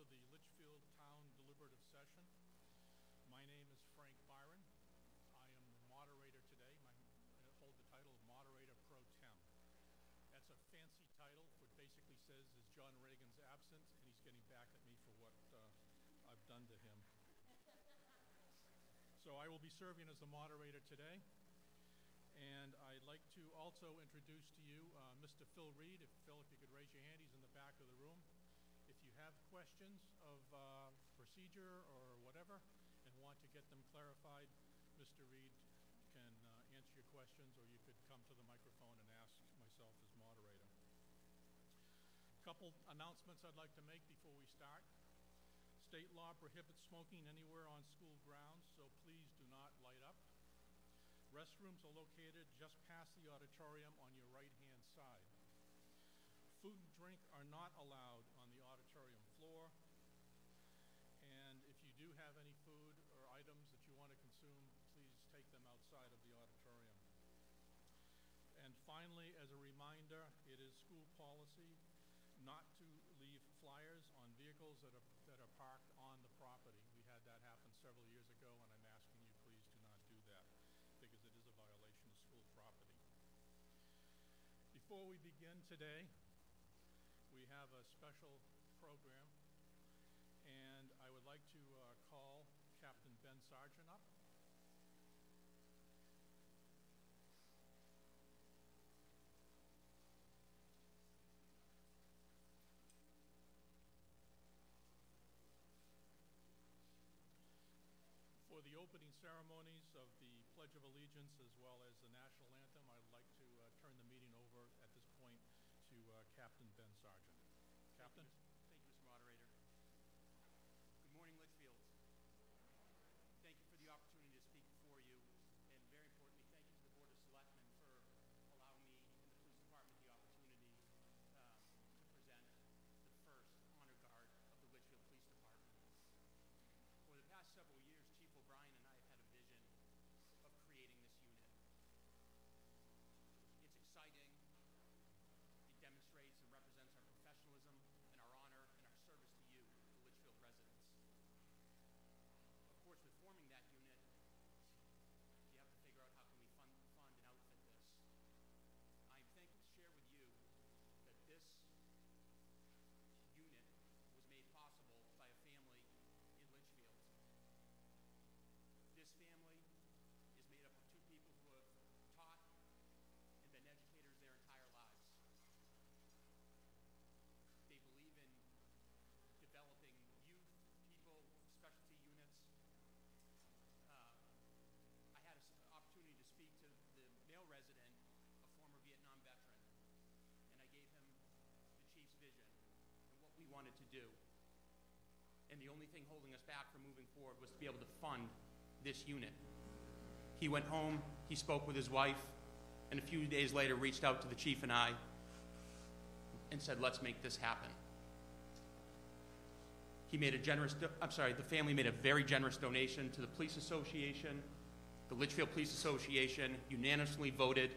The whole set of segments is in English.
to the Litchfield Town Deliberative Session. My name is Frank Byron. I am the moderator today. I hold the title of Moderator Pro Tem. That's a fancy title. What basically says is John Reagan's absent and he's getting back at me for what I've done to him. So I will be serving as the moderator today. And I'd like to also introduce to you Mr. Phil Reed. Phil, if you could raise your hand, he's in the back of the room. If you have questions of procedure or whatever and want to get them clarified, Mr. Reed can answer your questions, or you could come to the microphone and ask myself as moderator. A couple announcements I'd like to make before we start. State law prohibits smoking anywhere on school grounds, so please do not light up. Restrooms are located just past the auditorium on your right-hand side. Food and drink are not allowed on the auditorium floor. And if you do have any food or items that you want to consume, please take them outside of the auditorium. And finally, as a reminder, it is school policy not to leave flyers on vehicles that are parked on the property. We had that happen several years ago, and I'm asking you please do not do that, because it is a violation of school property. Before we begin today, we have a special program, and I would like to call Captain Ben Sargent up. For the opening ceremonies of the Pledge of Allegiance as well as the National Anthem, I'd like to turn the meeting over at this point to Captain Ben Sargent. Captain? Thank you, Mr. Moderator. Good morning, Litchfield. Thank you for the opportunity to speak before you, and very importantly, thank you to the Board of Selectmen for allowing me and the Police Department the opportunity to present the first honor guard of the Litchfield Police Department. For the past several years, Chief O'Brien and I have had a vision of creating this unit. It's exciting. It demonstrates and represents our professionalism and our honor and our service to you, the Litchfield residents. Of course, with forming that unit, you have to figure out how can we fund and outfit this. I'm thankful to share with you that this unit was made possible by a family in Litchfield. This family is made up of two people who have taught and been educators their entire lives. They believe in developing youth, people, specialty units. I had an opportunity to speak to the male resident, a former Vietnam veteran, and I gave him the chief's vision and what we wanted to do. And the only thing holding us back from moving forward was to be able to fund this unit. He went home, he spoke with his wife, and a few days later reached out to the chief and I and said, let's make this happen. He made the family made a very generous donation to the police association. The Litchfield Police Association unanimously voted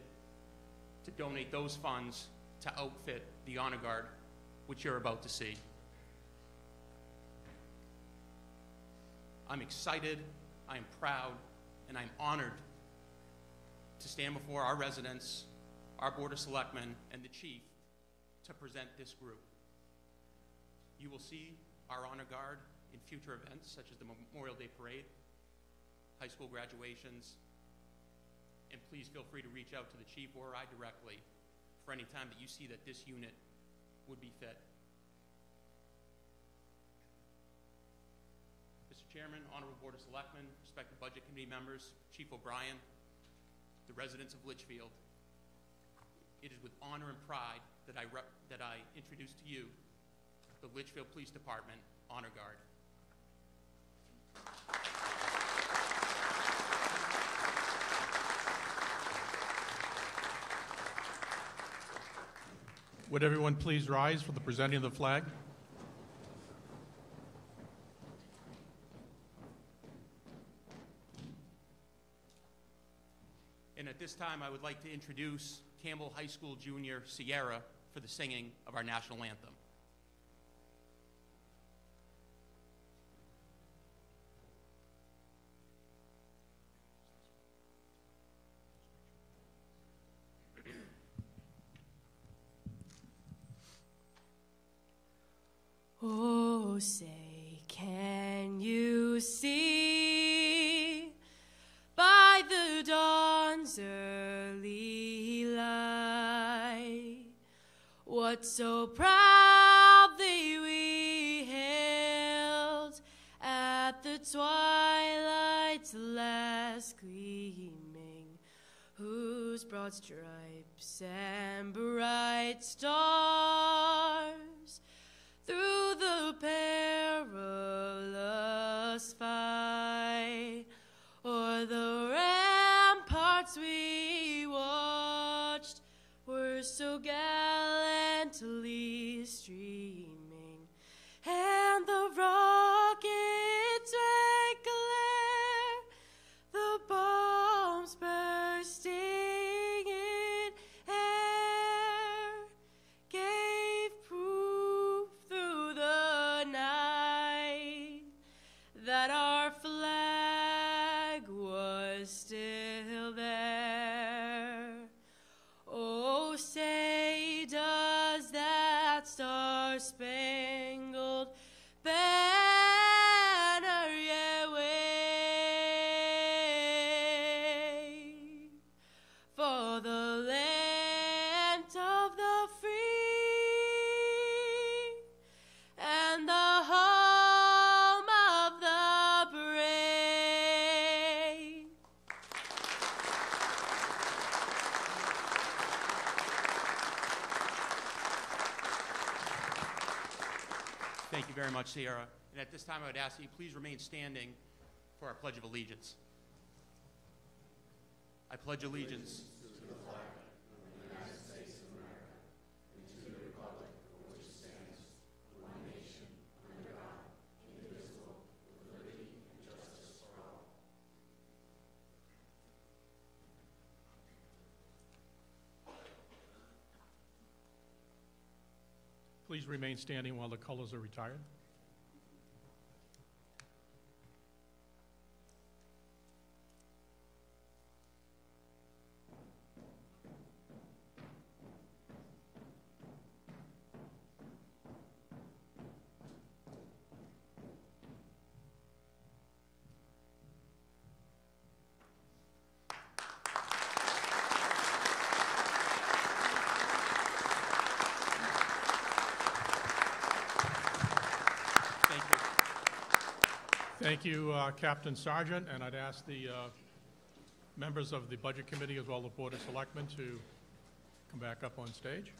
to donate those funds to outfit the honor guard, which you're about to see. I'm excited, I am proud, and I'm honored to stand before our residents, our Board of Selectmen, and the Chief to present this group. You will see our honor guard in future events such as the Memorial Day Parade, high school graduations, and please feel free to reach out to the Chief or I directly for any time that you see that this unit would be fit. Mr. Chairman, Honorable Board of Selectmen, respected Budget Committee members, Chief O'Brien, the residents of Litchfield, it is with honor and pride that I introduce to you the Litchfield Police Department Honor Guard. Would everyone please rise for the presenting of the flag? And at this time, I would like to introduce Campbell High School junior Sierra for the singing of our national anthem. see by the dawn's early light what so proudly we hailed at the twilight's last gleaming, whose broad stripes and bright stars through the perilous fight o'er the ramparts we watched were so gallantly streaming, and the rockets red glare, the bombs bursting in air, gave proof through the night that our flag was still there. Oh, say does that star-spangled banner yet wave for the land of the free and the home of the brave? Thank you very much, Sierra. And at this time, I would ask that you please remain standing for our Pledge of Allegiance. I pledge allegiance to the flag of the United States of America and to the republic for which it stands, one nation, under God, indivisible, with liberty and justice for all. Please remain standing while the colors are retired. Thank you, Captain Sargent, and I'd ask the members of the Budget Committee as well as the Board of Selectmen to come back up on stage.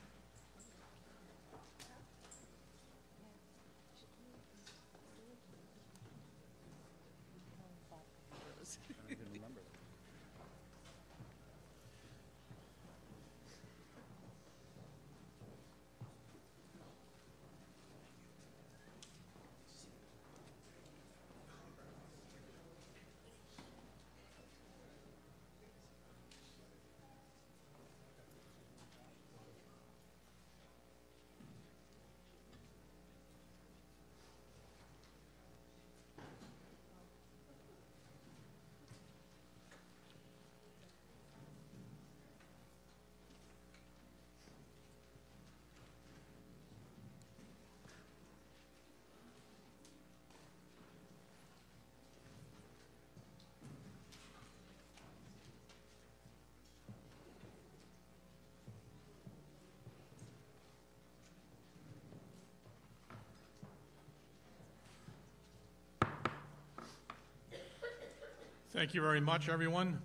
Thank you very much, everyone.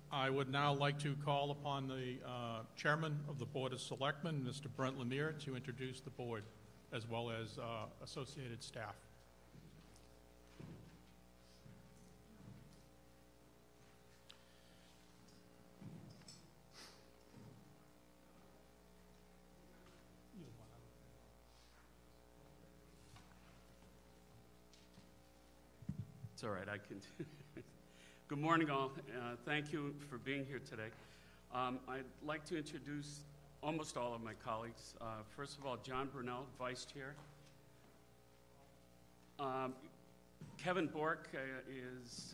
I would now like to call upon the Chairman of the Board of Selectmen, Mr. Brent Lemire, to introduce the board as well as associated staff. It's all right, I can. Good morning, all. Thank you for being here today. I'd like to introduce almost all of my colleagues. First of all, John Brunel, Vice Chair. Kevin Bork is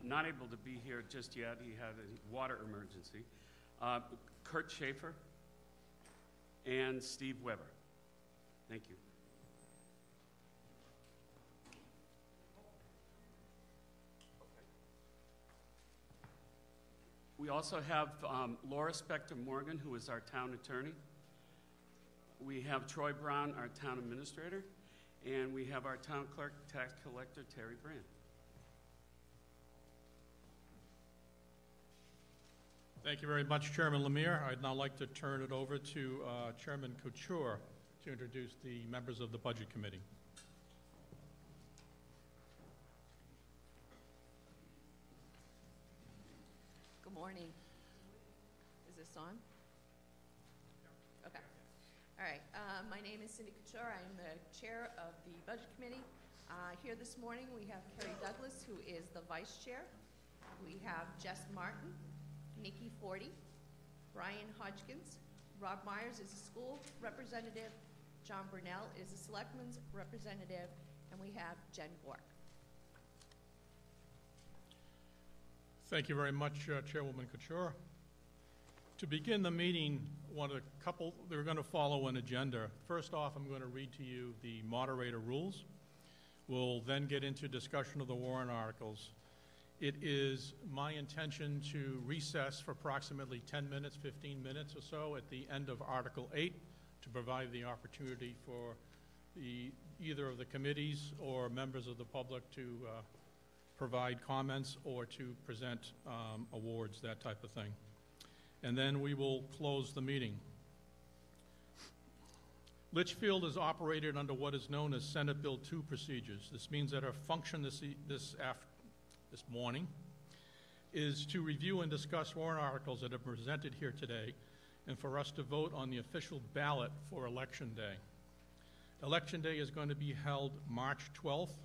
not able to be here just yet. He had a water emergency. Kurt Schaefer and Steve Weber. Thank you. We also have Laura Spector-Morgan, who is our town attorney. We have Troy Brown, our town administrator. And we have our town clerk, tax collector, Terry Brand. Thank you very much, Chairman Lemire. I'd now like to turn it over to Chairman Couture to introduce the members of the Budget Committee. Good morning. Is this on? Okay. All right. My name is Cindy Couture. I am the chair of the Budget Committee. Here this morning we have Kerry Douglas, who is the vice chair. We have Jess Martin, Nikki Forty, Brian Hodgkins, Rob Myers is a school representative, John Burnell is a selectman's representative, and we have Jen Bork. Thank you very much, Chairwoman Couture. To begin the meeting, we're going to follow an agenda. First off, I'm going to read to you the moderator rules. We'll then get into discussion of the warrant articles. It is my intention to recess for approximately 10 minutes, 15 minutes or so at the end of Article 8 to provide the opportunity for either of the committees or members of the public to provide comments or to present awards, that type of thing. And then we will close the meeting. Litchfield is operated under what is known as Senate Bill 2 procedures. This means that our function this morning is to review and discuss warrant articles that are presented here today and for us to vote on the official ballot for Election Day. Election Day is going to be held March 12th,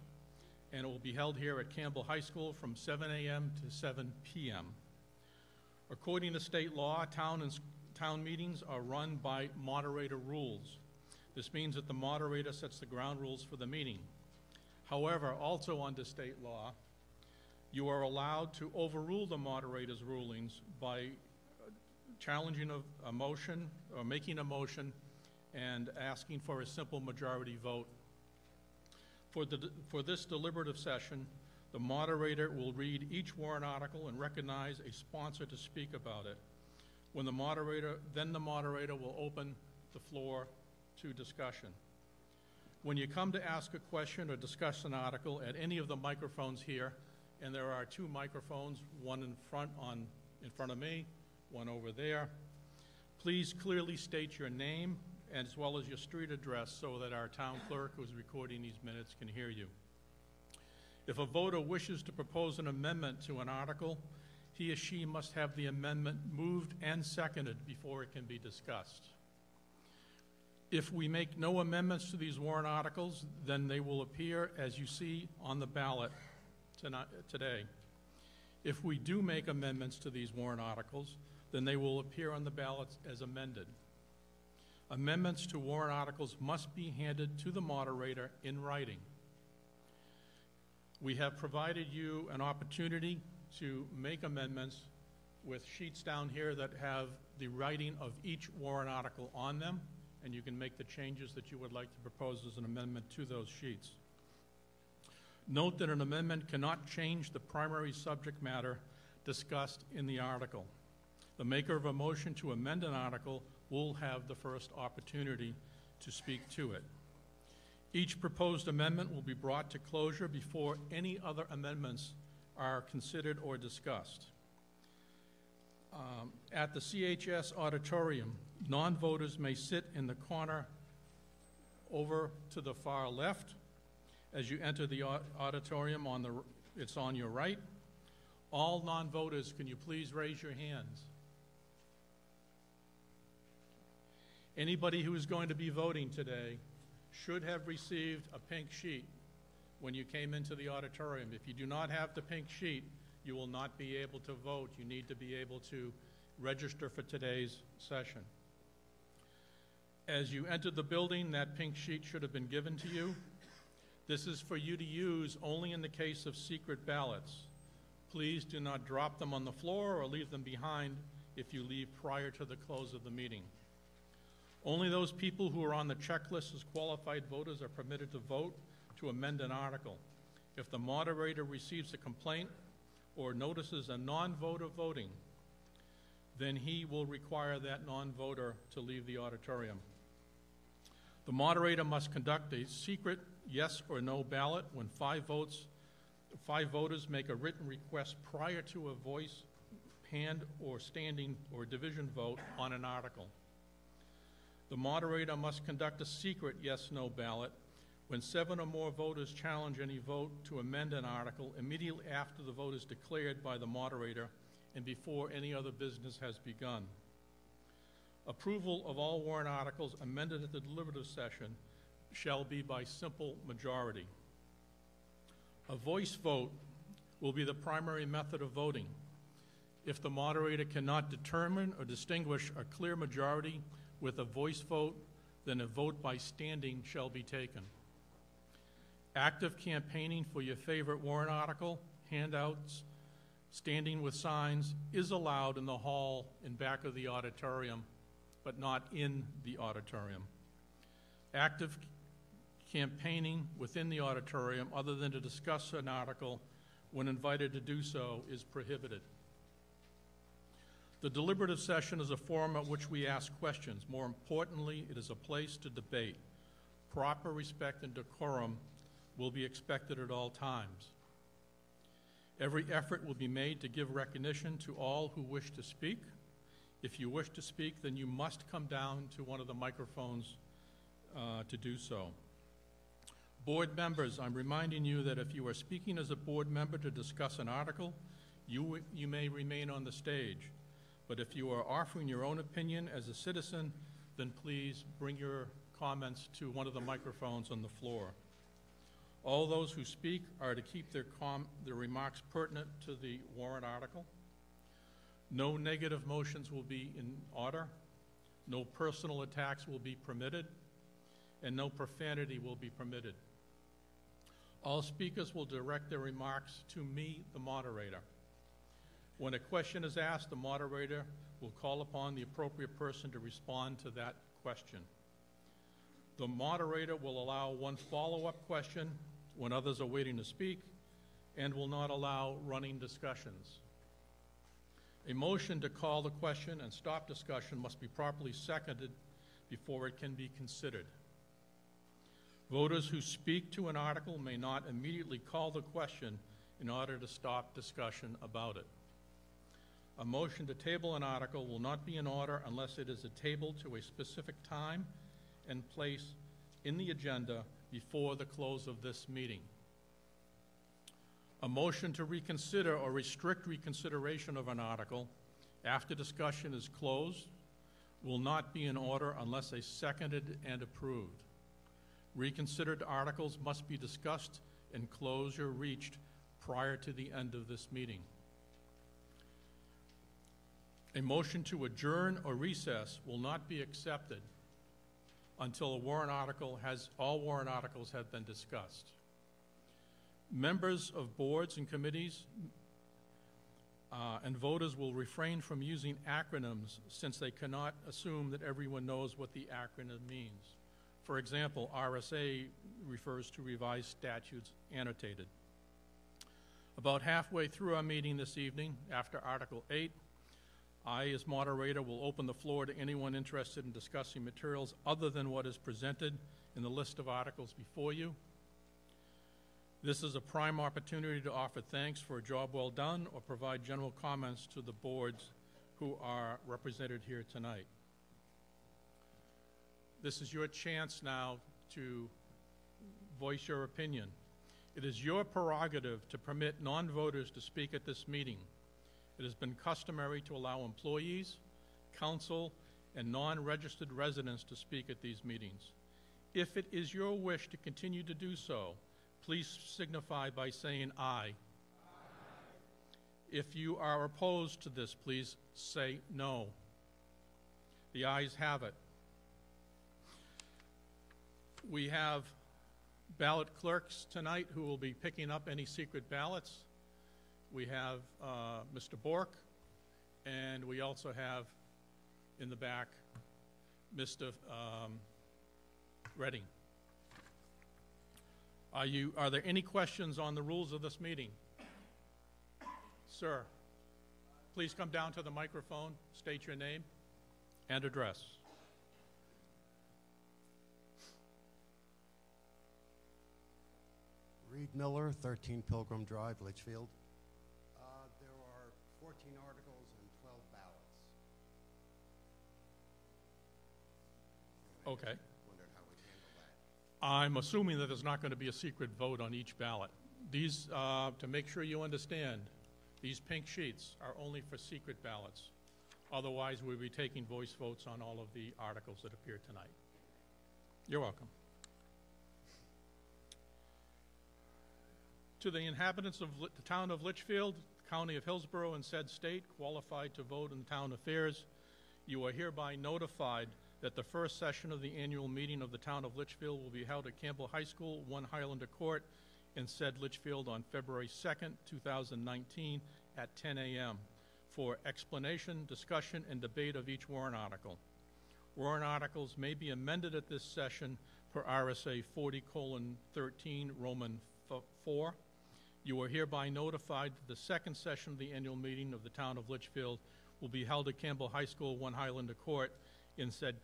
and it will be held here at Campbell High School from 7 a.m. to 7 p.m. According to state law, town meetings are run by moderator rules. This means that the moderator sets the ground rules for the meeting. However, also under state law, you are allowed to overrule the moderator's rulings by challenging a motion or making a motion and asking for a simple majority vote. For this deliberative session, the moderator will read each warrant article and recognize a sponsor to speak about it. Then the moderator will open the floor to discussion. When you come to ask a question or discuss an article at any of the microphones here, and there are 2 microphones, one in front of me, one over there, please clearly state your name as well as your street address so that our town clerk who's recording these minutes can hear you. If a voter wishes to propose an amendment to an article, he or she must have the amendment moved and seconded before it can be discussed. If we make no amendments to these warrant articles, then they will appear as you see on the ballot today. If we do make amendments to these warrant articles, then they will appear on the ballots as amended. Amendments to warrant articles must be handed to the moderator in writing. We have provided you an opportunity to make amendments with sheets down here that have the writing of each warrant article on them, and you can make the changes that you would like to propose as an amendment to those sheets. Note that an amendment cannot change the primary subject matter discussed in the article. The maker of a motion to amend an article will have the first opportunity to speak to it. Each proposed amendment will be brought to closure before any other amendments are considered or discussed. At the CHS auditorium, non-voters may sit in the corner over to the far left. As you enter the auditorium, it's on your right. All non-voters, can you please raise your hands? Anybody who is going to be voting today should have received a pink sheet when you came into the auditorium. If you do not have the pink sheet, you will not be able to vote. You need to be able to register for today's session. As you entered the building, that pink sheet should have been given to you. This is for you to use only in the case of secret ballots. Please do not drop them on the floor or leave them behind if you leave prior to the close of the meeting. Only those people who are on the checklist as qualified voters are permitted to vote to amend an article. If the moderator receives a complaint or notices a non-voter voting, then he will require that non-voter to leave the auditorium. The moderator must conduct a secret yes or no ballot when five voters make a written request prior to a voice, hand, or standing or division vote on an article. The moderator must conduct a secret yes-no ballot when 7 or more voters challenge any vote to amend an article immediately after the vote is declared by the moderator and before any other business has begun. Approval of all warrant articles amended at the deliberative session shall be by simple majority. A voice vote will be the primary method of voting. If the moderator cannot determine or distinguish a clear majority with a voice vote, then a vote by standing shall be taken. Active campaigning for your favorite warrant article, handouts, standing with signs is allowed in the hall in back of the auditorium, but not in the auditorium. Active campaigning within the auditorium, other than to discuss an article when invited to do so, is prohibited. The deliberative session is a forum at which we ask questions. More importantly, it is a place to debate. Proper respect and decorum will be expected at all times. Every effort will be made to give recognition to all who wish to speak. If you wish to speak, then you must come down to one of the microphones to do so. Board members, I'm reminding you that if you are speaking as a board member to discuss an article, you may remain on the stage. But if you are offering your own opinion as a citizen, then please bring your comments to one of the microphones on the floor. All those who speak are to keep their remarks pertinent to the warrant article. No negative motions will be in order. No personal attacks will be permitted. And no profanity will be permitted. All speakers will direct their remarks to me, the moderator. When a question is asked, the moderator will call upon the appropriate person to respond to that question. The moderator will allow one follow-up question when others are waiting to speak and will not allow running discussions. A motion to call the question and stop discussion must be properly seconded before it can be considered. Voters who speak to an article may not immediately call the question in order to stop discussion about it. A motion to table an article will not be in order unless it is tabled to a specific time and place in the agenda before the close of this meeting. A motion to reconsider or restrict reconsideration of an article after discussion is closed will not be in order unless seconded and approved. Reconsidered articles must be discussed and closure reached prior to the end of this meeting. A motion to adjourn or recess will not be accepted until all warrant articles have been discussed. Members of boards and committees and voters will refrain from using acronyms since they cannot assume that everyone knows what the acronym means. For example, RSA refers to Revised Statutes Annotated. About halfway through our meeting this evening, after Article 8, I, as moderator, will open the floor to anyone interested in discussing materials other than what is presented in the list of articles before you. This is a prime opportunity to offer thanks for a job well done or provide general comments to the boards who are represented here tonight. This is your chance now to voice your opinion. It is your prerogative to permit non-voters to speak at this meeting. It has been customary to allow employees, council, and non-registered residents to speak at these meetings. If it is your wish to continue to do so, please signify by saying aye. Aye. If you are opposed to this, please say no. The ayes have it. We have ballot clerks tonight who will be picking up any secret ballots. We have Mr. Bork, and we also have in the back Mr. Redding. Are there any questions on the rules of this meeting? Sir. Please come down to the microphone, state your name and address. Reed Miller, 13 Pilgrim Drive, Litchfield. There are 14 articles and 12 ballots. Okay. Wondered how we handle that. I'm assuming that there's not going to be a secret vote on each ballot. These, to make sure you understand, these pink sheets are only for secret ballots. Otherwise, we'll be taking voice votes on all of the articles that appear tonight. You're welcome. To the inhabitants of the town of Litchfield, county of Hillsborough, and said state, qualified to vote in town affairs, you are hereby notified that the first session of the annual meeting of the town of Litchfield will be held at Campbell High School, 1 Highlander Court, in said Litchfield on February 2nd, 2019 at 10 a.m. for explanation, discussion, and debate of each warrant article. Warrant articles may be amended at this session per RSA 40:13 Roman 4. You are hereby notified that the second session of the annual meeting of the town of Litchfield will be held at Campbell High School, 1 Highlander Court, in said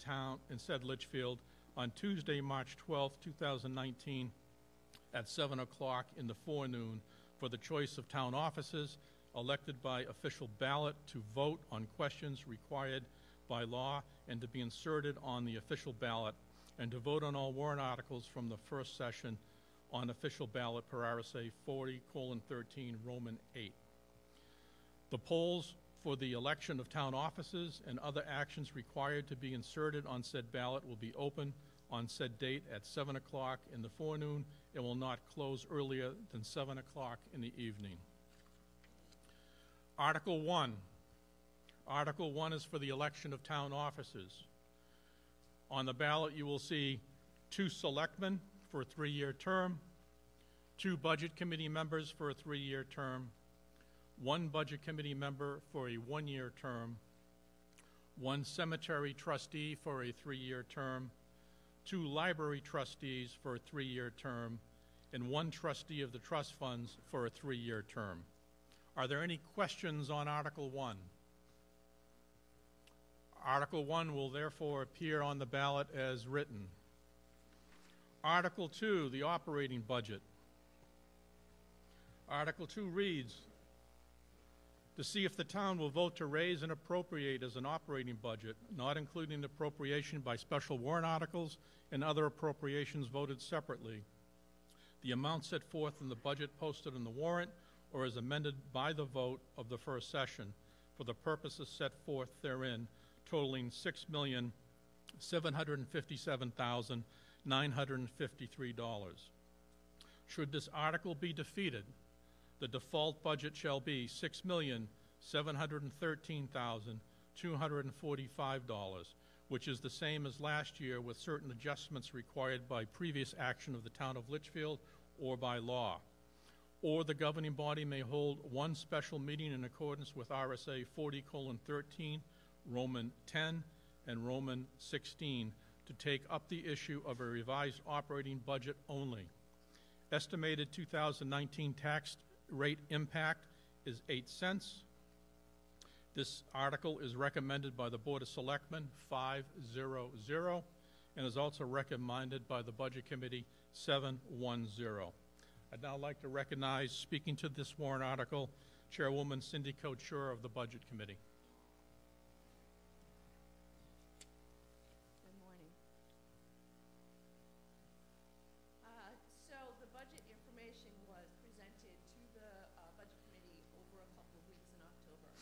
Litchfield on Tuesday, March 12, 2019 at 7 o'clock in the forenoon for the choice of town officers elected by official ballot to vote on questions required by law and to be inserted on the official ballot, and to vote on all warrant articles from the first session on official ballot per RSA 40:13 Roman 8. The polls for the election of town officers and other actions required to be inserted on said ballot will be open on said date at 7 o'clock in the forenoon and will not close earlier than 7 o'clock in the evening. Article 1. Article 1 is for the election of town officers. On the ballot, you will see 2 selectmen for a 3-year term, 2 budget committee members for a 3-year term, 1 budget committee member for a 1-year term, 1 cemetery trustee for a 3-year term, 2 library trustees for a 3-year term, and 1 trustee of the trust funds for a 3-year term. Are there any questions on Article 1? Article 1 will therefore appear on the ballot as written. Article 2, the operating budget. Article 2 reads, to see if the town will vote to raise and appropriate as an operating budget, not including appropriation by special warrant articles and other appropriations voted separately, the amount set forth in the budget posted in the warrant or as amended by the vote of the first session for the purposes set forth therein, totaling $6,757,953. Should this article be defeated, the default budget shall be $6,713,245, which is the same as last year with certain adjustments required by previous action of the town of Litchfield or by law. Or the governing body may hold 1 special meeting in accordance with RSA 40:13, Roman 10, and Roman 16 to take up the issue of a revised operating budget only. Estimated 2019 tax rate impact is 8 cents. This article is recommended by the Board of Selectmen 5-0-0 and is also recommended by the Budget Committee 7-1-0. I'd now like to recognize, speaking to this warrant article, Chairwoman Cindy Couture of the Budget Committee. Good morning. So the budget information was presented to the Budget Committee over a couple of weeks in October.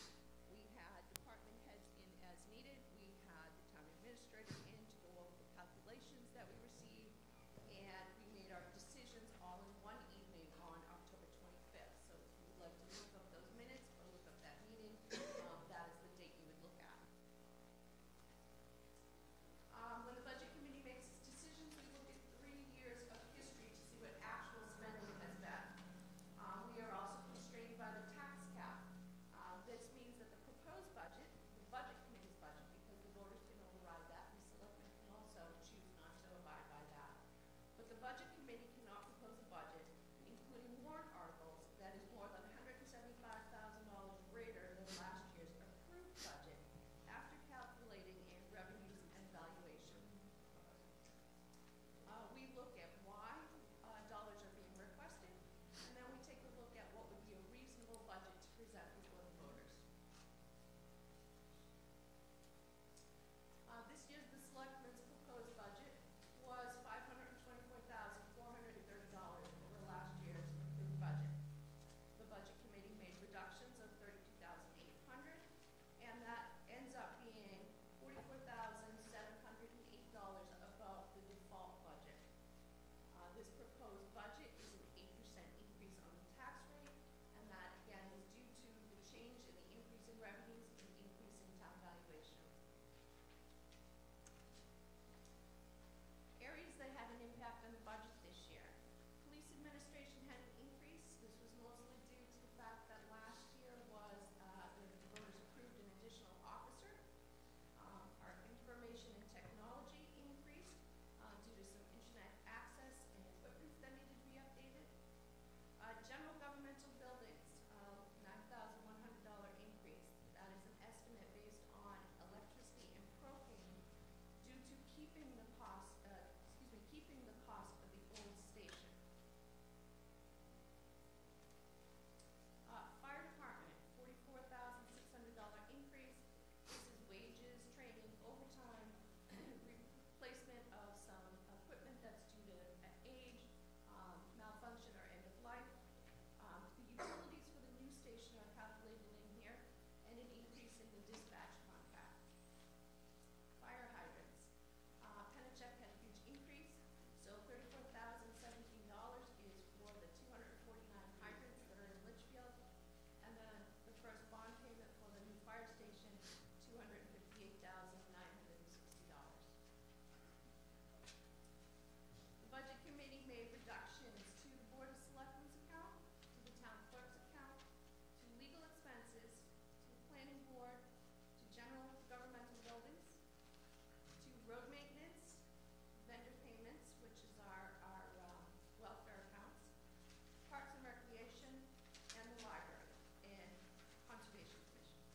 We had department heads in as needed. We had the town administrator in to go over the calculations that we received, and we made our decisions all in one evening on October 25th. So if you would like to look up those minutes or look up that meeting, that is the date you would look at. When the Budget Committee makes its decisions, we look at 3 years of history to see what actual spending has been. We are also constrained by the tax cap. present before the voters. This year's the selectmen's proposed budget was $524,430 over last year's approved budget. The budget committee made reductions of $32,800, and that ends up being $44,708 above the default budget. This proposed budget is an 8% increase on the tax rate, and that again is due to the change in the increase in revenues and the increase in town valuation. Areas that had an impact on the budget this year. Police administration had an increase. This was mostly due to the fact that last year was, the voters approved an additional officer. Our information and technology increased due to some internet access and equipment that needed to be updated. General governmental buildings, $9,100 increase. That is an estimate based on electricity and propane due to keeping the cost of the old station. Fire department, $44,600 increase. This is wages, training, overtime, replacement of some equipment that's due to age, malfunction or end of life. The utilities for the new station are calculated in here, and an increase in the dispatch contract. Fire hydrants. Penachuk had a huge increase, so $34,017 is for the 249 hydrants that are in Litchfield, and then the first bond payment for the new fire station, $258,960. The budget committee made reductions to the Board of Selectmen's account, to the town clerk's account, to legal expenses, to the planning board, to general governmental buildings, to road maintenance, vendor payments, which is our welfare accounts, parks and recreation, and the library, and conservation commission.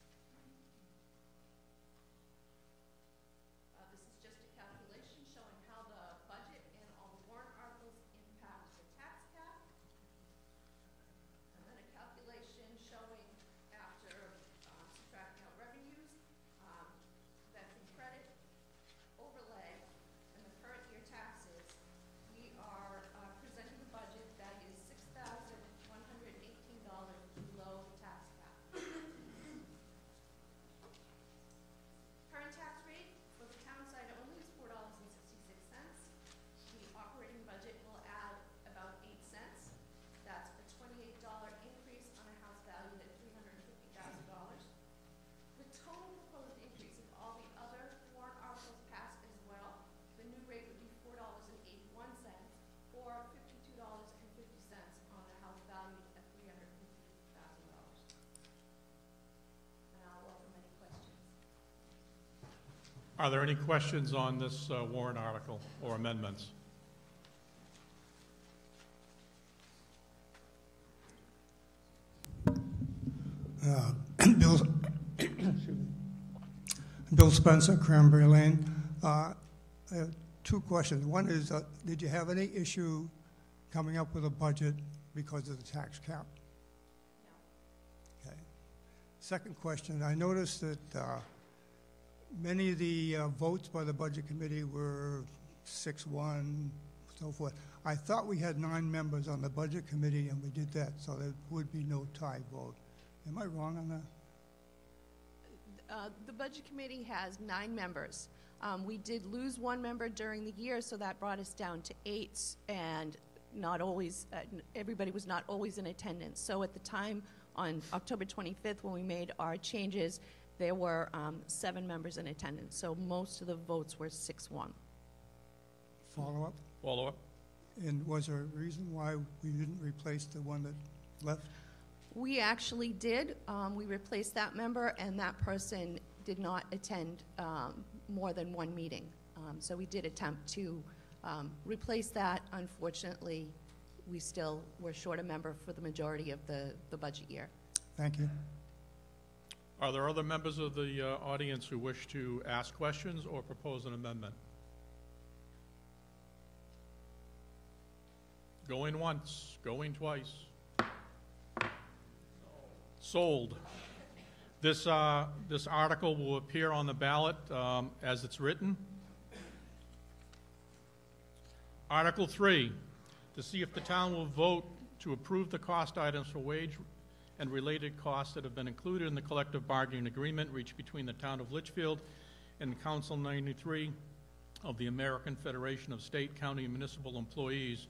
This is just a calculation showing how the budget and all the warrant articles impact the tax cap. And then a calculation showing after subtracting out revenues, veteran credit, overlay, and the current year taxes. We are presenting a budget that is $6,118 below the tax cap. Current tax rate for the town side only is $4.66. The operating budget will add about 8 cents. That's a $28 increase on a house valued at $350,000. The total proposed increase, if all the other warrant articles pass as well, the new rate would be $4.81 or $52.50 on a house valued at $350,000. And I'll welcome any questions. Are there any questions on this warrant article or amendments? Bill, excuse me. Bill Spencer, Cranberry Lane. I have two questions. One is, did you have any issue coming up with a budget because of the tax cap? No. Okay. Second question, I noticed that many of the votes by the budget committee were 6-1, so forth. I thought we had 9 members on the budget committee, and we did that, so there would be no tie vote. Am I wrong on that? The budget committee has 9 members. We did lose 1 member during the year, so that brought us down to 8, and not always, everybody was not always in attendance. So at the time, on October 25th, when we made our changes, there were 7 members in attendance. So most of the votes were 6-1. Follow-up? Follow-up? And was there a reason why we didn't replace the one that left? We actually did. We replaced that member, and that person did not attend more than 1 meeting. So we did attempt to replace that. Unfortunately, we still were short a member for the majority of the budget year. Thank you. Are there other members of the audience who wish to ask questions or propose an amendment? Going once, going twice. Sold. This article will appear on the ballot as it's written. Article 3, to see if the town will vote to approve the cost items for wage and related costs that have been included in the collective bargaining agreement reached between the town of Litchfield and Council 93 of the American Federation of State, County, and Municipal Employees,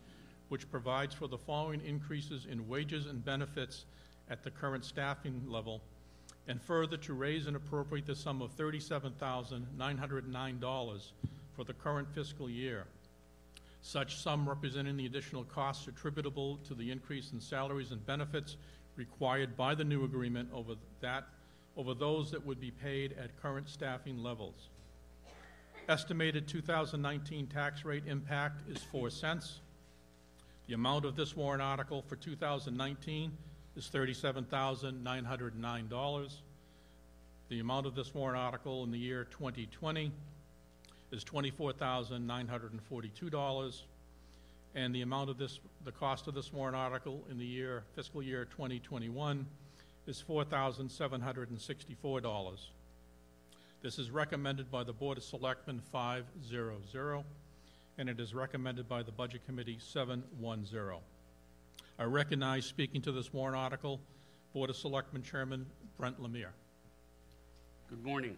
which provides for the following increases in wages and benefits at the current staffing level, and further to raise and appropriate the sum of $37,909 for the current fiscal year. Such sum representing the additional costs attributable to the increase in salaries and benefits required by the new agreement over those that would be paid at current staffing levels. Estimated 2019 tax rate impact is 4 cents. The amount of this warrant article for 2019 is $37,909. The amount of this warrant article in the year 2020 is $24,942. And the amount of the cost of this warrant article in the fiscal year 2021 is $4,764. This is recommended by the Board of Selectmen 5-0-0, and it is recommended by the Budget Committee 7-1-0. I recognize, speaking to this warrant article, Board of Selectmen Chairman Brent Lemire. Good morning.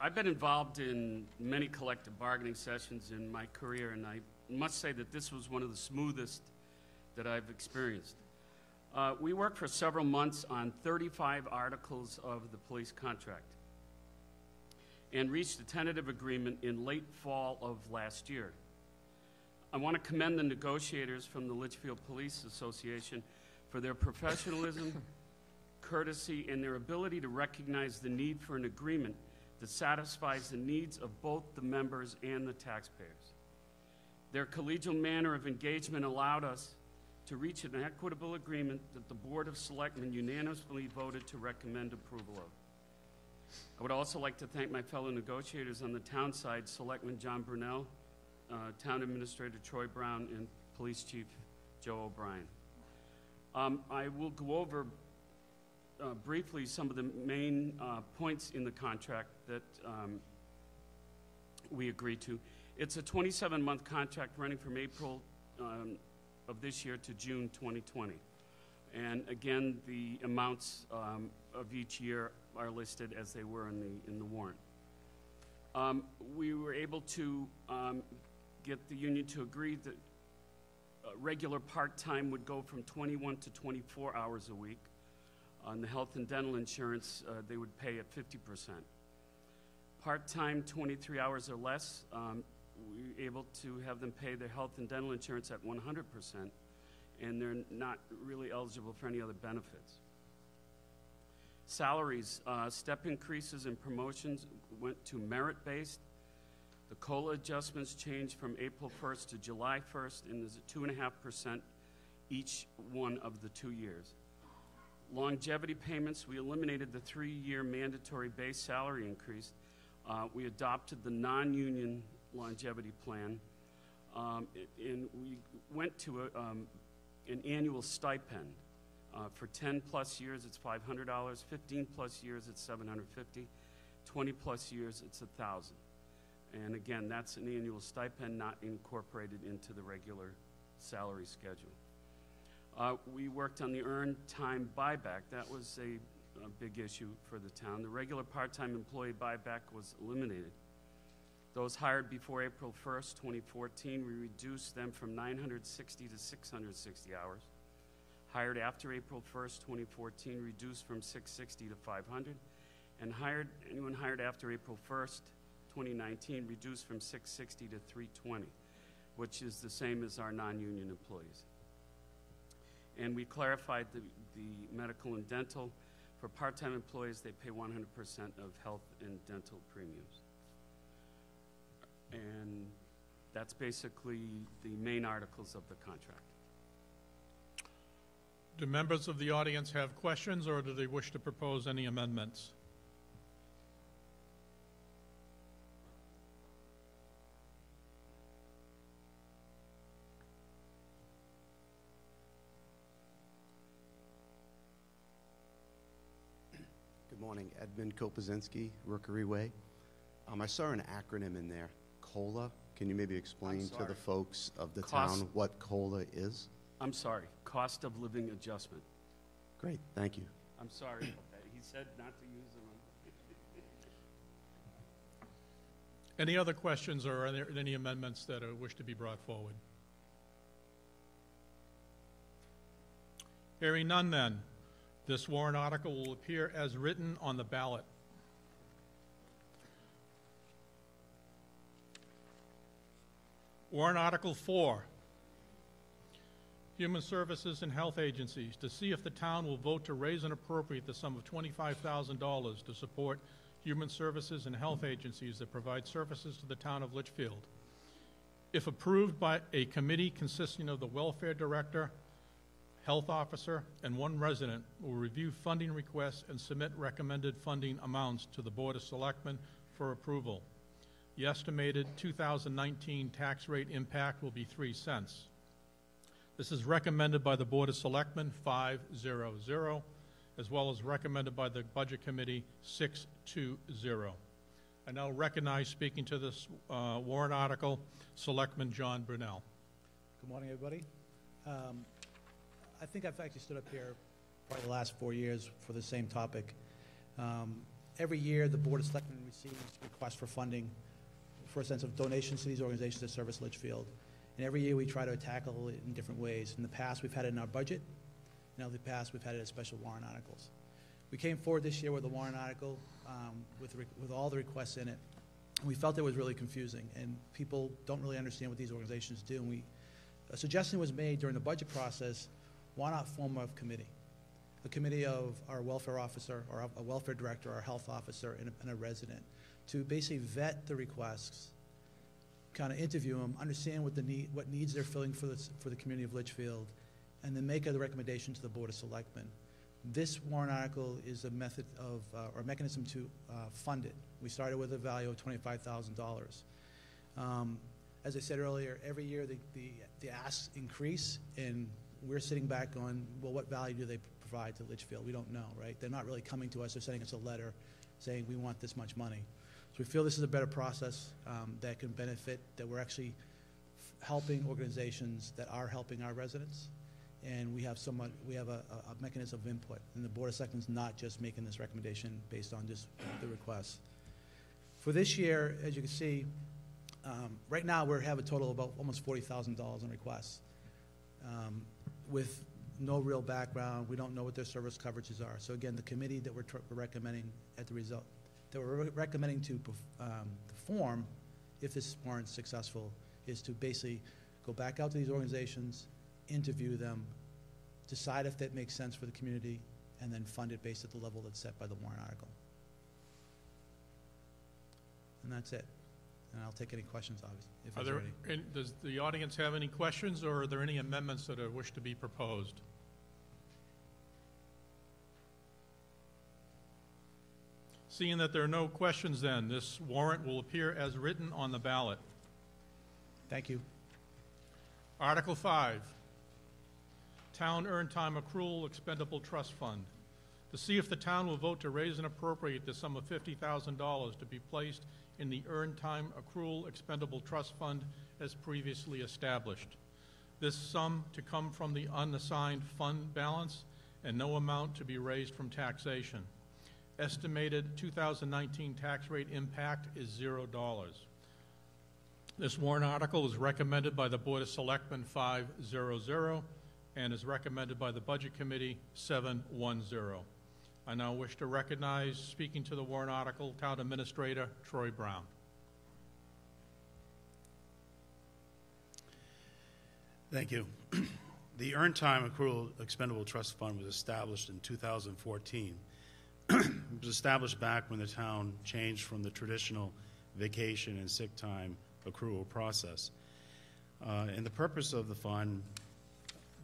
I've been involved in many collective bargaining sessions in my career, and I must say that this was one of the smoothest that I've experienced. We worked for several months on 35 articles of the police contract and reached a tentative agreement in late fall of last year. I want to commend the negotiators from the Litchfield Police Association for their professionalism, courtesy, and their ability to recognize the need for an agreement that satisfies the needs of both the members and the taxpayers. Their collegial manner of engagement allowed us to reach an equitable agreement that the Board of Selectmen unanimously voted to recommend approval of. I would also like to thank my fellow negotiators on the town side, Selectman John Brunel, Town Administrator Troy Brown, and Police Chief Joe O'Brien. I will go over briefly some of the main points in the contract that we agreed to. It's a 27-month contract running from April of this year to June 2020. And again, the amounts of each year are listed as they were in the warrant. We were able to get the union to agree that regular part-time would go from 21 to 24 hours a week. On the health and dental insurance, they would pay at 50%. Part-time, 23 hours or less, we were able to have them pay their health and dental insurance at 100%, and they're not really eligible for any other benefits. Salaries, step increases and promotions went to merit-based. The COLA adjustments changed from April 1st to July 1st, and there's a 2.5% each one of the 2 years. Longevity payments, we eliminated the 3-year mandatory base salary increase. We adopted the non-union longevity plan, and we went to an annual stipend. For 10 plus years, it's $500. 15 plus years, it's $750. 20 plus years, it's $1,000. And again, that's an annual stipend not incorporated into the regular salary schedule. We worked on the earned time buyback. That was a big issue for the town. The regular part-time employee buyback was eliminated. Those hired before April 1st, 2014, we reduced them from 960 to 660 hours. Hired after April 1st, 2014, reduced from 660 to 500. And anyone hired after April 1st, 2019, reduced from 660 to 320, which is the same as our non-union employees. And we clarified the medical and dental. For part-time employees, they pay 100% of health and dental premiums. And that's basically the main articles of the contract. Do members of the audience have questions, or do they wish to propose any amendments? morning. Edmund Kopazinski, Rookery Way. I saw an acronym in there, COLA. Can you maybe explain to the folks of the town what COLA is? I'm sorry, cost of living adjustment. Great, thank you. I'm sorry about that. He said not to use them. Any other questions or are there any amendments that wish to be brought forward? Hearing none then, this warrant article will appear as written on the ballot. Warrant Article 4, Human Services and Health Agencies, to see if the town will vote to raise and appropriate the sum of $25,000 to support human services and health agencies that provide services to the town of Litchfield. If approved by a committee consisting of the welfare director, health officer, and one resident, will review funding requests and submit recommended funding amounts to the Board of Selectmen for approval. The estimated 2019 tax rate impact will be 3 cents. This is recommended by the Board of Selectmen 5-0-0, as well as recommended by the Budget Committee 6-2-0. I now recognize, speaking to this warrant article, Selectman John Brunel. Good morning, everybody. I think I've actually stood up here probably the last 4 years for the same topic. Every year, the Board of Selectmen receives requests for funding for a sense of donations to these organizations that service Litchfield. And every year we try to tackle it in different ways. In the past, we've had it in our budget. In the past, we've had it as special warrant articles. We came forward this year with a warrant article with all the requests in it. We felt it was really confusing, and people don't really understand what these organizations do. And a suggestion was made during the budget process, why not form a committee of our welfare officer, or a welfare director, our health officer, and a resident, to basically vet the requests, kind of interview them, understand what needs they're filling for the community of Litchfield, and then make a recommendation to the Board of Selectmen. This warrant article is a method of, or a mechanism to fund it. We started with a value of $25,000. As I said earlier, every year the asks increase, and we're sitting back on, well, what value do they provide to Litchfield? We don't know, right? They're not really coming to us. They're sending us a letter saying we want this much money. So we feel this is a better process that can benefit, that we're actually helping organizations that are helping our residents, and we have a mechanism of input. And the Board of Selectmen is not just making this recommendation based on just the requests. For this year, as you can see, right now we have a total of about almost $40,000 in requests. With no real background, we don't know what their service coverages are. So again, the committee that we're recommending to form, if this warrant's successful, is to basically go back out to these organizations, interview them, decide if that makes sense for the community, and then fund it based at the level that's set by the warrant article. And that's it. And I'll take any questions, obviously, if there's any. Does the audience have any questions, or are there any amendments that are wish to be proposed? Seeing that there are no questions, then, this warrant will appear as written on the ballot. Thank you. Article 5, Town Earned Time Accrual Expendable Trust Fund. To see if the town will vote to raise and appropriate the sum of $50,000 to be placed in the Earned Time Accrual Expendable Trust Fund as previously established. This sum to come from the unassigned fund balance and no amount to be raised from taxation. Estimated 2019 tax rate impact is $0. This warrant article is recommended by the Board of Selectmen 5-0-0 and is recommended by the Budget Committee 7-1-0. I now wish to recognize, speaking to the warrant article, Town Administrator Troy Brown. Thank you. The Earned Time Accrual Expendable Trust Fund was established in 2014. It was established back when the town changed from the traditional vacation and sick time accrual process. And the purpose of the fund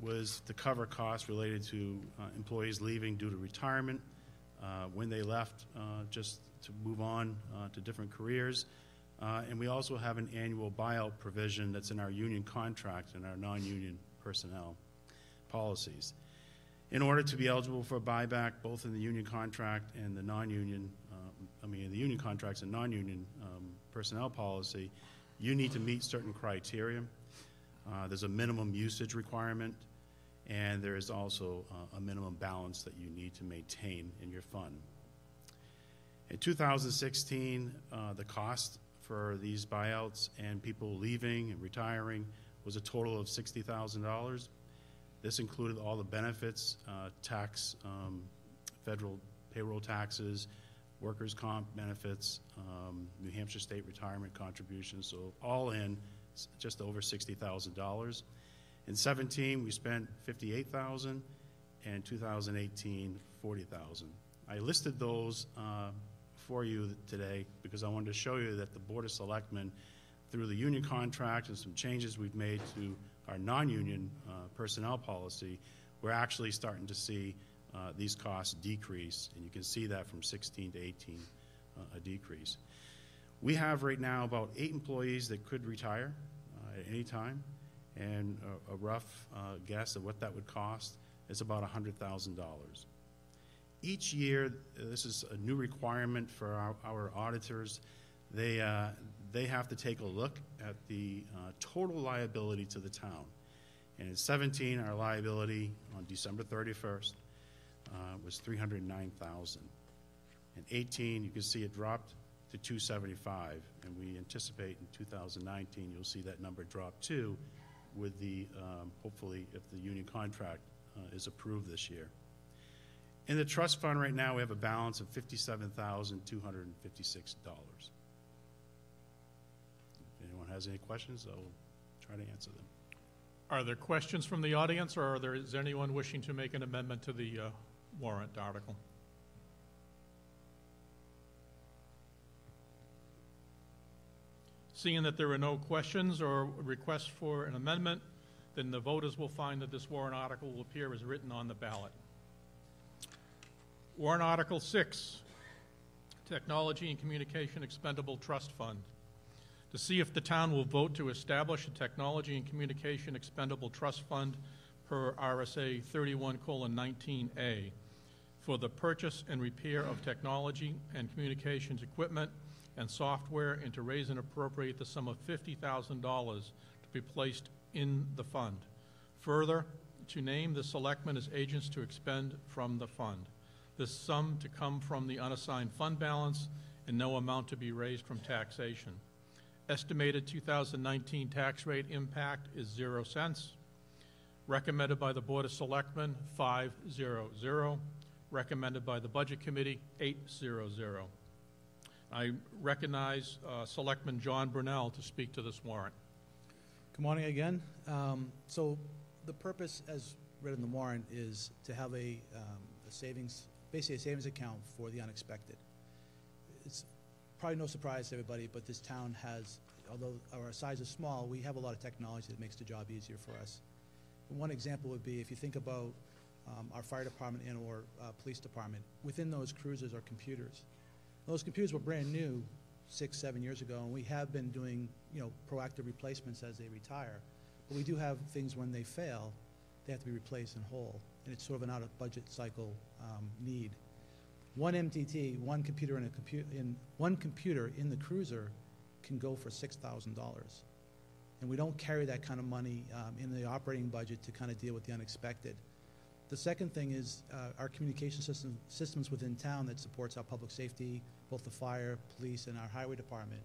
was to cover costs related to employees leaving due to retirement, when they left just to move on to different careers. And we also have an annual buyout provision that's in our union contract and our non-union personnel policies. In order to be eligible for a buyback, both in the union contract and the non-union, the union contracts and non-union personnel policy, you need to meet certain criteria. There's a minimum usage requirement, and there is also a minimum balance that you need to maintain in your fund. In 2016, the cost for these buyouts and people leaving and retiring was a total of $60,000. This included all the benefits, tax, federal payroll taxes, workers' comp benefits, New Hampshire state retirement contributions, so all in just over $60,000. In 17, we spent $58,000, and 2018, $40,000. I listed those for you today because I wanted to show you that the Board of Selectmen, through the union contract and some changes we've made to our non-union personnel policy, we're actually starting to see these costs decrease, and you can see that from 16 to 18, a decrease. We have right now about 8 employees that could retire at any time, and a rough guess of what that would cost is about $100,000. Each year, this is a new requirement for our auditors. They have to take a look at the total liability to the town. And in 17, our liability on December 31st was $309,000. In 18, you can see it dropped to $275, and we anticipate in 2019 you'll see that number drop too, with the hopefully if the union contract is approved this year. In the trust fund right now, we have a balance of $57,256. If anyone has any questions, I'll try to answer them. Are there questions from the audience, or is there anyone wishing to make an amendment to the warrant article? Seeing that there are no questions or requests for an amendment, then the voters will find that this warrant article will appear as written on the ballot. Warrant Article 6, Technology and Communication Expendable Trust Fund. To see if the town will vote to establish a Technology and Communication Expendable Trust Fund per RSA 31:19A for the purchase and repair of technology and communications equipment and software, and to raise and appropriate the sum of $50,000 to be placed in the fund. Further, to name the selectmen as agents to expend from the fund. This sum to come from the unassigned fund balance and no amount to be raised from taxation. Estimated 2019 tax rate impact is 0 cents. Recommended by the Board of Selectmen, 500. Recommended by the Budget Committee, 800. I recognize Selectman John Brunel to speak to this warrant. Good morning again. So the purpose, as read in the warrant, is to have a savings, basically a savings account for the unexpected. It's probably no surprise to everybody, but this town has, although our size is small, we have a lot of technology that makes the job easier for us. One example would be if you think about our fire department and or police department, within those cruisers are computers. Those computers were brand new 6-7 years ago, and we have been doing proactive replacements as they retire. But we do have things when they fail, they have to be replaced in whole, and it's sort of an out-of-budget cycle need. One MTT, one computer in the cruiser can go for $6,000, and we don't carry that kind of money in the operating budget to kind of deal with the unexpected. The second thing is our communication systems within town that supports our public safety, both the fire, police, and our highway department.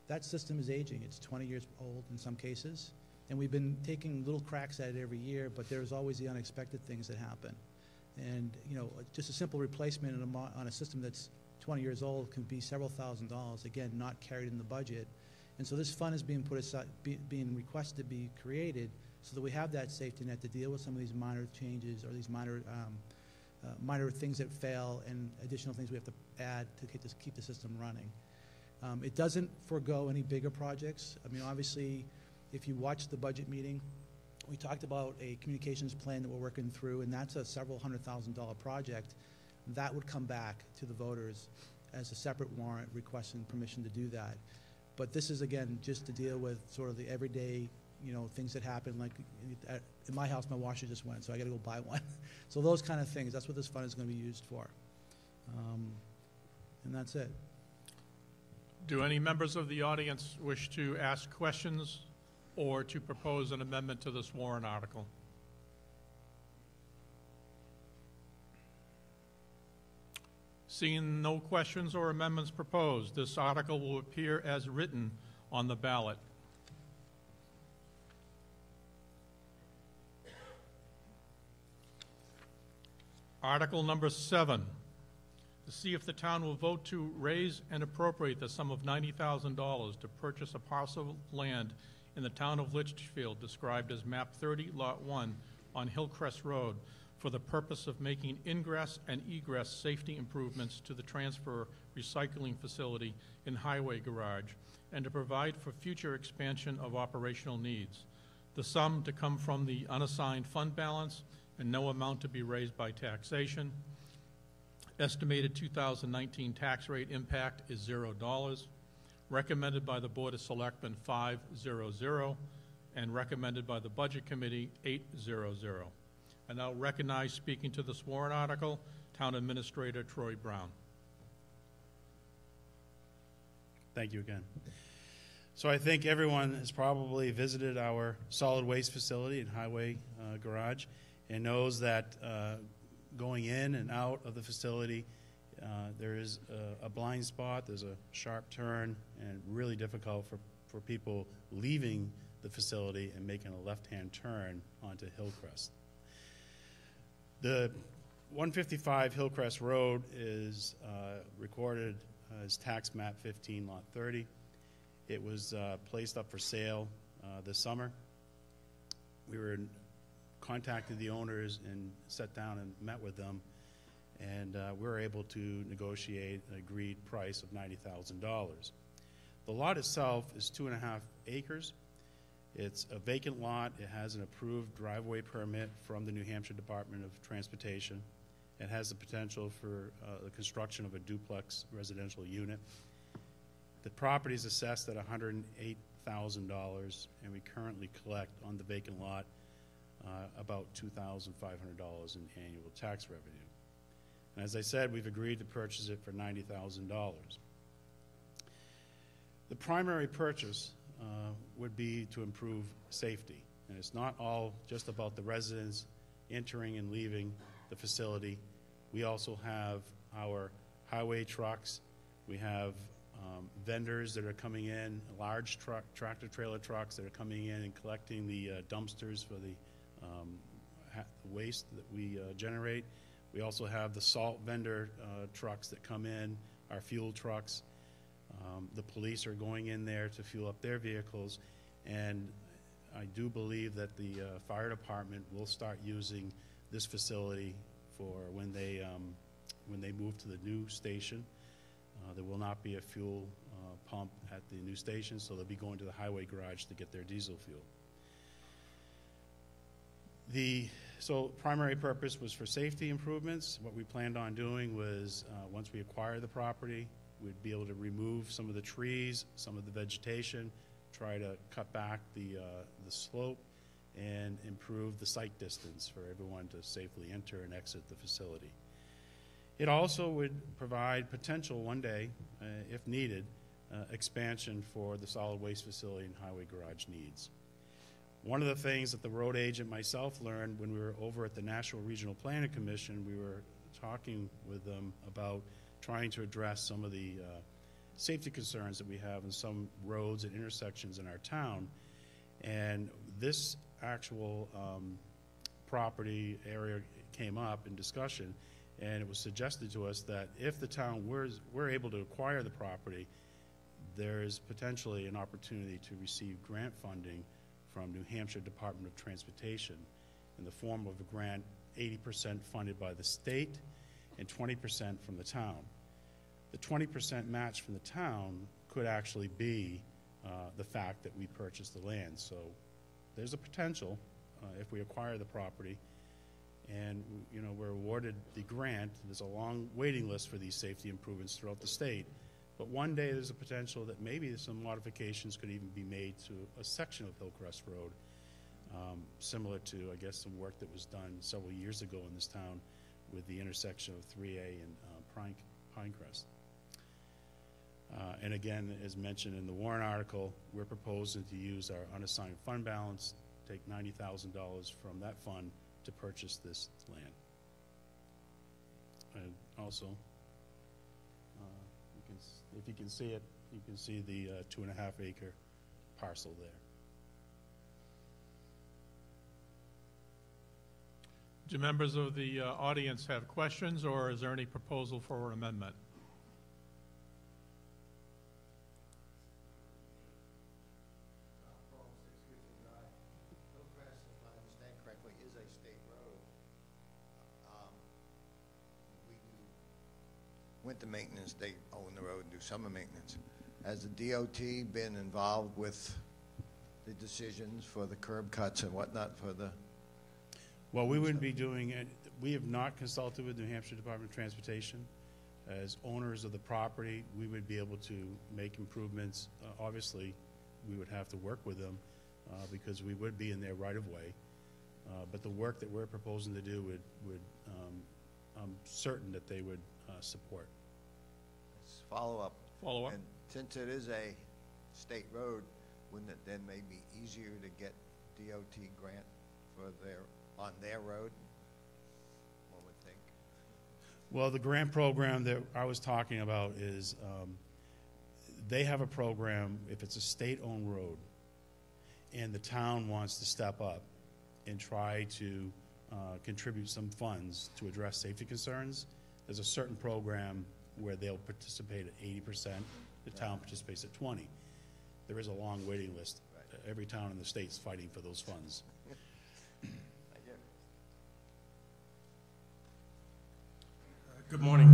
That system is aging. It's 20 years old in some cases, and we've been taking little cracks at it every year, but there's always the unexpected things that happen. And just a simple replacement on a system that's 20 years old can be several $1,000s, again, not carried in the budget. And so this fund is being put aside, being requested to be created so that we have that safety net to deal with some of these minor changes or these minor things that fail and additional things we have to add to keep the system running. It doesn't forego any bigger projects. I mean, obviously, if you watch the budget meeting, we talked about a communications plan that we're working through, and that's a several $100,000 project. That would come back to the voters as a separate warrant requesting permission to do that. But this is, again, just to deal with sort of the everyday, you know, things that happen, like in my house, my washer just went, so I got to go buy one. So those kind of things, that's what this fund is going to be used for. And that's it. Do any members of the audience wish to ask questions or to propose an amendment to this warrant article? Seeing no questions or amendments proposed, this article will appear as written on the ballot. Article number 7, to see if the town will vote to raise and appropriate the sum of $90,000 to purchase a parcel of land in the town of Litchfield, described as map 30, lot 1 on Hillcrest Road, for the purpose of making ingress and egress safety improvements to the transfer recycling facility in Highway Garage, and to provide for future expansion of operational needs. The sum to come from the unassigned fund balance and no amount to be raised by taxation. Estimated 2019 tax rate impact is $0. Recommended by the Board of Selectmen 500, and recommended by the Budget Committee 800. I now recognize, speaking to this warrant article, Town Administrator Troy Brown. Thank you again. So I think everyone has probably visited our solid waste facility in Highway Garage and knows that going in and out of the facility, there is a blind spot, there's a sharp turn, and really difficult for people leaving the facility and making a left-hand turn onto Hillcrest. The 155 Hillcrest Road is recorded as tax map 15, lot 30. It was placed up for sale this summer. We contacted the owners and sat down and met with them, and we were able to negotiate an agreed price of $90,000. The lot itself is 2.5 acres. It's a vacant lot. It has an approved driveway permit from the New Hampshire Department of Transportation. It has the potential for the construction of a duplex residential unit. The property is assessed at $108,000, and we currently collect on the vacant lot about $2,500 in annual tax revenue. And as I said, we've agreed to purchase it for $90,000. The primary purchase would be to improve safety. And it's not all just about the residents entering and leaving the facility. We also have our highway trucks. We have vendors that are coming in, large tractor trailer trucks that are coming in and collecting the dumpsters for the waste that we generate. We also have the salt vendor trucks that come in, our fuel trucks. The police are going in there to fuel up their vehicles, and I do believe that the fire department will start using this facility for when they move to the new station. There will not be a fuel pump at the new station, so they'll be going to the highway garage to get their diesel fuel. So primary purpose was for safety improvements. What we planned on doing was, once we acquire the property, we'd be able to remove some of the trees, some of the vegetation, try to cut back the slope, and improve the sight distance for everyone to safely enter and exit the facility. It also would provide potential one day, if needed, expansion for the solid waste facility and highway garage needs. One of the things that the road agent myself learned when we were over at the National Regional Planning Commission, we were talking with them about trying to address some of the safety concerns that we have in some roads and intersections in our town. And this actual property area came up in discussion, and it was suggested to us that if the town were able to acquire the property, there is potentially an opportunity to receive grant funding from New Hampshire Department of Transportation in the form of a grant 80% funded by the state and 20% from the town. The 20% match from the town could actually be the fact that we purchased the land. So there's a potential if we acquire the property and we're awarded the grant. There's a long waiting list for these safety improvements throughout the state, But one day there's a potential that maybe some modifications could even be made to a section of Hillcrest Road, similar to, I guess, some work that was done several years ago in this town with the intersection of 3A and Pinecrest. And again, as mentioned in the warrant article, we're proposing to use our unassigned fund balance, take $90,000 from that fund to purchase this land. And also, if you can see it, you can see the 2.5 acre parcel there. Do members of the audience have questions, or is there any proposal for an amendment? Hillcrest, if I understand correctly, is a state road. We do winter maintenance, they own the road and do summer maintenance. Has the DOT been involved with the decisions for the curb cuts and whatnot for the? Well, we wouldn't be doing it. We have not consulted with New Hampshire Department of Transportation. As owners of the property, we would be able to make improvements. Obviously, we would have to work with them because we would be in their right-of-way. But the work that we're proposing to do would I'm certain that they would support. Follow-up. Follow-up. And since it is a state road, wouldn't it then maybe easier to get DOT grant for on their road, one would think? Well, the grant program that I was talking about is they have a program if it's a state-owned road and the town wants to step up and try to contribute some funds to address safety concerns. There's a certain program where they'll participate at 80%, the town participates at 20%. There is a long waiting list. Right. Every town in the state's fighting for those funds. Good morning.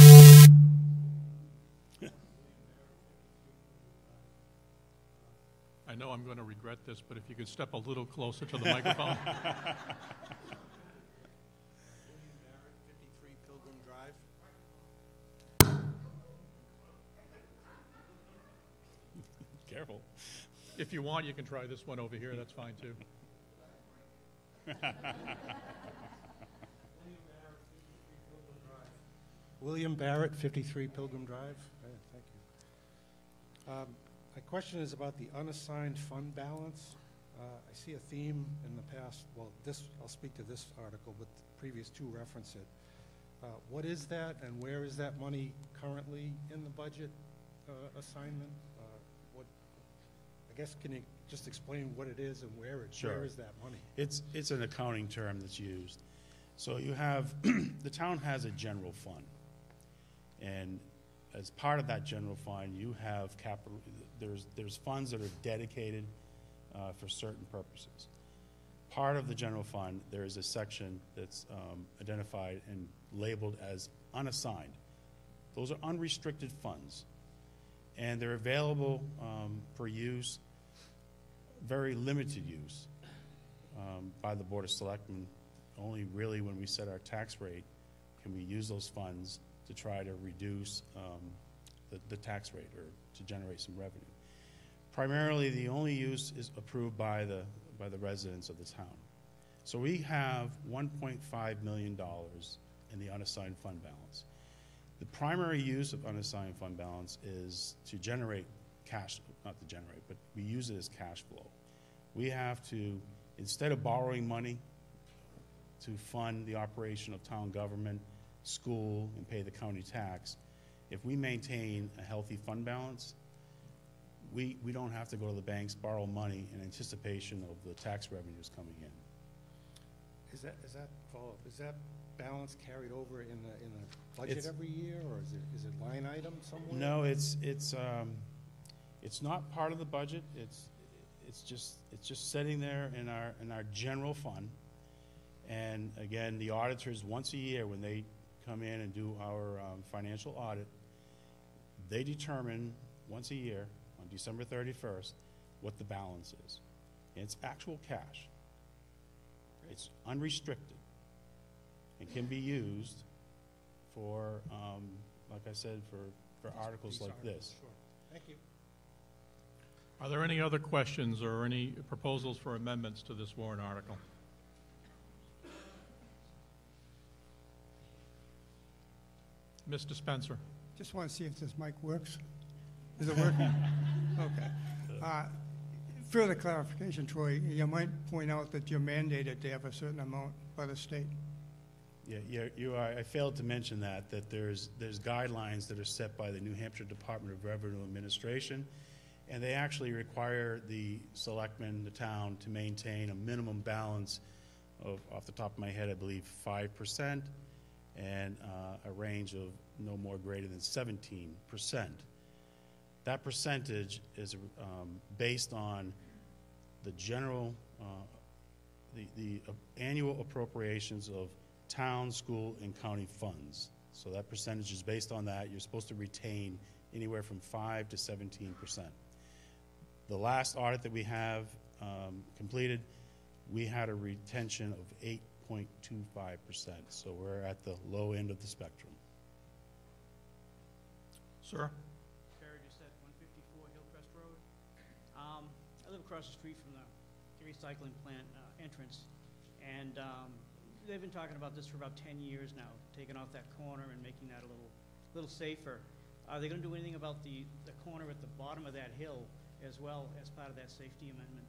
I know I'm going to regret this, but if you could step a little closer to the microphone. 53 Pilgrim Drive. Careful. If you want, you can try this one over here. That's fine, too. William Barrett, 53 Pilgrim Drive. Thank you. My question is about the unassigned fund balance. I see a theme in the past. Well, I'll speak to this article, but the previous two reference it. What is that, and where is that money currently in the budget assignment? I guess, can you just explain what it is and where is that money? It's an accounting term that's used. So you have, the town has a general fund. And as part of that general fund, you have capital, there's funds that are dedicated for certain purposes. Part of the general fund, there is a section that's identified and labeled as unassigned. Those are unrestricted funds. And they're available for use, very limited use by the Board of Selectmen. Only really when we set our tax rate can we use those funds to try to reduce the tax rate or to generate some revenue. Primarily, the only use is approved by the residents of the town. So we have $1.5 million in the unassigned fund balance. The primary use of unassigned fund balance is to generate cash, not to generate, but we use it as cash flow. We have to, instead of borrowing money to fund the operation of town government, school, and pay the county tax, if we maintain a healthy fund balance, we don't have to go to the banks, borrow money in anticipation of the tax revenues coming in. Is that balance carried over in the budget every year, or is it line item somewhere? No, it's not part of the budget. It's just sitting there in our general fund. And again, the auditors once a year, when they come in and do our financial audit, they determine once a year on December 31st what the balance is. And it's actual cash. It's unrestricted. It can be used for, like I said, for articles like this. Sure. Thank you. Are there any other questions or any proposals for amendments to this warrant article? Mr. Spencer. Just want to see if this mic works. Is it working? Okay. Further clarification, Troy, you might point out that you're mandated to have a certain amount by the state. Yeah, you are. I failed to mention that there's guidelines that are set by the New Hampshire Department of Revenue Administration, and they actually require the selectmen, the town, to maintain a minimum balance of, off the top of my head, I believe 5%, and a range of no more greater than 17%. That percentage is based on the general, the annual appropriations of town, school, and county funds. So that percentage is based on that. You're supposed to retain anywhere from 5 to 17%. The last audit that we have completed, we had a retention of 8.25%. So we're at the low end of the spectrum. Sir? Barry just said 154 Hillcrest Road. I live across the street from the recycling plant entrance, and they've been talking about this for about 10 years now, taking off that corner and making that a little safer. Are they going to do anything about the corner at the bottom of that hill as well as part of that safety amendment?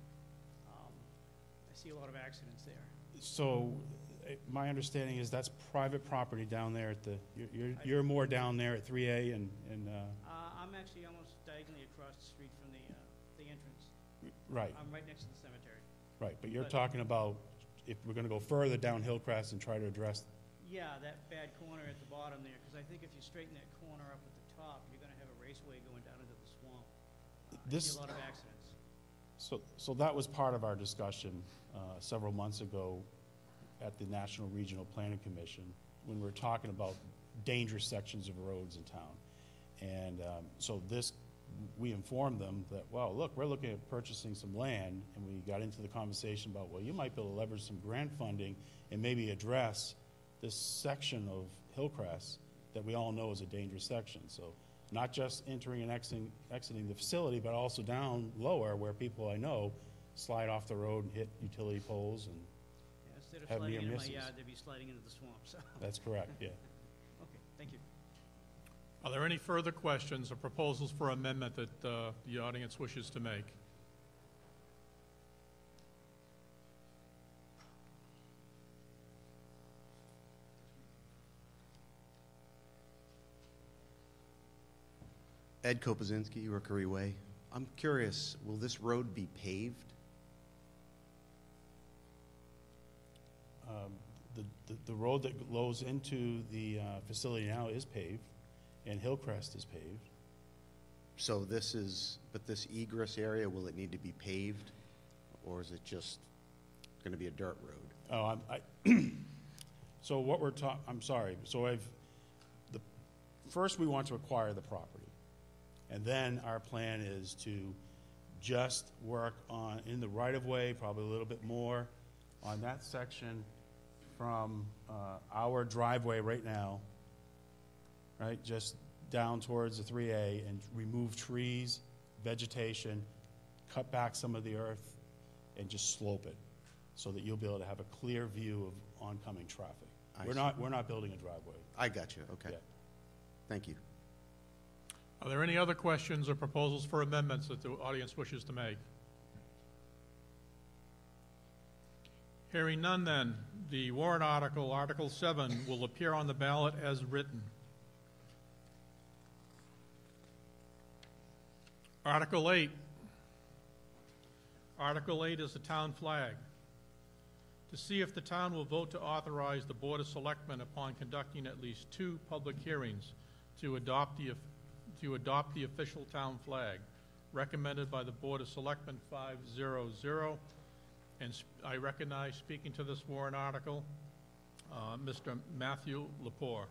I see a lot of accidents there. So my understanding is that's private property down there at the, you're more down there at 3A and I'm actually almost diagonally across the street from the entrance. right, I'm right next to the cemetery. right. But you're talking about if we're going to go further down Hillcrest and try to address. Yeah, that bad corner at the bottom there, because I think if you straighten that corner up at the top, you're going to have a raceway going down into the swamp. I see a lot of accidents. So that was part of our discussion several months ago at the National Regional Planning Commission when we were talking about dangerous sections of roads in town. And so we informed them that, well, look, we're looking at purchasing some land, and we got into the conversation about, well, you might be able to leverage some grant funding and maybe address this section of Hillcrest that we all know is a dangerous section. So not just entering and exiting the facility, but also down lower where people I know slide off the road and hit utility poles and Instead of have sliding near into my misses. yard, they'd be sliding into the swamp. So. That's correct, yeah. Okay, thank you. Are there any further questions or proposals for amendment that the audience wishes to make? Ed Kopazinski, Rookery Way. I'm curious, will this road be paved? The road that goes into the facility now is paved, and Hillcrest is paved. So this egress area, will it need to be paved, or is it just going to be a dirt road? Oh, so what we're I'm sorry. So first we want to acquire the property, and then our plan is to just work in the right-of-way, probably a little bit more on that section from our driveway right now, right, just down towards the 3A, and remove trees, vegetation, cut back some of the earth, and just slope it so that you'll be able to have a clear view of oncoming traffic. We're not building a driveway. I got you, okay. Yeah. Thank you. Are there any other questions or proposals for amendments that the audience wishes to make? Hearing none, then, the warrant article, Article 7, will appear on the ballot as written. Article 8. Article 8 is the town flag. To see if the town will vote to authorize the Board of Selectmen upon conducting at least 2 public hearings to adopt the official town flag, recommended by the Board of Selectmen 500. And I recognize, speaking to this warrant article, Mr. Matthew Lepore.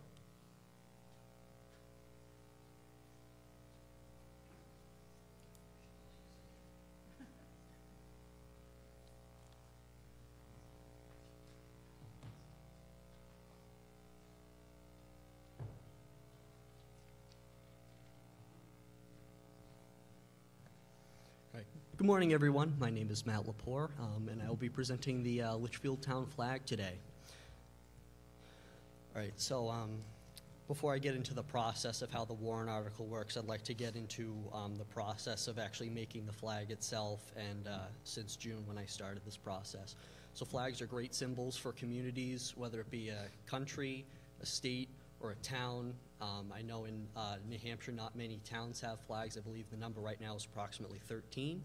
Good morning, everyone. My name is Matt Lepore, and I will be presenting the Litchfield Town flag today. All right, so before I get into the process of how the warrant article works, I'd like to get into the process of actually making the flag itself, and since June when I started this process. So flags are great symbols for communities, whether it be a country, a state, or a town. I know in New Hampshire not many towns have flags. I believe the number right now is approximately 13.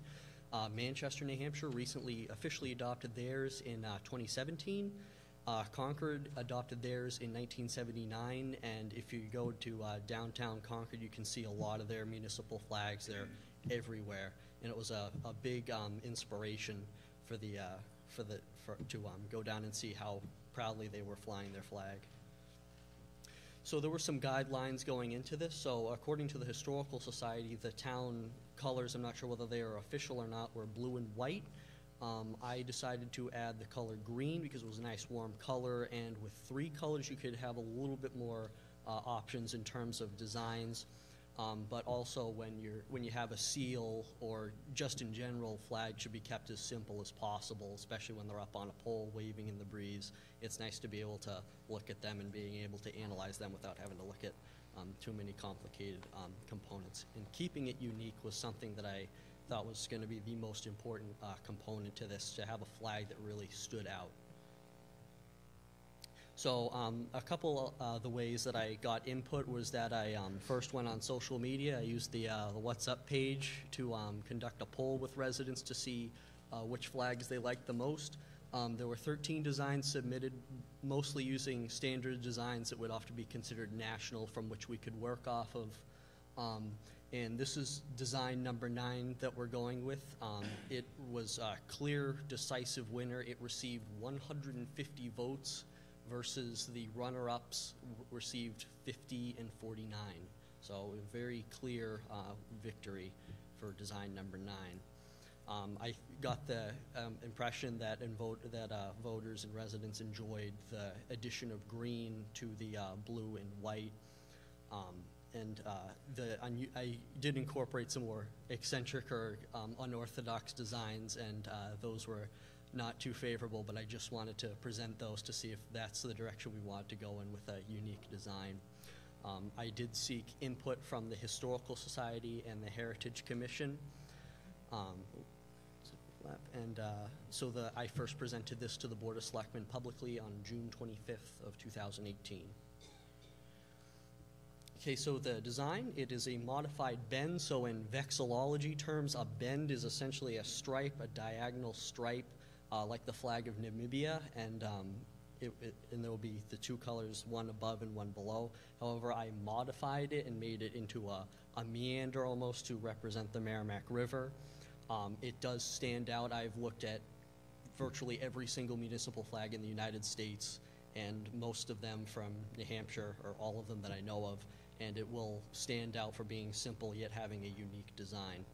Manchester, New Hampshire recently officially adopted theirs in 2017. Concord adopted theirs in 1979, and if you go to downtown Concord, you can see a lot of their municipal flags. They're everywhere, and it was a big inspiration for to go down and see how proudly they were flying their flag. So there were some guidelines going into this. So according to the Historical Society, the town colors, I'm not sure whether they are official or not, were blue and white. I decided to add the color green because it was a nice warm color, and with 3 colors you could have a little bit more options in terms of designs. But also when you have a seal or just in general, flags should be kept as simple as possible, especially when they're up on a pole waving in the breeze. It's nice to be able to look at them and being able to analyze them without having to look at too many complicated components. And keeping it unique was something that I thought was going to be the most important component to this, to have a flag that really stood out. So a couple of the ways that I got input was that I first went on social media. I used the What's Up page to conduct a poll with residents to see which flags they liked the most. There were 13 designs submitted, mostly using standard designs that would often be considered national, from which we could work off of. And this is design number 9 that we're going with. It was a clear, decisive winner. It received 150 votes versus the runner-ups received 50 and 49. So a very clear victory for design number 9. I got the impression that voters and residents enjoyed the addition of green to the blue and white. I did incorporate some more eccentric or unorthodox designs, and those were not too favorable, but I just wanted to present those to see if that's the direction we want to go in with a unique design. I did seek input from the Historical Society and the Heritage Commission. I first presented this to the Board of Selectmen publicly on June 25th of 2018. Okay, so the design, it is a modified bend. So in vexillology terms, a bend is essentially a stripe, a diagonal stripe, like the flag of Namibia, and there will be the 2 colors, one above and one below. However, I modified it and made it into a meander almost to represent the Merrimack River. It does stand out. I've looked at virtually every single municipal flag in the United States, and most of them from New Hampshire, or all of them that I know of, and it will stand out for being simple yet having a unique design.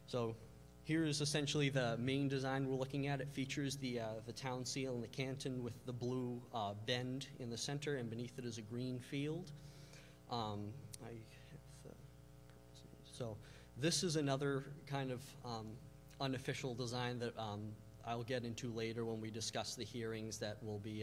So here is essentially the main design we're looking at. It features the town seal and the canton with the blue bend in the center, and beneath it is a green field. So this is another kind of unofficial design that I'll get into later when we discuss the hearings that will be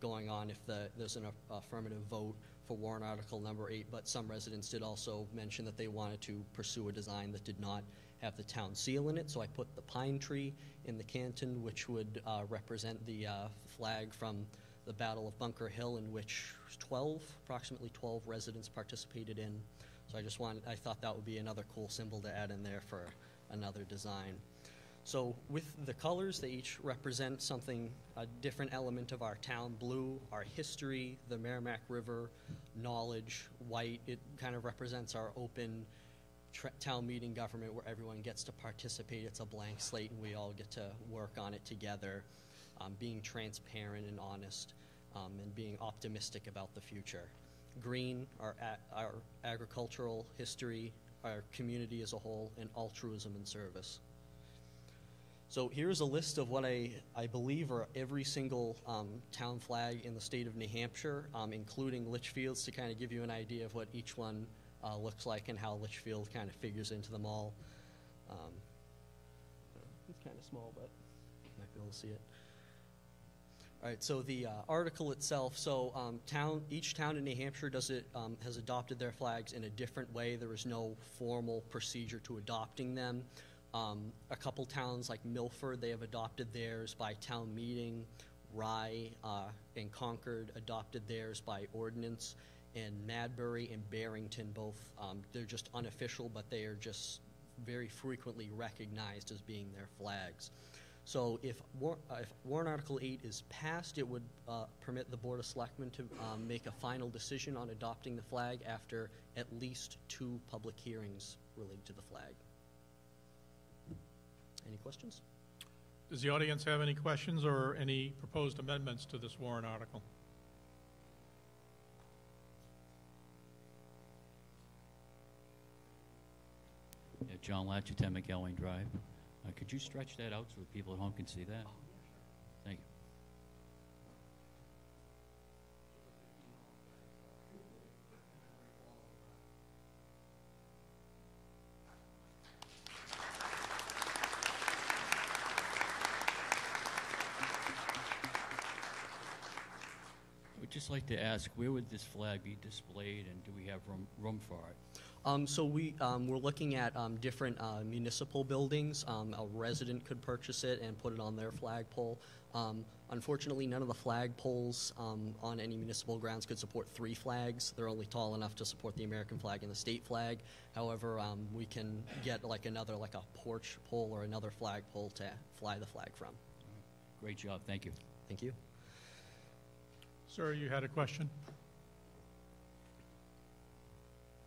going on if there's an affirmative vote for warrant article number 8, but some residents did also mention that they wanted to pursue a design that did not have the town seal in it. So I put the pine tree in the canton, which would represent the flag from the Battle of Bunker Hill, in which approximately 12 residents participated in. So I thought that would be another cool symbol to add in there for another design. So with the colors, they each represent something, a different element of our town. Blue, our history, the Merrimack River, knowledge. White, it kind of represents our open town meeting government where everyone gets to participate. It's a blank slate and we all get to work on it together, being transparent and honest, and being optimistic about the future. Green, our agricultural history, our community as a whole, and altruism and service. So here's a list of what I believe are every single town flag in the state of New Hampshire, including Litchfield's, to kind of give you an idea of what each one looks like and how Litchfield kind of figures into them all. kind of small, but you might be able to see it. All right, so the article itself, so each town in New Hampshire has adopted their flags in a different way. There is no formal procedure to adopting them. A couple towns like Milford, they have adopted theirs by town meeting. Rye and Concord adopted theirs by ordinance. And Madbury and Barrington both, they're just unofficial, but they are just very frequently recognized as being their flags. So if Warrant Article 8 is passed, it would permit the Board of Selectmen to make a final decision on adopting the flag after at least 2 public hearings related to the flag. Any questions? Does the audience have any questions or any proposed amendments to this warrant article? Yeah, John Latcher, 10 McElwain Drive. Could you stretch that out so that people at home can see that? Thank you. I would just like to ask, where would this flag be displayed, and do we have room for it? So we're looking at different municipal buildings. A resident could purchase it and put it on their flagpole. Unfortunately, none of the flagpoles on any municipal grounds could support 3 flags. They're only tall enough to support the American flag and the state flag. However, we can get like a porch pole or another flagpole to fly the flag from. Great job. Thank you. Thank you. Sir, you had a question?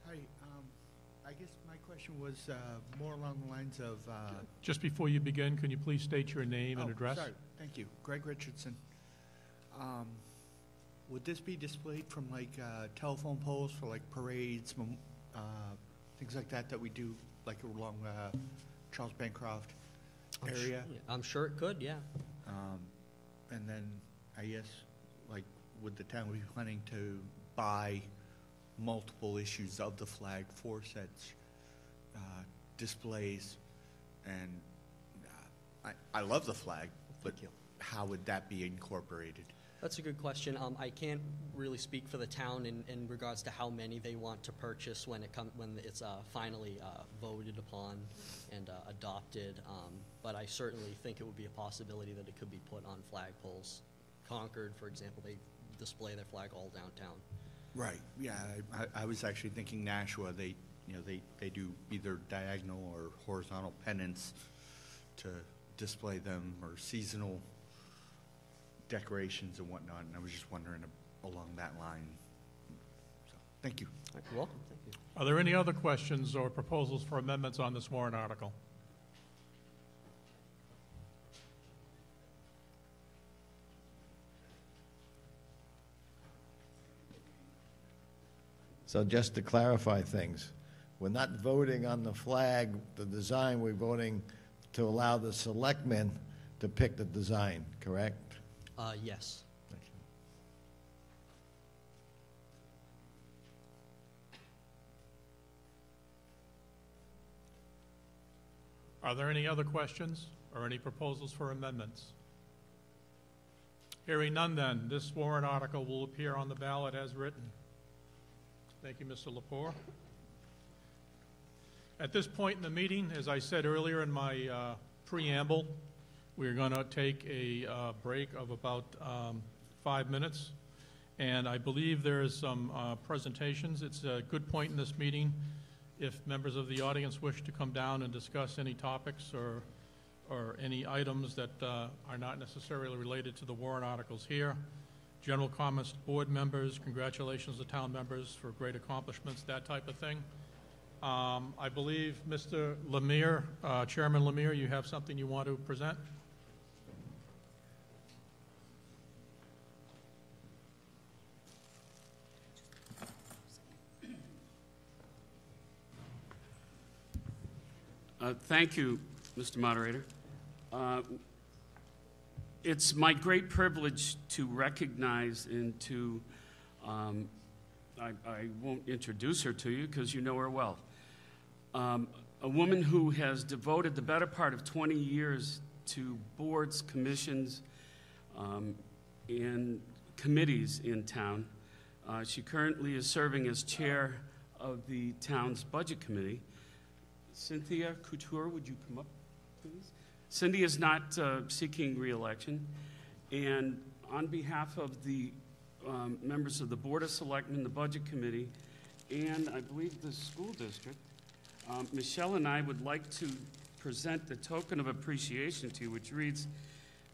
Hi, I guess my question was more along the lines of... Just before you begin, can you please state your name and address? Sorry, thank you. Greg Richardson. Would this be displayed from like telephone poles for like parades, things like that we do like along Charles Bancroft area? I'm sure it could, yeah. And then I guess like would the town be planning to buy multiple issues of the flag for such displays? And I love the flag, but how would that be incorporated? That's a good question. I can't really speak for the town in regards to how many they want to purchase when it's finally voted upon and adopted. But I certainly think it would be a possibility that it could be put on flagpoles. Concord, for example, they display their flag all downtown. Right. Yeah, I was actually thinking Nashua. They do either diagonal or horizontal pennants to display them, or seasonal decorations and whatnot. And I was just wondering along that line. So, thank you. You're welcome. Thank you. Are there any other questions or proposals for amendments on this warrant article? So just to clarify things, we're not voting on the flag, the design, we're voting to allow the selectmen to pick the design, correct? Yes. Are there any other questions or any proposals for amendments? Hearing none then, this warrant article will appear on the ballot as written. Thank you, Mr. Lepore. At this point in the meeting, as I said earlier in my preamble, we're going to take a break of about 5 minutes, and I believe there's some presentations. It's a good point in this meeting if members of the audience wish to come down and discuss any topics or any items that are not necessarily related to the warrant articles here. General comments to board members, congratulations to town members for great accomplishments, that type of thing. I believe, Mr. Lemire, Chairman Lemire, you have something you want to present? Thank you, Mr. Moderator. It's my great privilege to recognize and to, I won't introduce her to you because you know her well. a woman who has devoted the better part of 20 years to boards, commissions, and committees in town. She currently is serving as chair of the town's budget committee. Cynthia Couture, would you come up, please? Cindy is not seeking re-election, and on behalf of the members of the Board of Selectmen, the Budget Committee, and I believe the school district, Michelle and I would like to present the token of appreciation to you, which reads,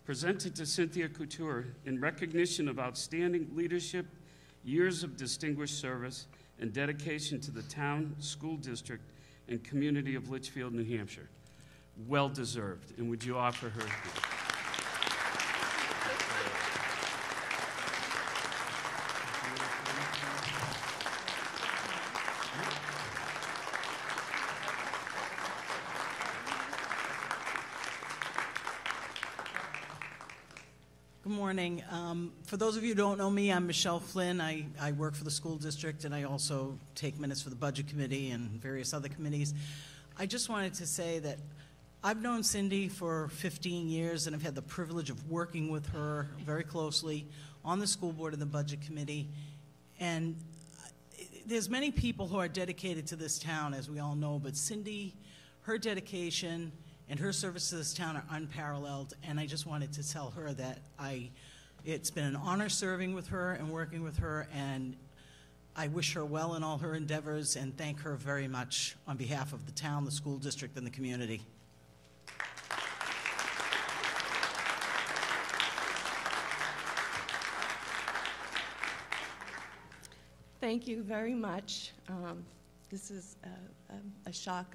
presented to Cynthia Couture in recognition of outstanding leadership, years of distinguished service, and dedication to the town, school district, and community of Litchfield, New Hampshire. Well deserved. And would you offer her? Good morning. For those of you who don't know me, I'm Michelle Flynn. I work for the school district, and I also take minutes for the budget committee and various other committees. I just wanted to say that I've known Cindy for 15 years, and I've had the privilege of working with her very closely on the school board and the budget committee. And there's many people who are dedicated to this town, as we all know, but Cindy, her dedication and her service to this town are unparalleled, and I just wanted to tell her that it's been an honor serving with her and working with her, and I wish her well in all her endeavors and thank her very much on behalf of the town, the school district, and the community. Thank you very much. This is a shock.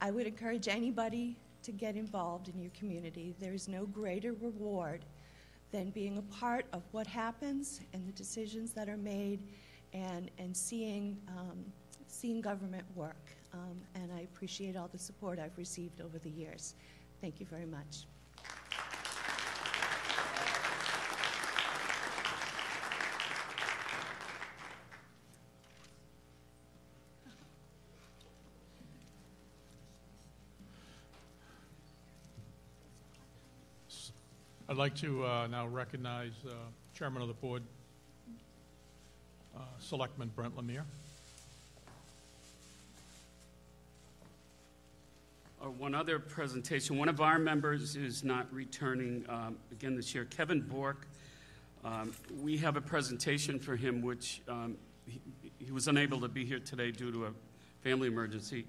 I would encourage anybody to get involved in your community. There is no greater reward than being a part of what happens and the decisions that are made and seeing government work. And I appreciate all the support I've received over the years. Thank you very much. I'd like to now recognize Chairman of the Board, Selectman Brent Lemire. One other presentation. One of our members is not returning again this year, Kevin Bork. We have a presentation for him, which he was unable to be here today due to a family emergency,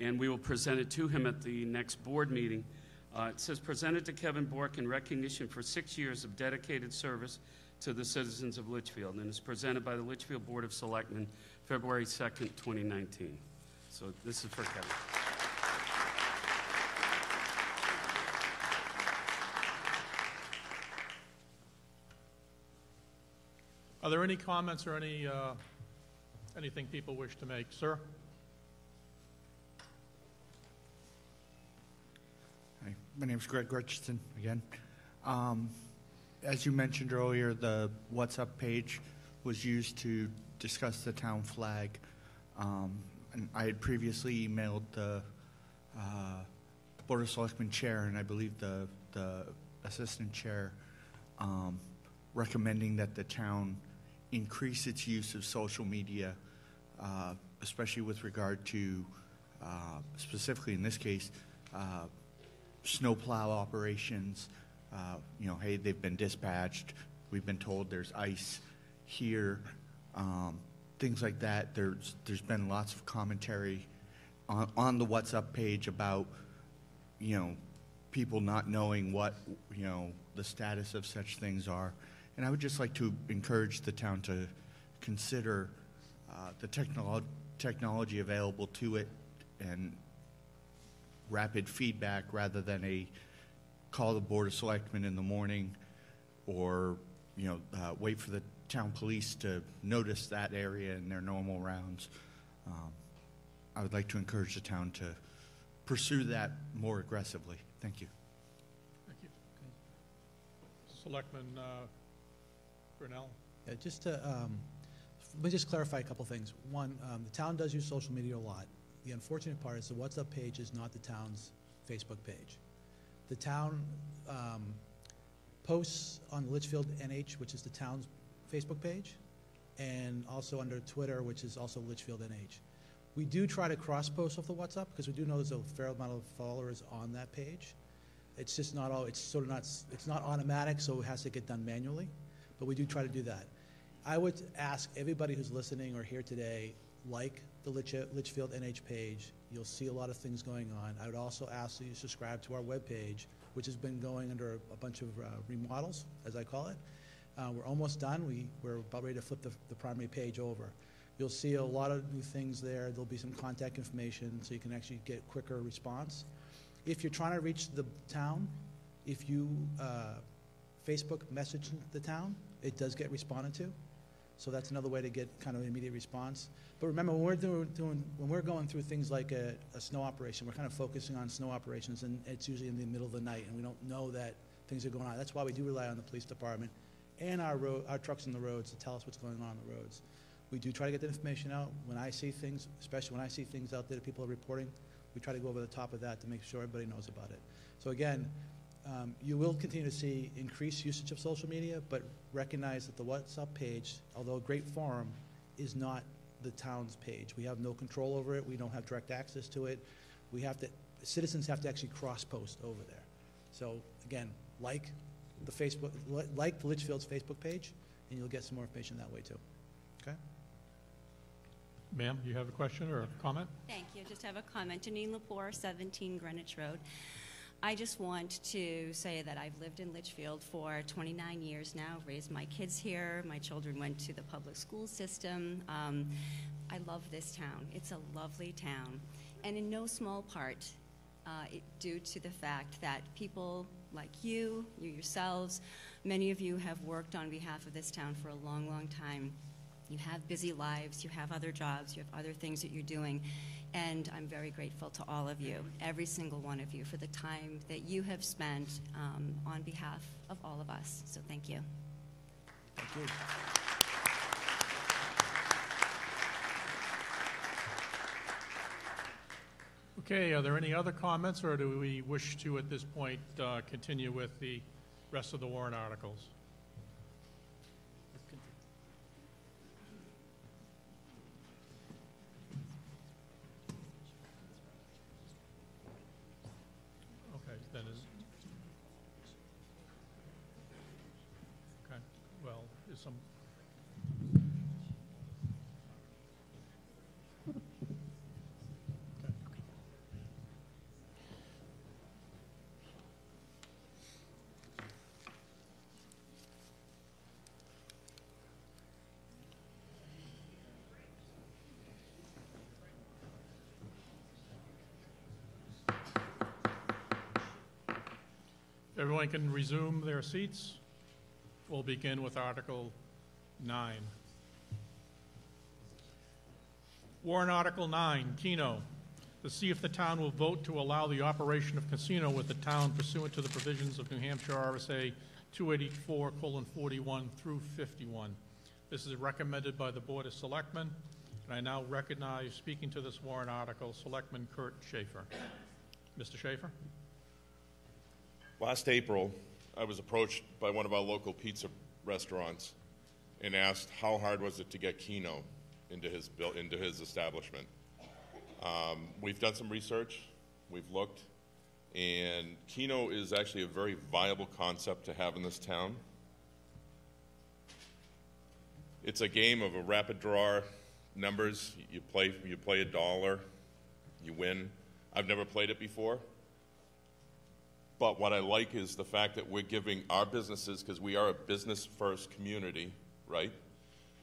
and we will present it to him at the next board meeting. It says, presented to Kevin Bork in recognition for 6 years of dedicated service to the citizens of Litchfield, and is presented by the Litchfield Board of Selectmen, February 2nd, 2019. So this is for Kevin. Are there any comments or anything people wish to make? Sir? Hi, my name is Greg Richardson again. As you mentioned earlier, the What's Up page was used to discuss the town flag. And I had previously emailed the Board of Selectmen chair and I believe the assistant chair recommending that the town increase its use of social media, especially with regard to, specifically in this case, snowplow operations. Hey, they've been dispatched. We've been told there's ice here. Things like that. There's been lots of commentary on the What's Up page about, people not knowing what, the status of such things are. And I would just like to encourage the town to consider the technology available to it and rapid feedback rather than a call the Board of Selectmen in the morning or, wait for the town police to notice that area in their normal rounds. I would like to encourage the town to pursue that more aggressively. Thank you. Thank you. Selectman Brunel. Yeah, just to, let me just clarify a couple things. One, the town does use social media a lot. the unfortunate part is the WhatsApp page is not the town's Facebook page. The town posts on Litchfield NH, which is the town's Facebook page, and also under Twitter, which is also Litchfield NH. We do try to cross-post off the WhatsApp because we do know there's a fair amount of followers on that page. It's just not all, it's not automatic, so it has to get done manually, but we do try to do that. I would ask everybody who's listening or here today, like the Litchfield NH page. You'll see a lot of things going on. I would also ask that you subscribe to our webpage, which has been going under a bunch of remodels, as I call it. We're almost done. We're about ready to flip the primary page over. You'll see a lot of new things there. There'll be some contact information so you can actually get quicker response. If you're trying to reach the town, if you Facebook message the town, it does get responded to. So that's another way to get kind of immediate response. But remember, when we're going through things like a snow operation, we're kind of focusing on snow operations, and it's usually in the middle of the night, and we don't know that things are going on. That's why we do rely on the police department and our trucks on the roads to tell us what's going on the roads. We do try to get the information out. When I see things, especially when I see things out there that people are reporting, we try to go over the top of that to make sure everybody knows about it. So again, you will continue to see increased usage of social media, but recognize that the WhatsApp page, although a great forum, is not the town's page. We have no control over it. We don't have direct access to it. Citizens have to actually cross-post over there. So again, like the Litchfield's Facebook page, and you'll get some more information that way too. Okay? Ma'am, you have a question or a comment? Thank you. Just have a comment. Janine Lepore, 17 Greenwich Road. I just want to say that I've lived in Litchfield for 29 years now, raised my kids here. My children went to the public school system. I love this town. It's a lovely town. And in no small part, due to the fact that people like you yourselves, many of you have worked on behalf of this town for a long, long time. You have busy lives, you have other jobs, you have other things that you're doing, and I'm very grateful to all of you, every single one of you, for the time that you have spent on behalf of all of us. So thank you. Thank you. Okay, are there any other comments, or do we wish to, at this point, continue with the rest of the warrant articles? Okay, then okay, well, is some... Everyone can resume their seats. We'll begin with Article 9. Warrant Article 9, Keno. To see if the town will vote to allow the operation of casino with the town pursuant to the provisions of New Hampshire RSA 284:41 through 51. This is recommended by the Board of Selectmen, and I now recognize, speaking to this warrant article, Selectman Kurt Schaefer. Mr. Schaefer? Last April, I was approached by one of our local pizza restaurants and asked how hard was it to get Keno into his establishment. We've done some research, we've looked, and Keno is actually a very viable concept to have in this town. It's a game of a rapid draw numbers. You play $1, you win. I've never played it before. But what I like is the fact that we're giving our businesses, because we are a business-first community, right?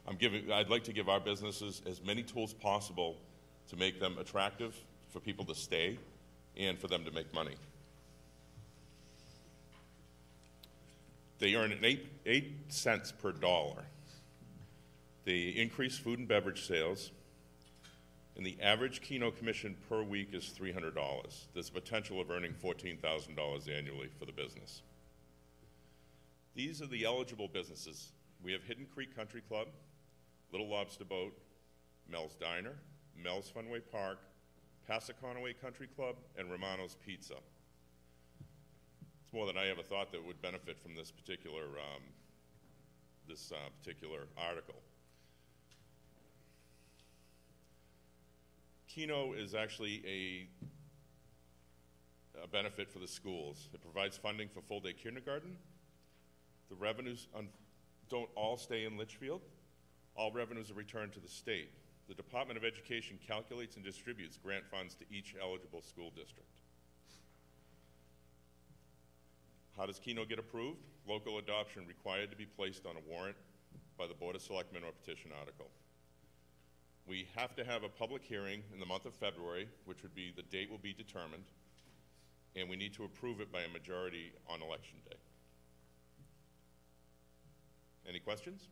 I'd like to give our businesses as many tools possible to make them attractive for people to stay and for them to make money. They earn 8 cents per dollar. They increase food and beverage sales, and the average Keno commission per week is $300. There's a potential of earning $14,000 annually for the business. These are the eligible businesses. We have Hidden Creek Country Club, Little Lobster Boat, Mel's Diner, Mel's Funway Park, Passaconaway Country Club, and Romano's Pizza. It's more than I ever thought that would benefit from this particular article. Keno is actually a benefit for the schools. It provides funding for full-day kindergarten. The revenues don't all stay in Litchfield. All revenues are returned to the state. The Department of Education calculates and distributes grant funds to each eligible school district. How does Keno get approved? Local adoption required to be placed on a warrant by the Board of Selectmen or petition article. We have to have a public hearing in the month of February, which would be, the date will be determined, and we need to approve it by a majority on election day. Any questions?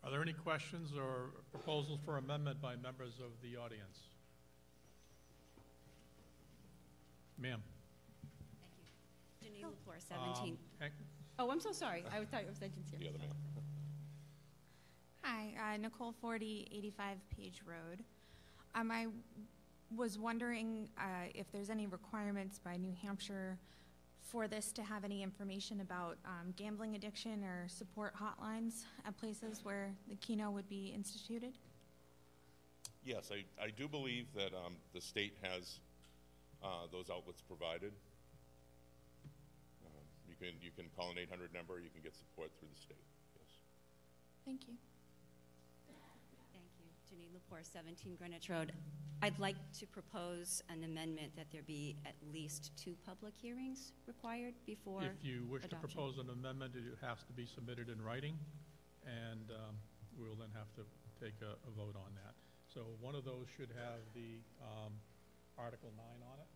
Are there any questions or proposals for amendment by members of the audience? Ma'am. Thank you. Janine Lepore, 17. Hank? Oh, I'm so sorry. I thought it was Edgens here. The other man. Hi, Nicole 40, 85 Page Road. I was wondering if there's any requirements by New Hampshire for this to have any information about gambling addiction or support hotlines at places where the Keno would be instituted? Yes, I do believe that the state has those outlets provided. You can call an 800 number, you can get support through the state, yes. Thank you. Thank you. Janine Lepore, 17 Greenwich Road. I'd like to propose an amendment that there be at least 2 public hearings required before If you wish adoption. to propose an amendment, it has to be submitted in writing, and we'll then have to take a vote on that. So one of those should have the Article 9 on it.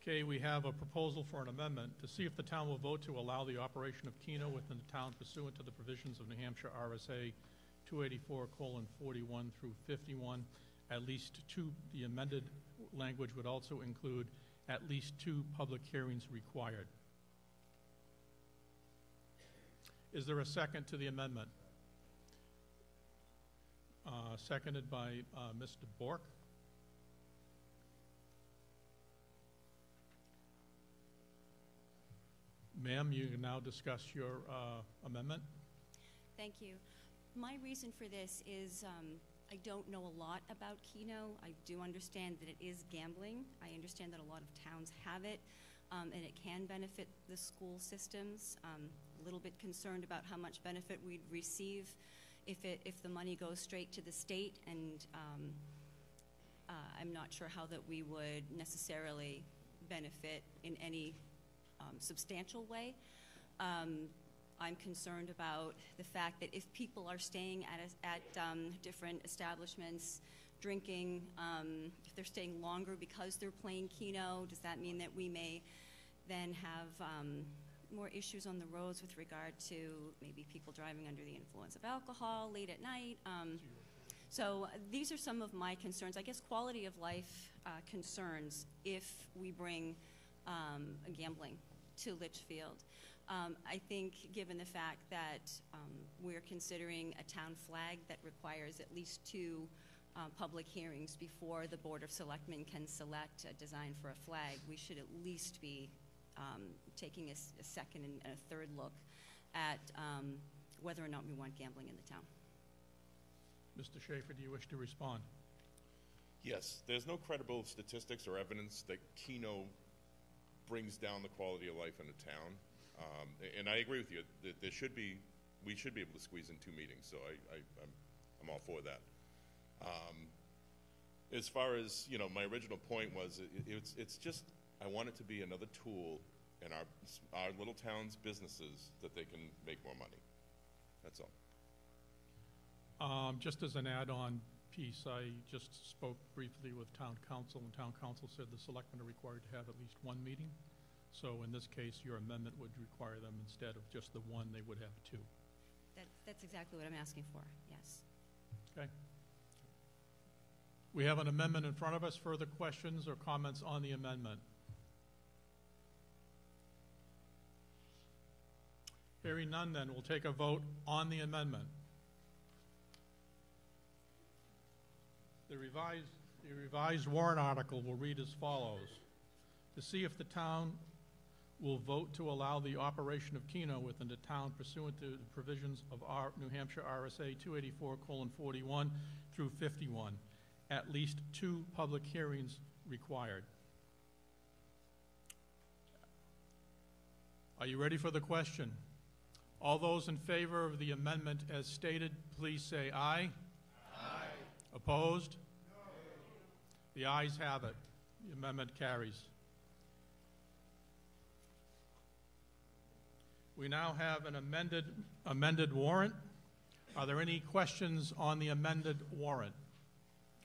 Okay, we have a proposal for an amendment to see if the town will vote to allow the operation of Keno within the town pursuant to the provisions of New Hampshire RSA 284:41 through 51. At least 2, the amended language would also include at least 2 public hearings required. Is there a second to the amendment? Seconded by Mr. Bork. Ma'am, you can now discuss your amendment. Thank you. My reason for this is I don't know a lot about Keno. I do understand that it is gambling. I understand that a lot of towns have it, and it can benefit the school systems. A little bit concerned about how much benefit we'd receive if the money goes straight to the state, and I'm not sure how that we would necessarily benefit in any substantial way. I'm concerned about the fact that if people are staying at different establishments, drinking, if they're staying longer because they're playing Keno, does that mean that we may then have more issues on the roads with regard to maybe people driving under the influence of alcohol late at night? So these are some of my concerns. I guess quality of life concerns if we bring gambling to Litchfield. I think given the fact that we're considering a town flag that requires at least 2 public hearings before the Board of Selectmen can select a design for a flag, we should at least be taking a second and a third look at whether or not we want gambling in the town. Mr. Schaefer, do you wish to respond? Yes, there's no credible statistics or evidence that Keno brings down the quality of life in a town. And I agree with you that we should be able to squeeze in 2 meetings, so I'm all for that. As far as, my original point was, it's just, I want it to be another tool in our little town's businesses that they can make more money. That's all. Just as an add-on piece, I just spoke briefly with town council, and town council said the selectmen are required to have at least 1 meeting. So in this case, your amendment would require them, instead of just the 1, they would have 2. That's exactly what I'm asking for, yes. Okay. We have an amendment in front of us. Further questions or comments on the amendment? Hearing none, then, we'll take a vote on the amendment. The revised warrant article will read as follows. To see if the town will vote to allow the operation of Keno within the town pursuant to the provisions of our New Hampshire RSA 284:41 through 51. At least 2 public hearings required. Are you ready for the question? All those in favor of the amendment as stated, please say aye. Aye. Opposed? No. The ayes have it. The amendment carries. We now have an amended warrant. Are there any questions on the amended warrant?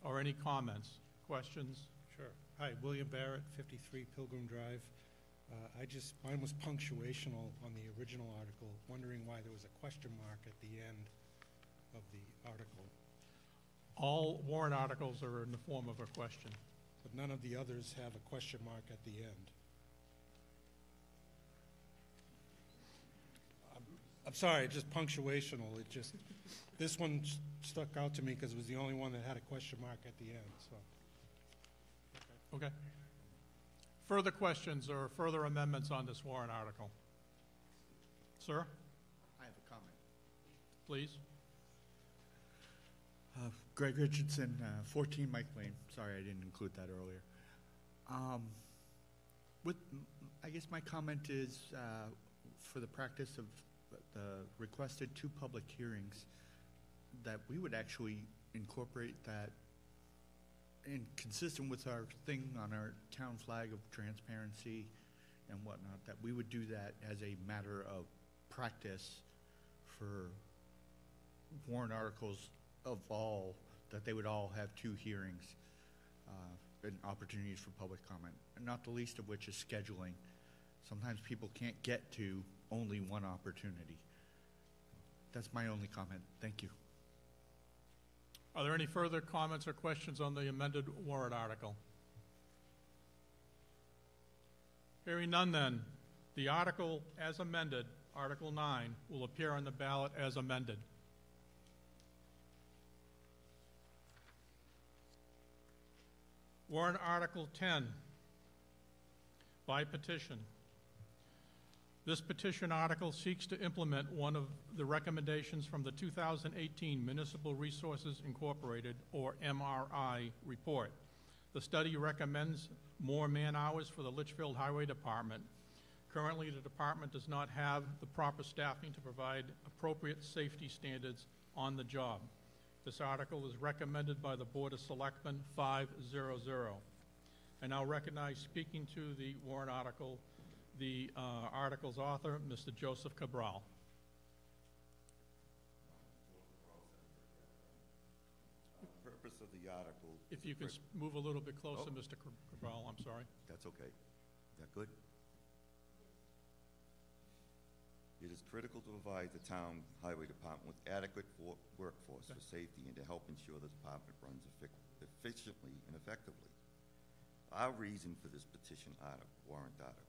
Or any comments? Questions? Sure. Hi, William Barrett, 53 Pilgrim Drive. Mine was punctuational on the original article, wondering why there was a question mark at the end of the article. All warrant articles are in the form of a question. But none of the others have a question mark at the end. I'm sorry, just punctuational. This one stuck out to me because it was the only one that had a question mark at the end, so. Okay. Further questions or further amendments on this warrant article? Sir? I have a comment. Please. Greg Richardson, 14 Mike Lane. Sorry, I didn't include that earlier. I guess my comment is for the practice of the requested 2 public hearings, that we would actually incorporate that, and consistent with our thing on our town flag of transparency and whatnot, that we would do that as a matter of practice for warrant articles of all, that they would all have 2 hearings and opportunities for public comment, and not the least of which is scheduling. Sometimes people can't get to only one opportunity. That's my only comment. Thank you. Are there any further comments or questions on the amended warrant article? Hearing none, then, the article as amended, Article 9, will appear on the ballot as amended. Warrant Article 10, by petition. This petition article seeks to implement one of the recommendations from the 2018 Municipal Resources Incorporated, or MRI, report. The study recommends more man-hours for the Litchfield Highway Department. Currently, the department does not have the proper staffing to provide appropriate safety standards on the job. This article is recommended by the Board of Selectmen 5-0-0. I now recognize, speaking to the warrant article, the article's author, Mr. Joseph Cabral. The purpose of the article... If you can move a little bit closer, Mr. Cabral, I'm sorry. That's okay. Is that good? It is critical to provide the town highway department with adequate workforce for safety and to help ensure the department runs efficiently and effectively. Our reason for this petition warrant article.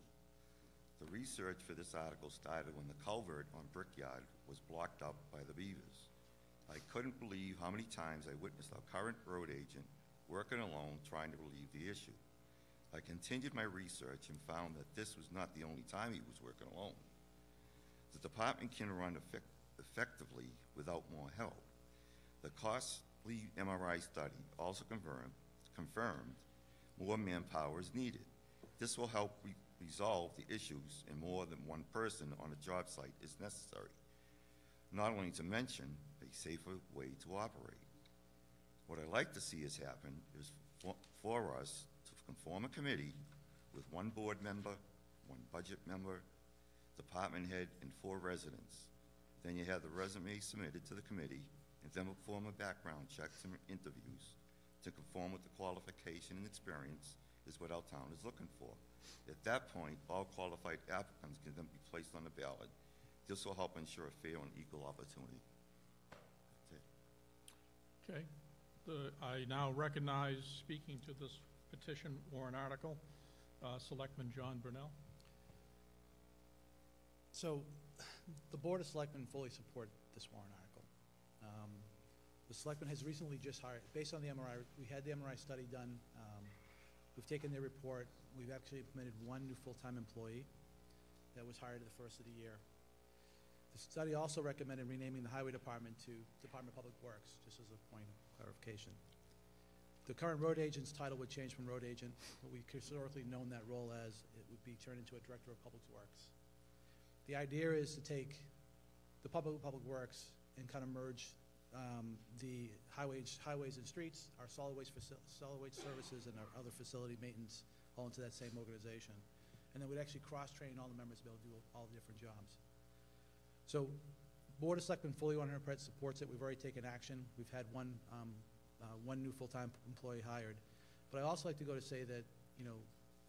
The research for this article started when the culvert on Brickyard was blocked up by the beavers. I couldn't believe how many times I witnessed our current road agent working alone trying to relieve the issue. I continued my research and found that this was not the only time he was working alone. The department can run effectively without more help. The costly MRI study also confirmed confirmed, more manpower is needed. This will help resolve the issues, and more than one person on a job site is necessary. Not only to mention a safer way to operate. What I'd like to see us happen is for us to form a committee with one board member, one budget member, department head, and 4 residents. Then you have the resume submitted to the committee, and then we'll perform a background checks and interviews to conform with the qualification and experience is what our town is looking for. At that point, all qualified applicants can then be placed on the ballot. This will help ensure a fair and equal opportunity. That's it. Okay. I now recognize, speaking to this petition warrant article, Selectman John Brunel. So, the Board of Selectmen fully support this warrant article. The Selectmen has recently just hired, based on the MRI, we had the MRI study done. We've taken their report. We've actually implemented 1 new full-time employee that was hired at the first of the year. The study also recommended renaming the Highway Department to Department of Public Works, just as a point of clarification. The current road agent's title would change from road agent, what we historically known that role as. It would be turned into a Director of Public Works. The idea is to take the Public Works and kind of merge the highways and streets, our solid waste services, and our other facility maintenance all into that same organization. And then we'd actually cross-train all the members to be able to do all the different jobs. So Board of Selectmen fully 100% supports it. We've already taken action. We've had one new full-time employee hired. But I also like to go to say that, you know,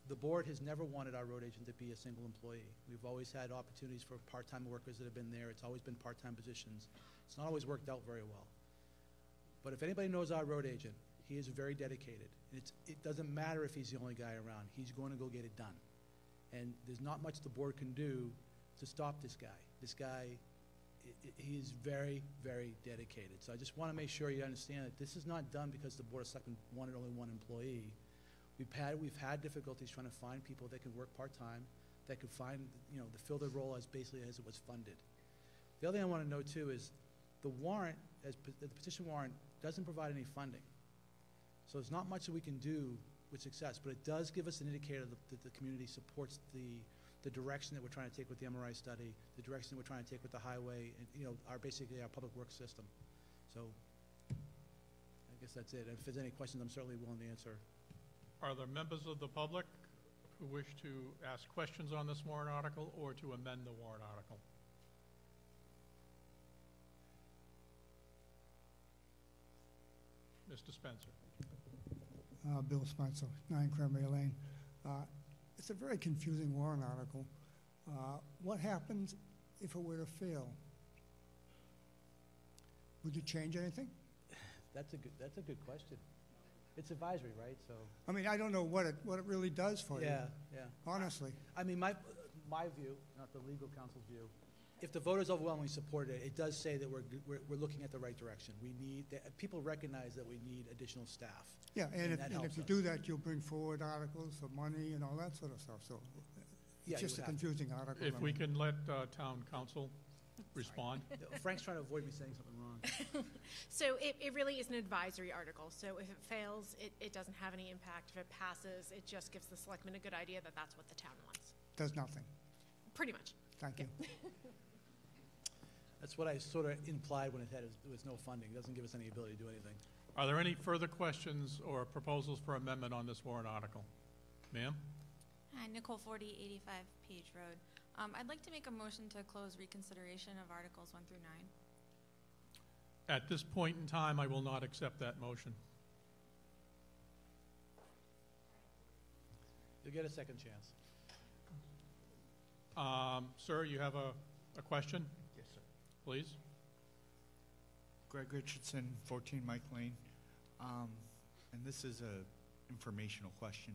the board has never wanted our road agent to be a single employee. We've always had opportunities for part-time workers that have been there. It's always been part-time positions. It's not always worked out very well. But if anybody knows our road agent, he is very dedicated. It doesn't matter if he's the only guy around. He's going to go get it done. And there's not much the board can do to stop this guy. This guy, he is very, very dedicated. So I just want to make sure you understand that this is not done because the Board of Selectmen wanted only one employee. We've had difficulties trying to find people that can work part-time, that could find, you know, to fill their role as basically as it was funded. The other thing I want to know too is the warrant, the petition warrant, doesn't provide any funding. So there's not much that we can do with success, but it does give us an indicator that the community supports the direction that we're trying to take with the MRI study, the direction that we're trying to take with the highway, and, you know, basically our public works system. So I guess that's it. And if there's any questions, I'm certainly willing to answer. Are there members of the public who wish to ask questions on this warrant article or to amend the warrant article? Mr. Spencer. Bill Spencer, 9 Cranberry Lane. It's a very confusing warrant article. What happens if it were to fail? Would you change anything? That's a good question. It's advisory, right? So I mean, I don't know what it really does for you. Yeah. Honestly. I mean, my view, not the legal counsel's view, if the voters overwhelmingly support it, it does say that we're looking at the right direction. People recognize that we need additional staff. Yeah, and if you do us. that, you'll bring forward articles for money and all that sort of stuff. So Yeah, it's just a confusing article. If we can let town council respond. Frank's trying to avoid me saying something wrong. So it really is an advisory article. So if it fails, it doesn't have any impact. If it passes, it just gives the selectmen a good idea that that's what the town wants. Does nothing. Pretty much. Thank you. That's what I sort of implied when it was no funding. It doesn't give us any ability to do anything. Are there any further questions or proposals for amendment on this warrant article? Ma'am? Hi, Nicole 40, 85 Page Road. I'd like to make a motion to close reconsideration of Articles 1 through 9. At this point in time, I will not accept that motion. You'll get a second chance. Sir, you have a question? Yes, sir. Please. Greg Richardson, 14 Mike Lane. And this is a informational question.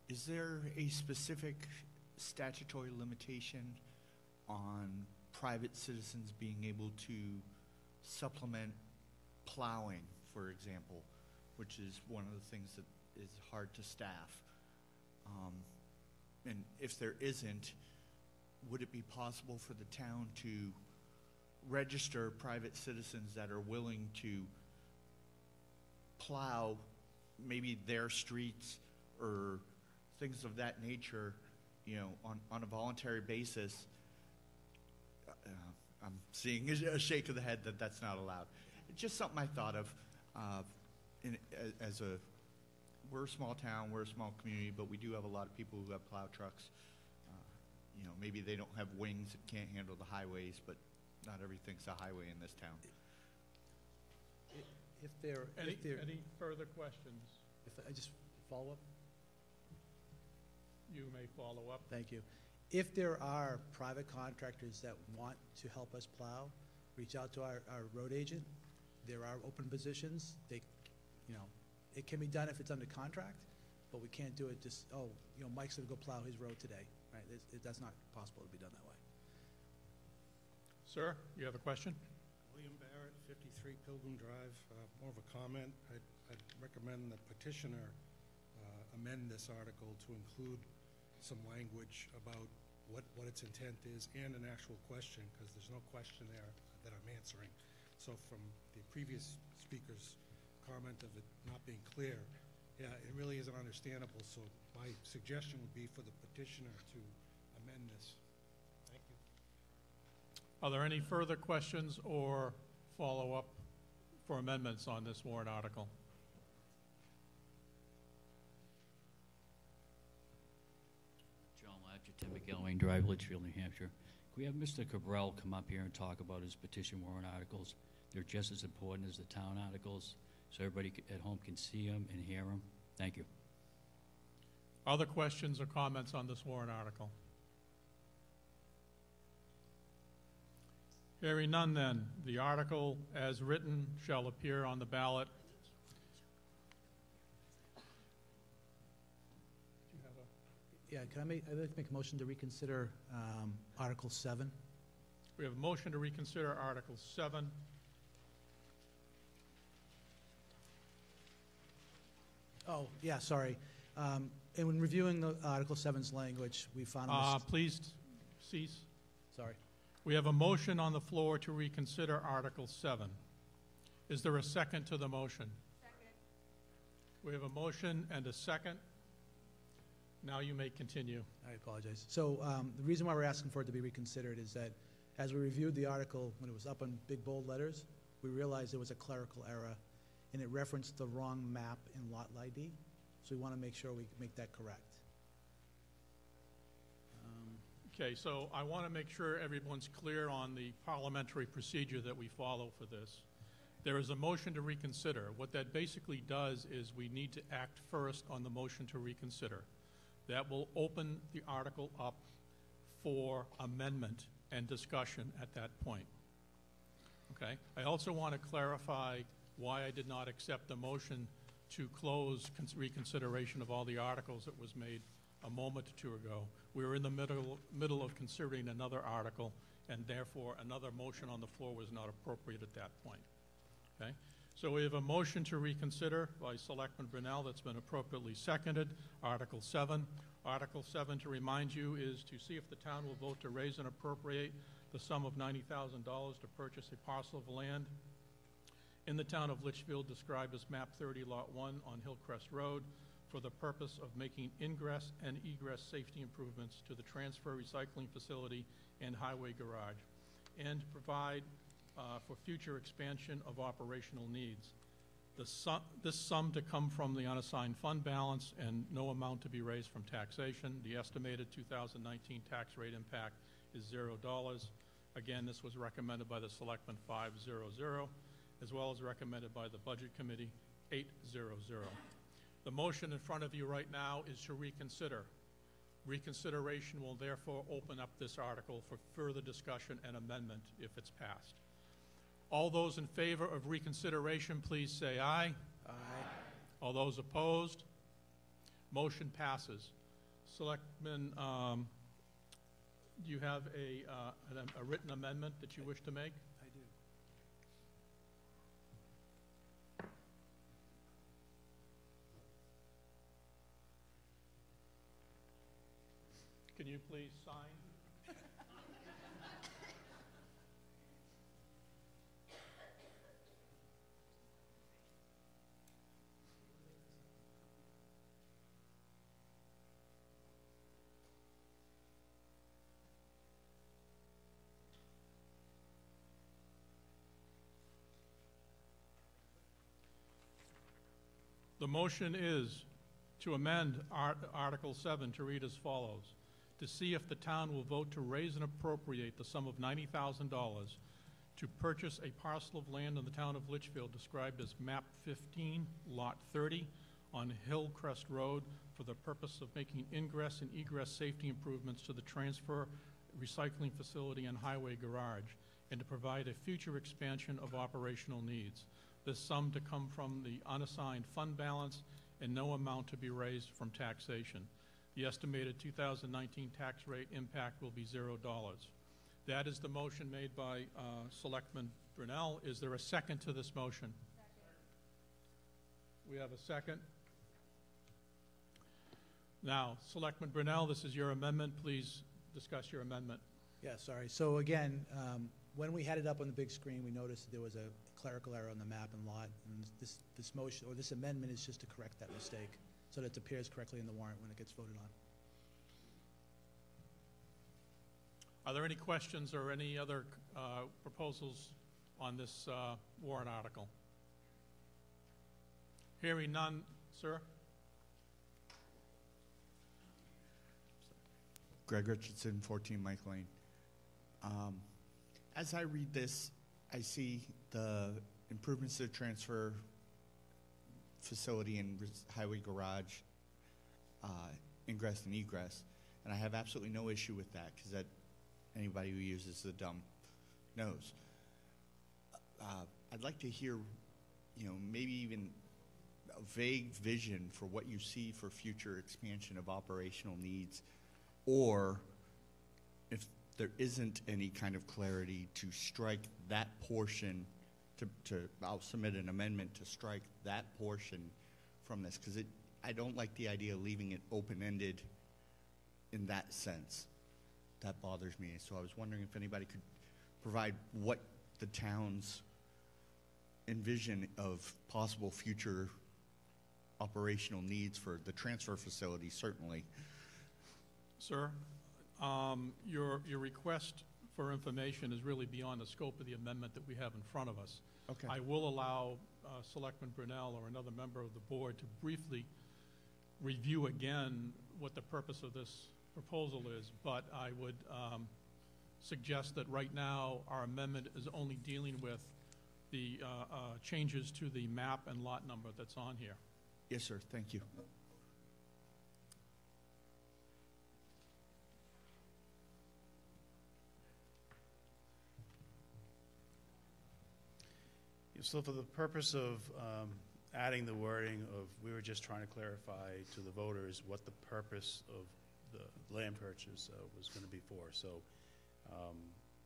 Is there a specific statutory limitation on private citizens being able to supplement plowing, for example, which is one of the things that is hard to staff? And if there isn't, would it be possible for the town to register private citizens that are willing to plow maybe their streets or things of that nature, on a voluntary basis. I'm seeing a shake of the head that that's not allowed. It's just something I thought of. We're a small town, we're a small community, but we do have a lot of people who have plow trucks. Maybe they don't have wings and can't handle the highways, but not everything's a highway in this town. Any further questions? If I just follow up? You may follow up. Thank you. If there are private contractors that want to help us plow, reach out to our road agent. There are open positions. It can be done if it's under contract, but we can't do it just, Mike's gonna go plow his road today, right? That's not possible to be done that way. Sir, you have a question? William Barrett, 53 Pilgrim Drive. More of a comment. I'd recommend the petitioner amend this article to include some language about what its intent is and an actual question, because there's no question there that I'm answering. So from the previous speaker's comment of it not being clear, yeah, it really isn't understandable. So my suggestion would be for the petitioner to amend this. Thank you. Are there any further questions or follow-up for amendments on this warrant article? John Latcher, 10 McElwain Drive, Litchfield, New Hampshire. Can we have Mr. Cabral come up here and talk about his petition warrant articles? They're just as important as the town articles, so everybody at home can see them and hear them. Thank you. Other questions or comments on this warrant article? Hearing none, then, the article as written shall appear on the ballot. Yeah, I'd like to make a motion to reconsider Article 7. We have a motion to reconsider Article 7. Oh, yeah, sorry. And when reviewing the Article 7's language, we found please cease. Sorry. We have a motion on the floor to reconsider Article 7. Is there a second to the motion? Second. We have a motion and a second. Now you may continue. I apologize. So the reason why we're asking for it to be reconsidered is that as we reviewed the article when it was up in big bold letters, we realized there was a clerical error and it referenced the wrong map and lot ID. So we want to make sure we make that correct. Okay, so I want to make sure everyone's clear on the parliamentary procedure that we follow for this. There is a motion to reconsider. What that basically does is we need to act first on the motion to reconsider. That will open the article up for amendment and discussion at that point. Okay? I also want to clarify why I did not accept the motion to close reconsideration of all the articles that was made a moment or two ago. We were in the middle of considering another article, and therefore another motion on the floor was not appropriate at that point. Okay? So we have a motion to reconsider by Selectman Brunel that's been appropriately seconded. Article 7. Article 7, to remind you, is to see if the town will vote to raise and appropriate the sum of $90,000 to purchase a parcel of land in the town of Litchfield described as Map 30, Lot 1 on Hillcrest Road for the purpose of making ingress and egress safety improvements to the transfer recycling facility and highway garage, and provide for future expansion of operational needs. This sum to come from the unassigned fund balance and no amount to be raised from taxation. The estimated 2019 tax rate impact is $0. Again, this was recommended by the Selectmen 500, as well as recommended by the Budget Committee 800. The motion in front of you right now is to reconsider. Reconsideration will therefore open up this article for further discussion and amendment if it's passed. All those in favor of reconsideration, please say aye. Aye. All those opposed? Motion passes. Selectmen, do you have a written amendment that you wish to make? I do. Can you please sign? The motion is to amend Article 7 to read as follows. To see if the town will vote to raise and appropriate the sum of $90,000 to purchase a parcel of land in the town of Litchfield described as Map 15, Lot 30 on Hillcrest Road for the purpose of making ingress and egress safety improvements to the transfer recycling facility and highway garage, and to provide a future expansion of operational needs. This sum to come from the unassigned fund balance and no amount to be raised from taxation. The estimated 2019 tax rate impact will be $0. That is the motion made by Selectman Brunel. Is there a second to this motion? Second. We have a second. Now, Selectman Brunel, this is your amendment. Please discuss your amendment. Yeah, sorry. So again, when we had it up on the big screen, we noticed that there was a clerical error on the map and lot, and this motion, or this amendment, is just to correct that mistake so that it appears correctly in the warrant when it gets voted on. Are there any questions or any other proposals on this warrant article? Hearing none, sir? Greg Richardson, 14 Mike Lane. As I read this, I see the improvements to the transfer facility and highway garage, ingress and egress, and I have absolutely no issue with that because that anybody who uses the dump knows. I'd like to hear, maybe even a vague vision for what you see for future expansion of operational needs, or if there isn't any kind of clarity, to strike that portion, I'll submit an amendment to strike that portion from this, because I don't like the idea of leaving it open-ended in that sense. That bothers me. So I was wondering if anybody could provide what the town's envision of possible future operational needs for the transfer facility, certainly. Sir, your request for information is really beyond the scope of the amendment that we have in front of us. Okay. I will allow Selectman Brunel or another member of the board to briefly review again what the purpose of this proposal is, but I would suggest that right now our amendment is only dealing with the changes to the map and lot number that's on here. Yes, sir. Thank you. So for the purpose of adding the wording of, we were just trying to clarify to the voters what the purpose of the land purchase was going to be for. So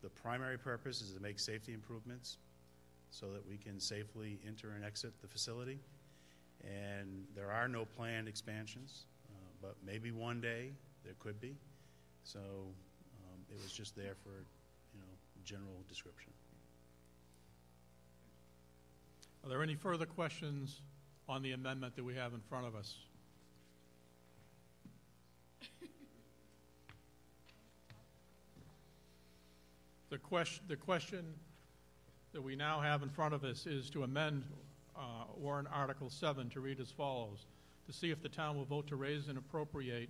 the primary purpose is to make safety improvements so that we can safely enter and exit the facility. And there are no planned expansions, but maybe one day there could be. So it was just there for, general description. Are there any further questions on the amendment that we have in front of us? The question that we now have in front of us is to amend warrant Article 7 to read as follows. To see if the town will vote to raise and appropriate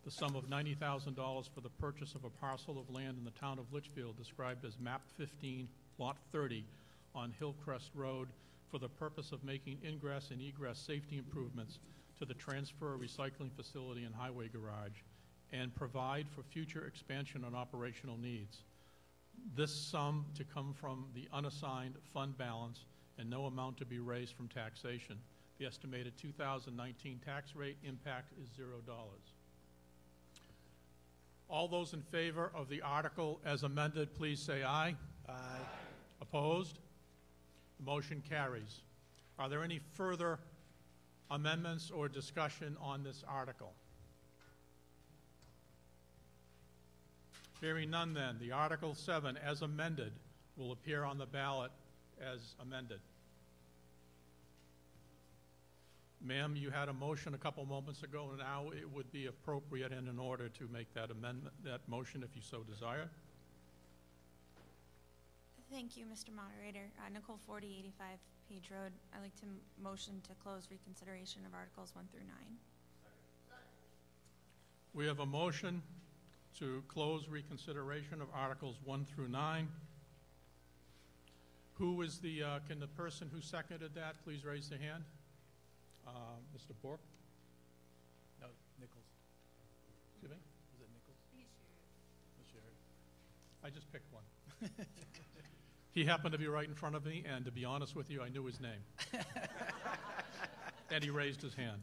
the sum of $90,000 for the purchase of a parcel of land in the town of Litchfield described as Map 15, Lot 30 on Hillcrest Road for the purpose of making ingress and egress safety improvements to the transfer recycling facility and highway garage, and provide for future expansion and operational needs. This sum to come from the unassigned fund balance and no amount to be raised from taxation. The estimated 2019 tax rate impact is $0. All those in favor of the article as amended, please say aye. Aye. Opposed? The motion carries. Are there any further amendments or discussion on this article? Hearing none then, the Article 7 as amended will appear on the ballot as amended. Ma'am, you had a motion a couple moments ago, and now it would be appropriate and in order to make that amendment, that motion if you so desire. Thank you, Mr. Moderator. Nicole 4085, Page Road. I'd like to motion to close reconsideration of Articles 1 through 9. We have a motion to close reconsideration of Articles 1 through 9. Who is the, can the person who seconded that please raise their hand? Mr. Bork? No, Nichols. Excuse me? Was it Nichols? I just picked one. He happened to be right in front of me, and to be honest with you, I knew his name. And he raised his hand.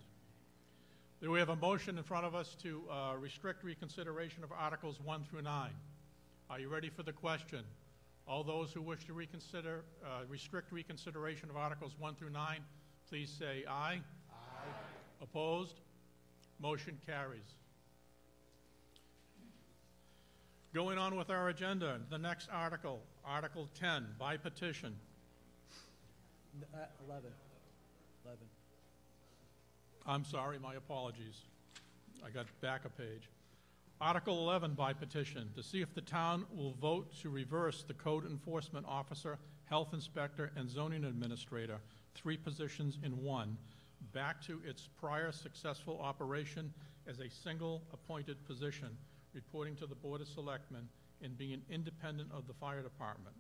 Then we have a motion in front of us to restrict reconsideration of Articles 1 through 9. Are you ready for the question? All those who wish to reconsider, restrict reconsideration of Articles 1 through 9, please say aye. Aye. Opposed? Motion carries. Going on with our agenda, the next article, Article 10, by petition. 11. I'm sorry, my apologies. I got back a page. Article 11 by petition, to see if the town will vote to reverse the code enforcement officer, health inspector, and zoning administrator, 3 positions in 1, back to its prior successful operation as a single appointed position, reporting to the Board of Selectmen and being independent of the fire department.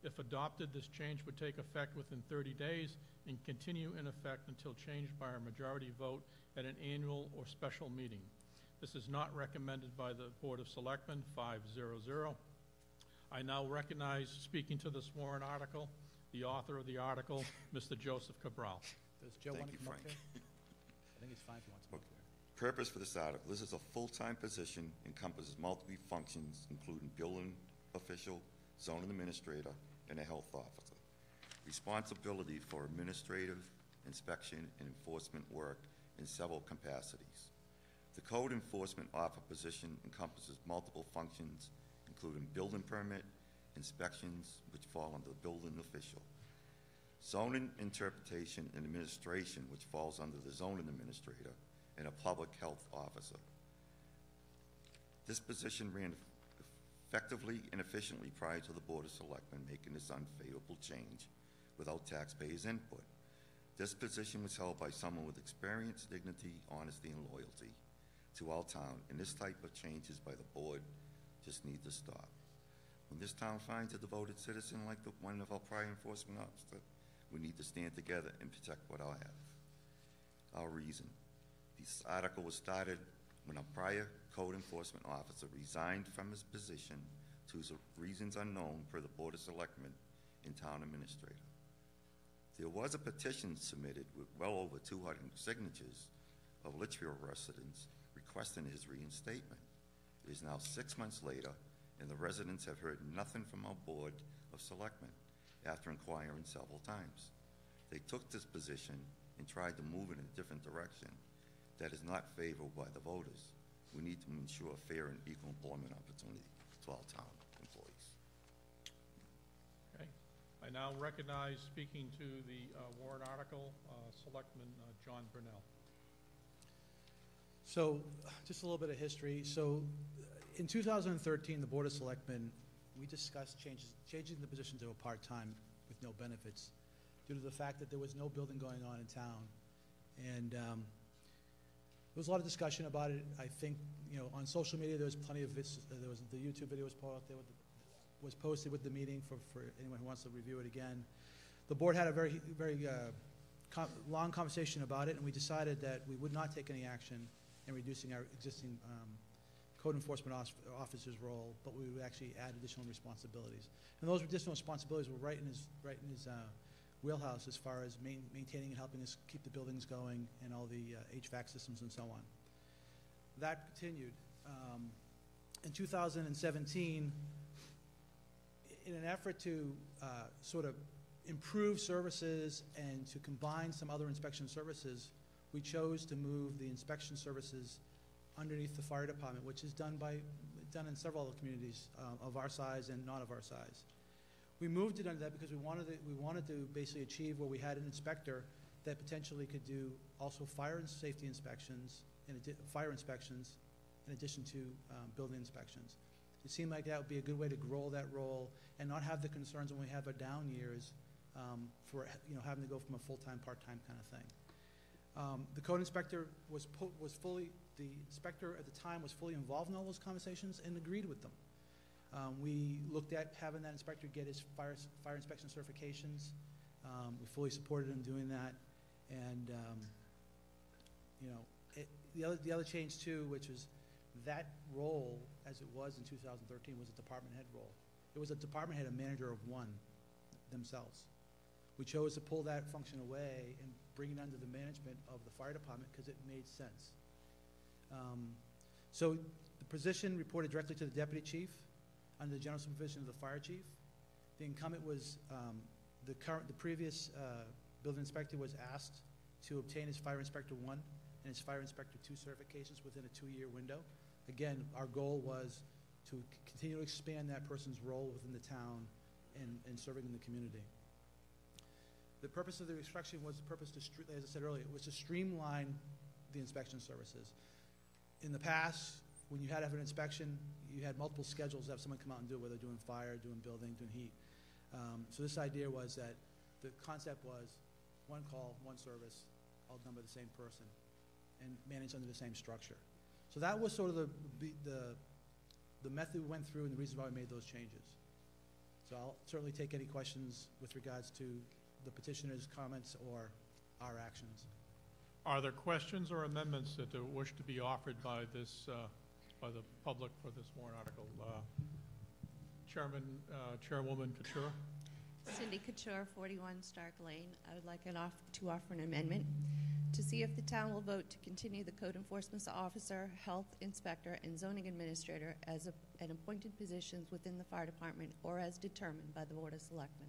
If adopted, this change would take effect within 30 days and continue in effect until changed by a majority vote at an annual or special meeting. This is not recommended by the Board of Selectmen, 5-0-0. I now recognize, speaking to this warrant article, the author of the article, Mr. Joseph Cabral. Does Joe want to come up Frank. here? I think it's fine if he wants to come up here. Purpose for this article, this is a full-time position, encompasses multiple functions, including building official, zoning administrator, and a health officer. Responsibility for administrative, inspection, and enforcement work in several capacities. The code enforcement officer position encompasses multiple functions, including building permit, inspections, which fall under the building official, zoning interpretation and administration, which falls under the zoning administrator, and a public health officer. This position ran effectively and efficiently prior to the Board of Selectmen making this unfavorable change without taxpayers' input. This position was held by someone with experience, dignity, honesty, and loyalty to our town, and this type of changes by the board just need to stop. When this town finds a devoted citizen like the one of our prior enforcement officer, we need to stand together and protect what I have. Our reason. This article was started when a prior code enforcement officer resigned from his position to reasons unknown per the Board of Selectmen and town administrator. There was a petition submitted with well over 200 signatures of Litchfield residents requesting his reinstatement. It is now 6 months later, and the residents have heard nothing from our Board of Selectmen after inquiring several times. They took this position and tried to move in a different direction that is not favored by the voters. We need to ensure fair and equal employment opportunity to our town employees. Okay. I now recognize, speaking to the warrant article, Selectman John Brunel. So, just a little bit of history. So, in 2013, the Board of Selectmen, we discussed changing the position to a part-time with no benefits due to the fact that there was no building going on in town. And there was a lot of discussion about it. I think, you know, on social media there was plenty of there was the YouTube video was posted with the meeting for anyone who wants to review it again. The board had a very long conversation about it, and we decided that we would not take any action in reducing our existing code enforcement officer's role, but we would actually add additional responsibilities. And those additional responsibilities were right in his wheelhouse as far as maintaining and helping us keep the buildings going and all the HVAC systems and so on. That continued. In 2017, in an effort to sort of improve services and to combine some other inspection services, we chose to move the inspection services underneath the fire department, which is done in several other communities of our size and not of our size. We moved it under that because we wanted to basically achieve where we had an inspector that potentially could do also fire and safety inspections and fire inspections in addition to building inspections. It seemed like that would be a good way to grow that role and not have the concerns when we have our down years for, having to go from a full-time, part-time kind of thing. The code inspector was fully, the inspector at the time was fully involved in all those conversations and agreed with them. We looked at having that inspector get his fire inspection certifications. We fully supported him doing that. And, the other change too, which was that role, as it was in 2013, was a department head role. It was a department head, a manager of one themselves. We chose to pull that function away and bring it under the management of the fire department because it made sense. So the position reported directly to the deputy chief under the general supervision of the fire chief. The incumbent was the previous building inspector was asked to obtain his fire inspector 1 and his fire inspector 2 certifications within a 2-year window. Again, our goal was to continue to expand that person's role within the town and serving in the community. The purpose of the restructuring was the purpose to, as I said earlier, it was to streamline the inspection services. In the past, when you had to have an inspection, you had multiple schedules to have someone come out and do it, whether doing fire, doing building, doing heat. So this idea was that the concept was one call, one service, all done by the same person, and managed under the same structure. So that was sort of the method we went through and the reason why we made those changes. So I'll certainly take any questions with regards to the petitioner's comments or our actions. Are there questions or amendments that wish to be offered by this, by the public for this warrant article? Chairwoman Couture. Cindy Couture, 41 Stark Lane. I would like to offer an amendment to see if the town will vote to continue the code enforcement officer, health inspector, and zoning administrator as an appointed positions within the fire department or as determined by the Board of Selectmen.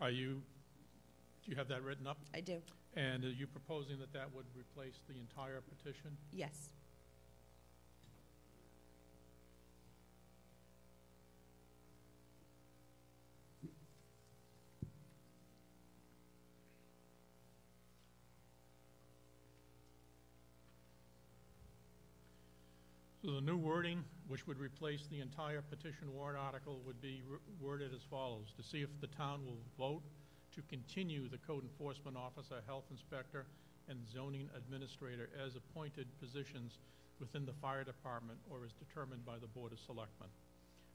Do you have that written up? I do. And are you proposing that that would replace the entire petition? Yes. So the new wording, which would replace the entire petition warrant article, would be worded as follows: to see if the town will vote to continue the code enforcement officer, health inspector, and zoning administrator as appointed positions within the fire department or as determined by the Board of Selectmen.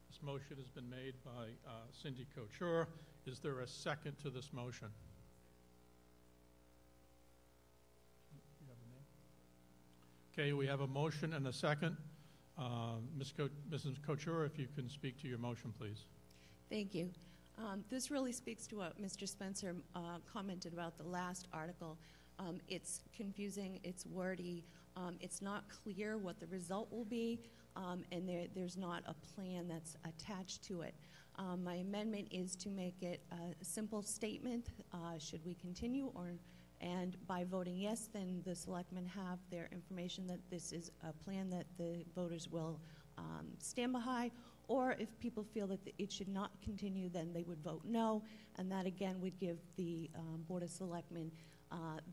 This motion has been made by Cindy Couture. Is there a second to this motion? Okay, we have a motion and a second. Mrs. Couture, if you can speak to your motion, please. Thank you. This really speaks to what Mr. Spencer commented about the last article. It's confusing, it's wordy, it's not clear what the result will be, and there's not a plan that's attached to it. My amendment is to make it a simple statement, should we continue, and by voting yes, then the selectmen have their information that this is a plan that the voters will stand behind, or if people feel that it should not continue, then they would vote no, and that again would give the Board of Selectmen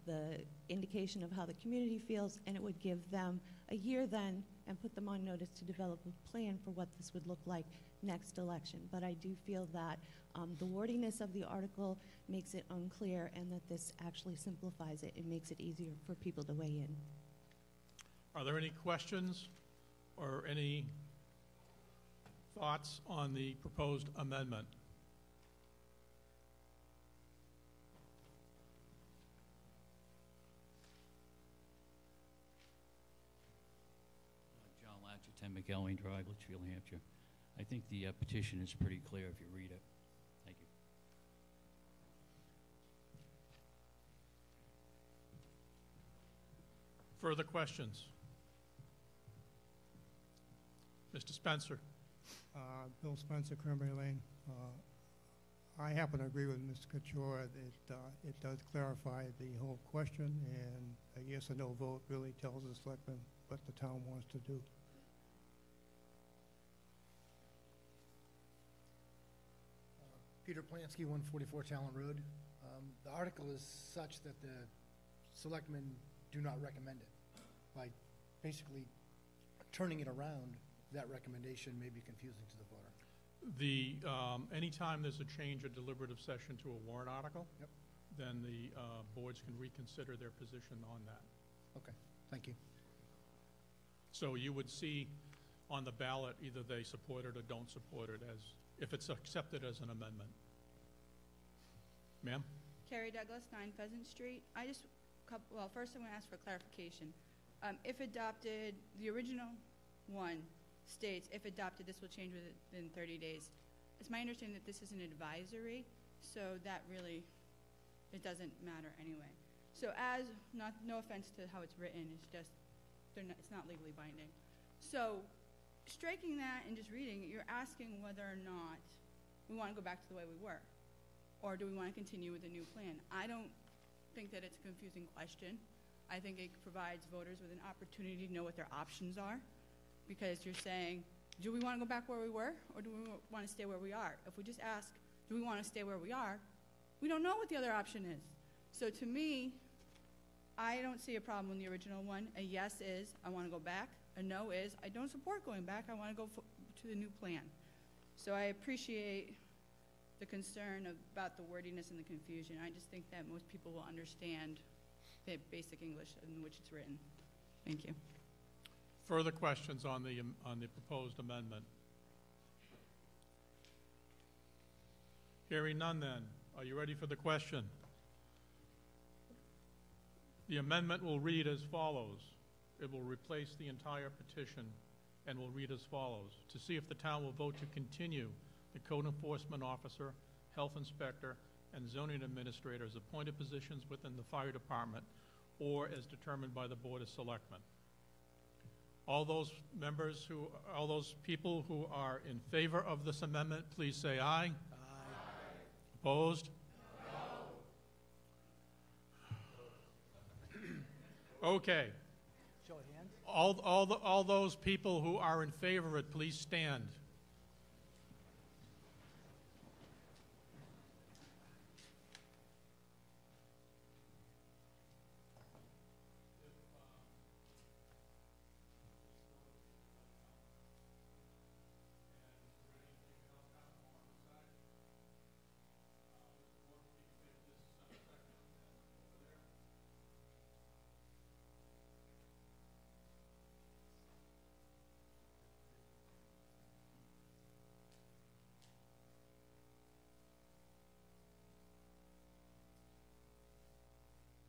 the indication of how the community feels, and it would give them a year then and put them on notice to develop a plan for what this would look like next election. But I do feel that the wordiness of the article makes it unclear, and that this actually simplifies it and makes it easier for people to weigh in. Are there any questions or any thoughts on the proposed amendment? John Latcher, 10 McElwain Drive, Litchfield, New Hampshire. I think the petition is pretty clear if you read it. Thank you. Further questions? Mr. Spencer. Bill Spencer, Cranberry Lane. I happen to agree with Mr. Couture that it does clarify the whole question, and a yes or no vote really tells the selectmen what the town wants to do. Peter Plansky, 144 Talent Road. The article is such that the selectmen do not recommend it. By basically turning it around, that recommendation may be confusing to the voter. Anytime there's a change or deliberative session to a warrant article, Yep. then the boards can reconsider their position on that. Okay, thank you. So you would see on the ballot, either they support it or don't support it as, if it's accepted as an amendment. Ma'am? Carrie Douglas, 9 Pheasant Street. Well, first I'm going to ask for clarification. If adopted, the original one states, if adopted, this will change within 30 days. It's my understanding that this is an advisory, so that really, it doesn't matter anyway. So no offense to how it's written, it's just, it's not legally binding. So striking that and just reading it, you're asking whether or not we want to go back to the way we were, or do we want to continue with a new plan? I don't think that it's a confusing question. I think it provides voters with an opportunity to know what their options are, because you're saying, do we want to go back where we were, or do we want to stay where we are? If we just ask, do we want to stay where we are, we don't know what the other option is. So to me, I don't see a problem with the original one. A yes is, I want to go back. A no is, I don't support going back. I want to go to the new plan. So I appreciate the concern about the wordiness and the confusion. I just think that most people will understand the basic English in which it's written. Thank you. Further questions on the proposed amendment? Hearing none then. Are you ready for the question? The amendment will read as follows. It will replace the entire petition and will read as follows. To see if the town will vote to continue the code enforcement officer, health inspector, and zoning administrator as appointed positions within the fire department or as determined by the Board of Selectmen. All those people who are in favor of this amendment, please say aye. Aye. Opposed? No. Okay. Show of hands. All those people who are in favor of it, please stand.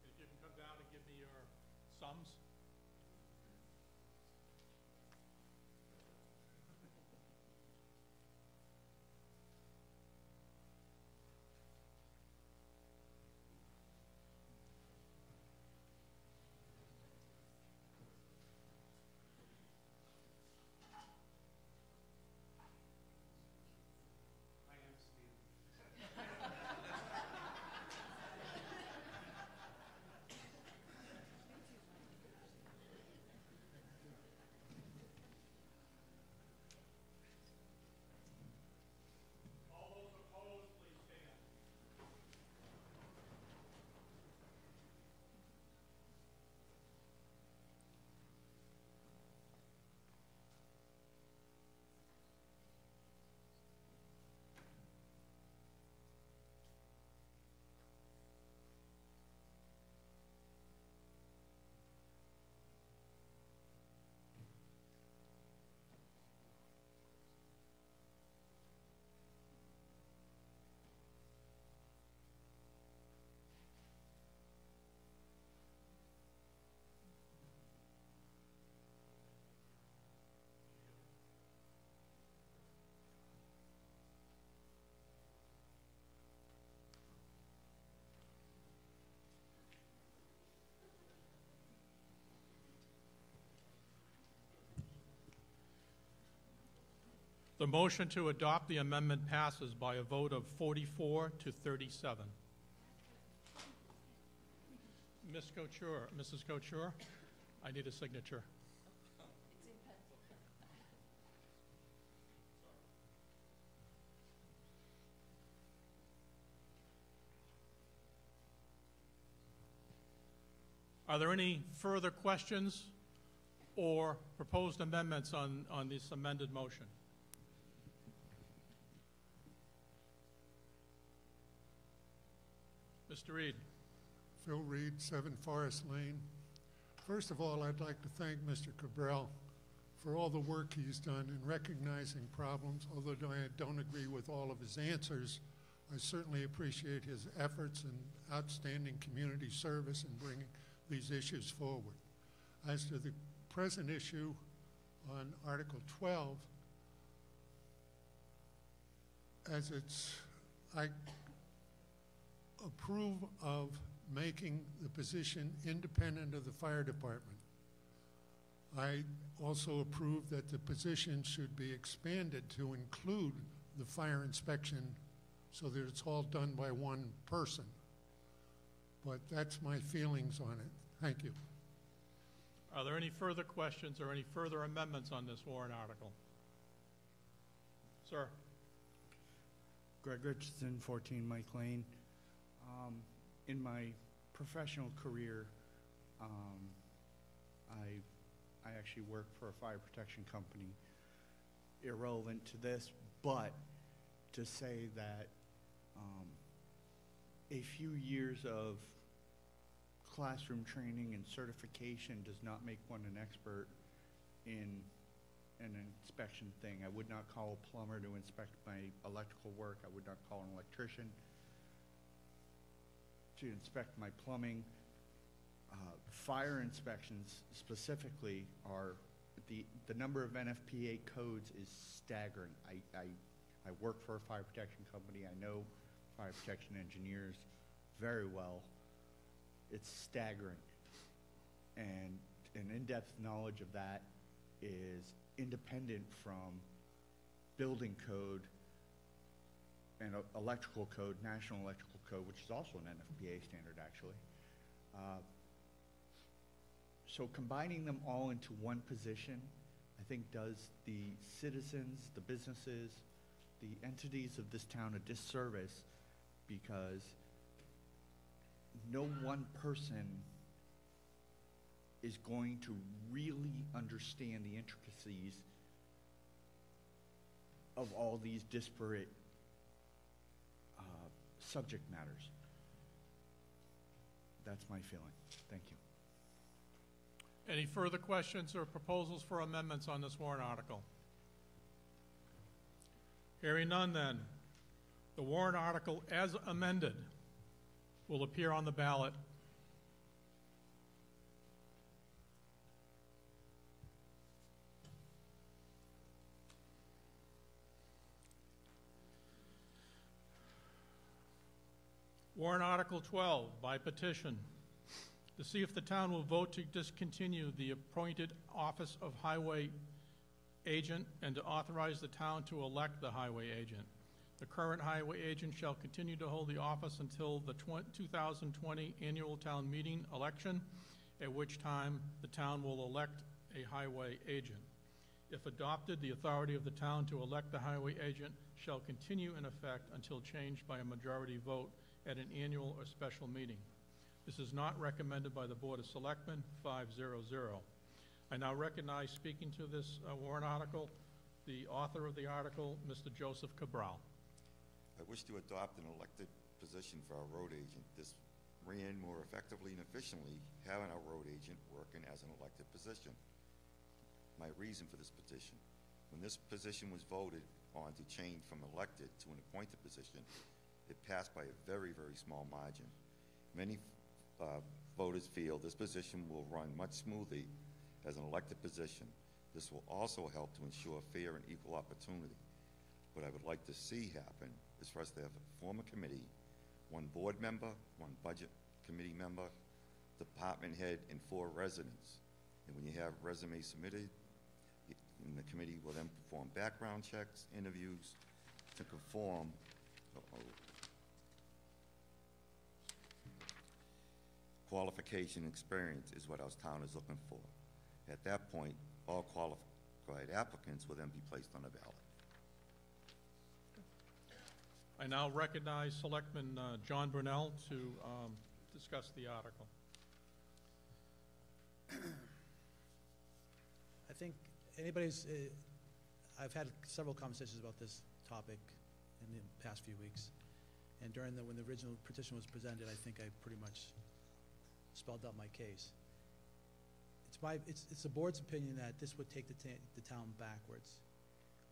If you can come down and give me your sums. The motion to adopt the amendment passes by a vote of 44 to 37. Mrs. Couture, I need a signature. Are there any further questions or proposed amendments on this amended motion? Mr. Reed. Phil Reed, 7 Forest Lane. First of all, I'd like to thank Mr. Cabral for all the work he's done in recognizing problems. Although I don't agree with all of his answers, I certainly appreciate his efforts and outstanding community service in bringing these issues forward. As to the present issue on Article 12, I approve of making the position independent of the fire department. I also approve that the position should be expanded to include the fire inspection so that it's all done by one person. But that's my feelings on it. Thank you. Are there any further questions or any further amendments on this warrant article? Sir. Greg Richardson, 14 Mike Lane. In my professional career, I actually worked for a fire protection company, irrelevant to this, but to say that a few years of classroom training and certification does not make one an expert in an inspection thing. I would not call a plumber to inspect my electrical work. I would not call an electrician to inspect my plumbing. Fire inspections specifically are, the number of NFPA codes is staggering. I work for a fire protection company. I know fire protection engineers very well. It's staggering. And an in-depth knowledge of that is independent from building code and electrical code, national electrical code, which is also an NFPA standard, actually. So combining them all into one position, I think does the citizens, the businesses, the entities of this town a disservice, because no one person is going to really understand the intricacies of all these disparate subject matters. That's my feeling. Thank you. Any further questions or proposals for amendments on this warrant article? Hearing none, then, the warrant article as amended will appear on the ballot. Warrant Article 12 by petition, to see if the town will vote to discontinue the appointed office of highway agent and to authorize the town to elect the highway agent. The current highway agent shall continue to hold the office until the 2020 annual town meeting election, at which time the town will elect a highway agent. If adopted, the authority of the town to elect the highway agent shall continue in effect until changed by a majority vote at an annual or special meeting. This is not recommended by the Board of Selectmen, 5-0-0. I now recognize, speaking to this warrant article, the author of the article, Mr. Joseph Cabral. I wish to adopt an elected position for our road agent. This ran more effectively and efficiently having our road agent working as an elected position. My reason for this petition: when this position was voted on to change from elected to an appointed position, it passed by a very, very small margin. Many voters feel this position will run much smoothly as an elected position. This will also help to ensure fair and equal opportunity. What I would like to see happen is for us to have a form a committee, one board member, one budget committee member, department head, and 4 residents. And when you have resumes submitted, and the committee will then perform background checks, interviews to conform. Qualification experience is what our town is looking for. At that point, all qualified applicants will then be placed on the ballot. I now recognize Selectman John Brunel to discuss the article. I think anybody's, I've had several conversations about this topic in the past few weeks. And when the original petition was presented, I think I pretty much spelled out my case. It's the board's opinion that this would take the town backwards.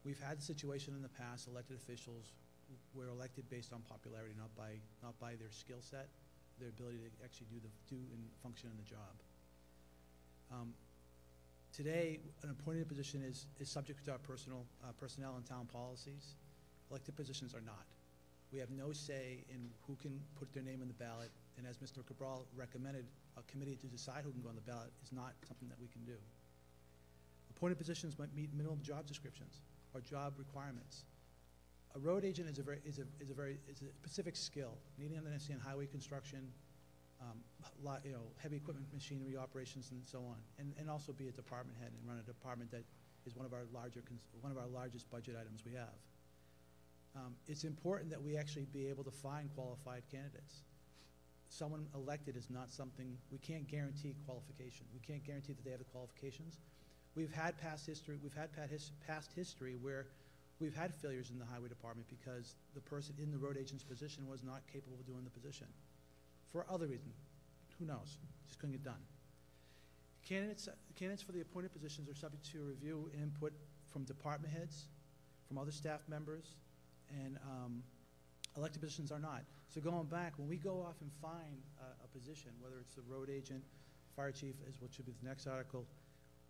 We've had the situation in the past, elected officials were elected based on popularity, not by their skill set, their ability to actually do and function in the job. Today, an appointed position is subject to our personnel and town policies. Elected positions are not. We have no say in who can put their name on the ballot, and as Mr. Cabral recommended, a committee to decide who can go on the ballot is not something that we can do. Appointed positions might meet minimum job descriptions or job requirements. A road agent is a specific skill, needing to understand highway construction, heavy equipment machinery operations and so on, and also be a department head and run a department that is one of our largest budget items we have. It's important that we actually be able to find qualified candidates. Someone elected is not something, we can't guarantee qualification. We can't guarantee that they have the qualifications. We've had past history where we've had failures in the highway department because the person in the road agent's position was not capable of doing the position. For other reasons, who knows? Just couldn't get done. Candidates for the appointed positions are subject to review and input from department heads, from other staff members, and elected positions are not. So going back, when we go off and find a position, whether it's the road agent, fire chief, what should be the next article,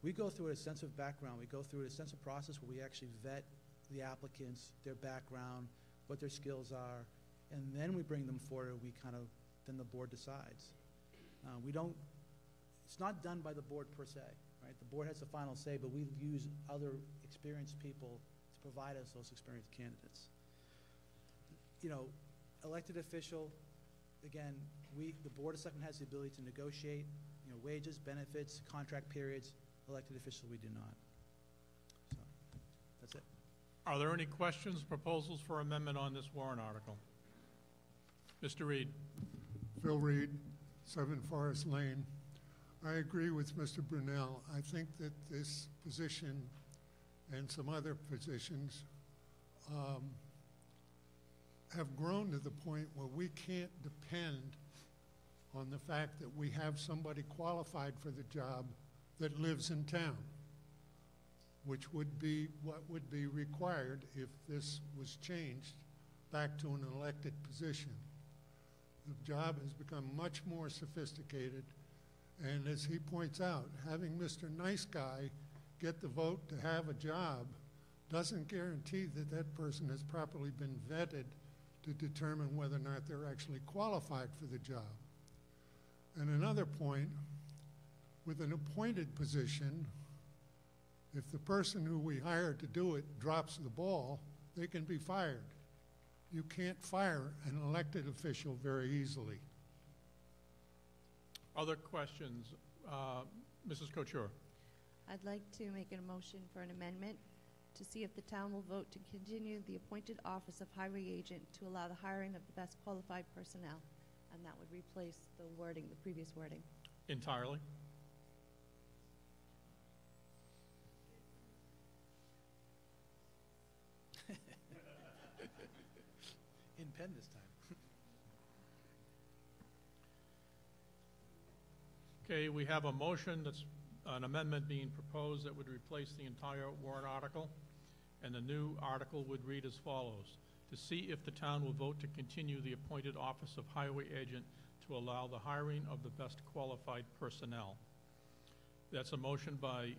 we go through an extensive background. We go through an extensive process where we actually vet the applicants, their background, what their skills are, and then we bring them forward. Then the board decides. It's not done by the board per se, right? The board has the final say, but we use other experienced people to provide us those experienced candidates. Elected official, again, the Board of Selectmen has the ability to negotiate, wages, benefits, contract periods. Elected official, we do not. So, that's it. Are there any questions, proposals for amendment on this warrant article? Mr. Reed. Phil Reed, 7 Forest Lane. I agree with Mr. Brunel. I think that this position and some other positions have grown to the point where we can't depend on the fact that we have somebody qualified for the job that lives in town, which would be what would be required if this was changed back to an elected position. The job has become much more sophisticated, and as he points out, having Mr. Nice Guy get the vote to have a job doesn't guarantee that that person has properly been vetted to determine whether or not they're actually qualified for the job. And another point, with an appointed position, if the person who we hired to do it drops the ball, they can be fired. You can't fire an elected official very easily. Other questions? Mrs. Couture. I'd like to make a motion for an amendment to see if the town will vote to continue the appointed office of highway agent to allow the hiring of the best qualified personnel. And that would replace the wording, the previous wording. Entirely? In pen this time. Okay, we have a motion that's an amendment being proposed that would replace the entire warrant article, and the new article would read as follows: to see if the town will vote to continue the appointed office of highway agent to allow the hiring of the best qualified personnel. That's a motion by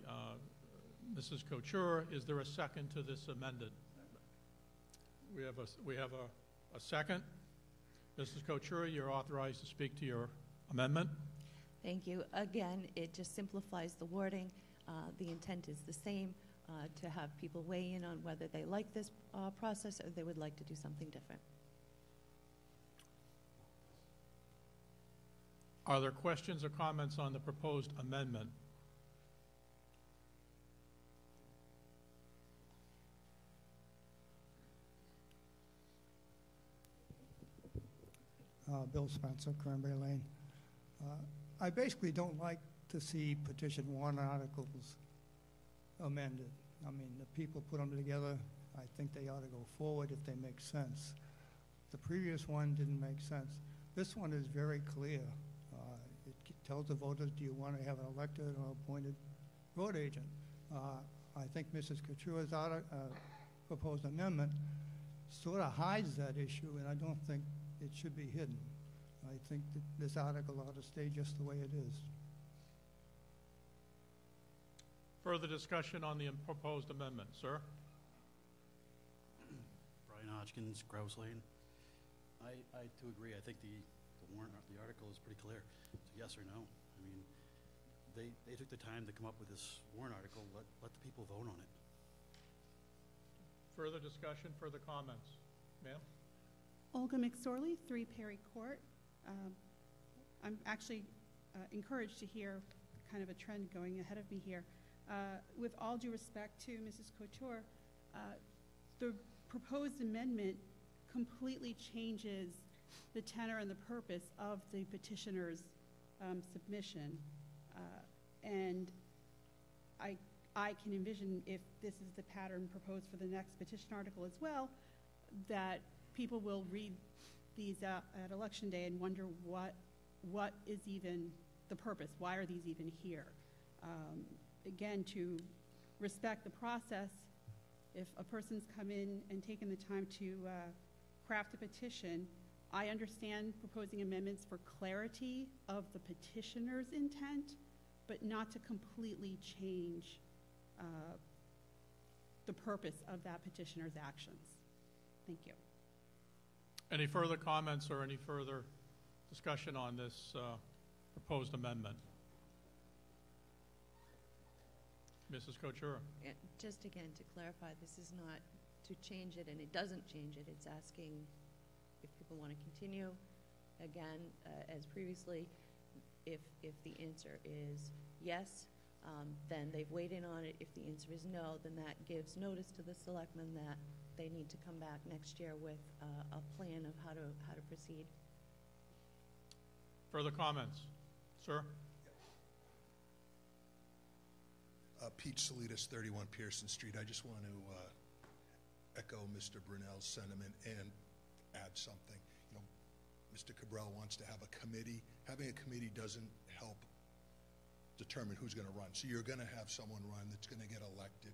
Mrs. Couture. Is there a second to this amended? We have a second. Mrs. Couture, you're authorized to speak to your amendment. Thank you. Again, it just simplifies the wording. The intent is the same, to have people weigh in on whether they like this process or they would like to do something different. Are there questions or comments on the proposed amendment? Bill Spencer, Cranberry Lane. I basically don't like to see petition warrant articles amended. I mean, the people put them together. I think they ought to go forward if they make sense. The previous one didn't make sense. This one is very clear. It tells the voters, do you want to have an elected or appointed road agent? I think Mrs. Couture's proposed amendment sort of hides that issue, and I don't think it should be hidden. I think that this article ought to stay just the way it is. Further discussion on the proposed amendment, sir? Brian Hodgkins, Grouse Lane. I too agree. I think the warrant, the article is pretty clear. It's a yes or no. I mean, they took the time to come up with this warrant article. Let the people vote on it. Further discussion, further comments? Ma'am? Olga McSorley, 3 Perry Court. I'm actually encouraged to hear kind of a trend going ahead of me here. With all due respect to Mrs. Couture, the proposed amendment completely changes the tenor and the purpose of the petitioner's submission. And I can envision, if this is the pattern proposed for the next petition article as well, that people will read these at Election Day and wonder what is even the purpose? Why are these even here? Again, to respect the process, if a person's come in and taken the time to craft a petition, I understand proposing amendments for clarity of the petitioner's intent, but not to completely change the purpose of that petitioner's actions. Thank you. Any further comments or any further discussion on this proposed amendment? Mrs. Couture. Just again, to clarify, this is not to change it, and it doesn't change it. It's asking if people want to continue. Again, as previously, if the answer is yes, then they've weighed in on it. If the answer is no, then that gives notice to the selectmen that they need to come back next year with a plan of how to proceed. Further comments? Sir? Pete Salidas, 31 Pearson Street. I just want to echo Mr. Brunel's sentiment and add something. You know, Mr. Cabral wants to have a committee. Having a committee doesn't help determine who's going to run. So you're going to have someone run that's going to get elected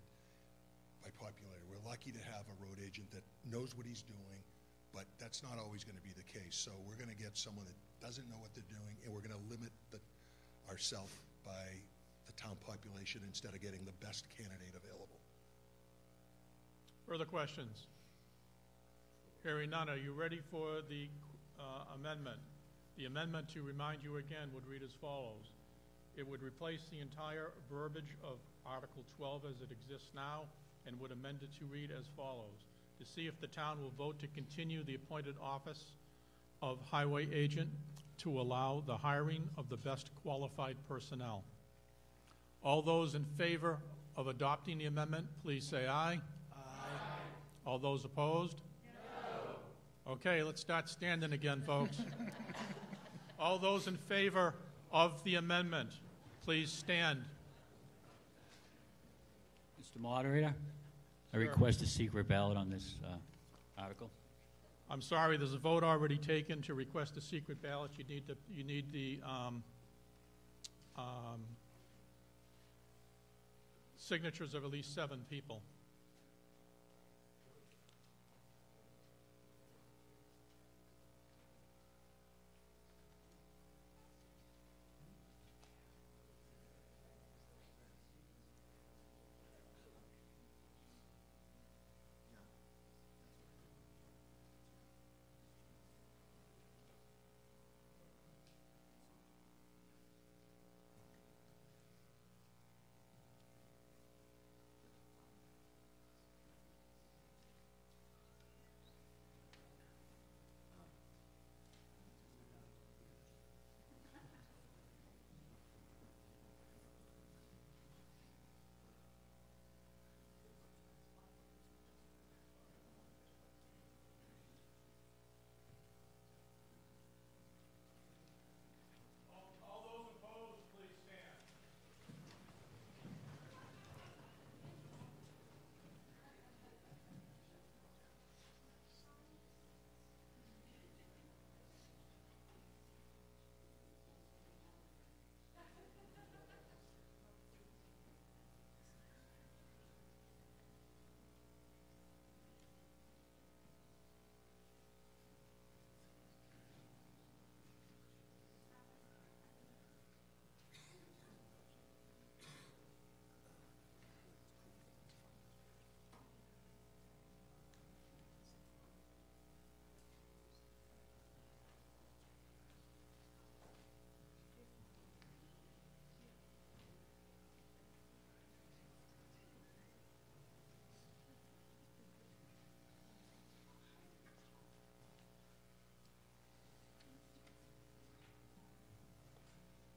by popularity. We're lucky to have a road agent that knows what he's doing, but that's not always going to be the case. So we're going to get someone that doesn't know what they're doing, and we're going to limit ourselves by the town population instead of getting the best candidate available. Further questions? Hearing none, are you ready for the amendment? The amendment, to remind you again, would read as follows. It would replace the entire verbiage of Article 12 as it exists now and would amend it to read as follows. To see if the town will vote to continue the appointed office of highway agent to allow the hiring of the best qualified personnel. All those in favor of adopting the amendment, please say aye. Aye. All those opposed? No. Okay, let's start standing again, folks. All those in favor of the amendment, please stand. Mr. Moderator, I request a secret ballot on this article. I'm sorry, there's a vote already taken to request a secret ballot. You need the signatures of at least 7 people.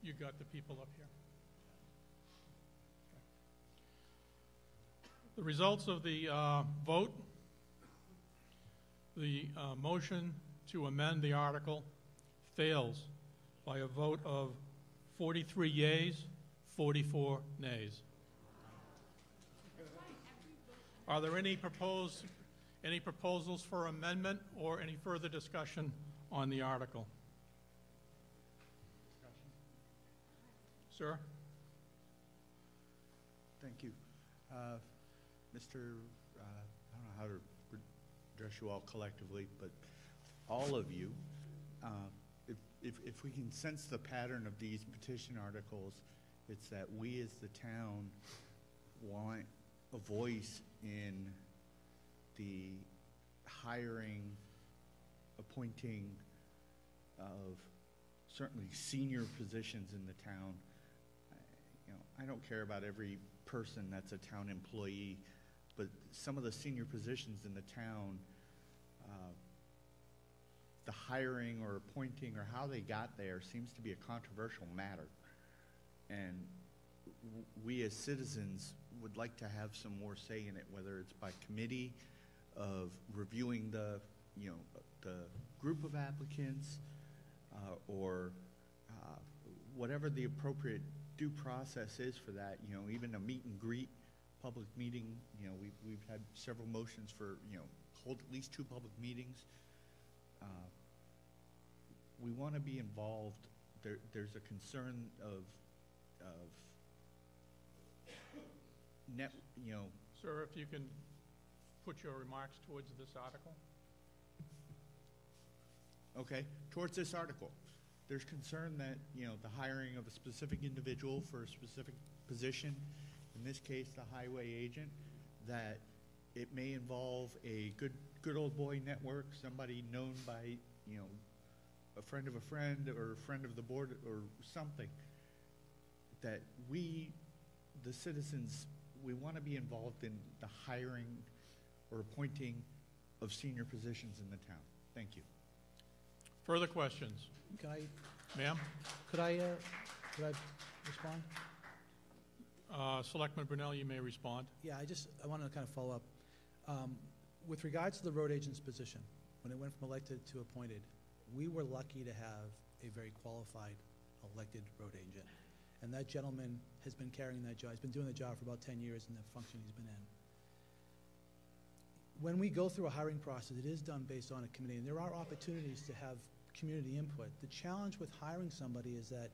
You got the people up here. The results of the vote, the motion to amend the article fails by a vote of 43 yeas, 44 nays. Are there any proposals for amendment or any further discussion on the article? Sir? Thank you. Mr., I don't know how to address you all collectively, but all of you, if we can sense the pattern of these petition articles, it's that we as the town want a voice in the hiring, appointing of certainly senior positions in the town. I don't care about every person that's a town employee, but some of the senior positions in the town, the hiring or appointing or how they got there seems to be a controversial matter. And we as citizens would like to have some more say in it, whether it's by committee of reviewing the group of applicants or whatever the appropriate due process is for that. Even a meet and greet public meeting. We've had several motions for hold at least 2 public meetings. We want to be involved. There's a concern of net. Sir, if you can put your remarks towards this article. Okay, towards this article. There's concern that, the hiring of a specific individual for a specific position, in this case, the highway agent, that it may involve a good old boy network, somebody known by, a friend of a friend or a friend of the board or something, that we, the citizens, we want to be involved in the hiring or appointing of senior positions in the town. Thank you. Further questions? Can I, Ma'am? could I respond? Selectman Brunel, you may respond. Yeah, I want to kind of follow up. With regards to the road agent's position, when it went from elected to appointed, we were lucky to have a very qualified elected road agent. And that gentleman has been carrying that job. He's been doing the job for about 10 years in the function he's been in. When we go through a hiring process, it is done based on a committee, and there are opportunities to have community input. The challenge with hiring somebody is that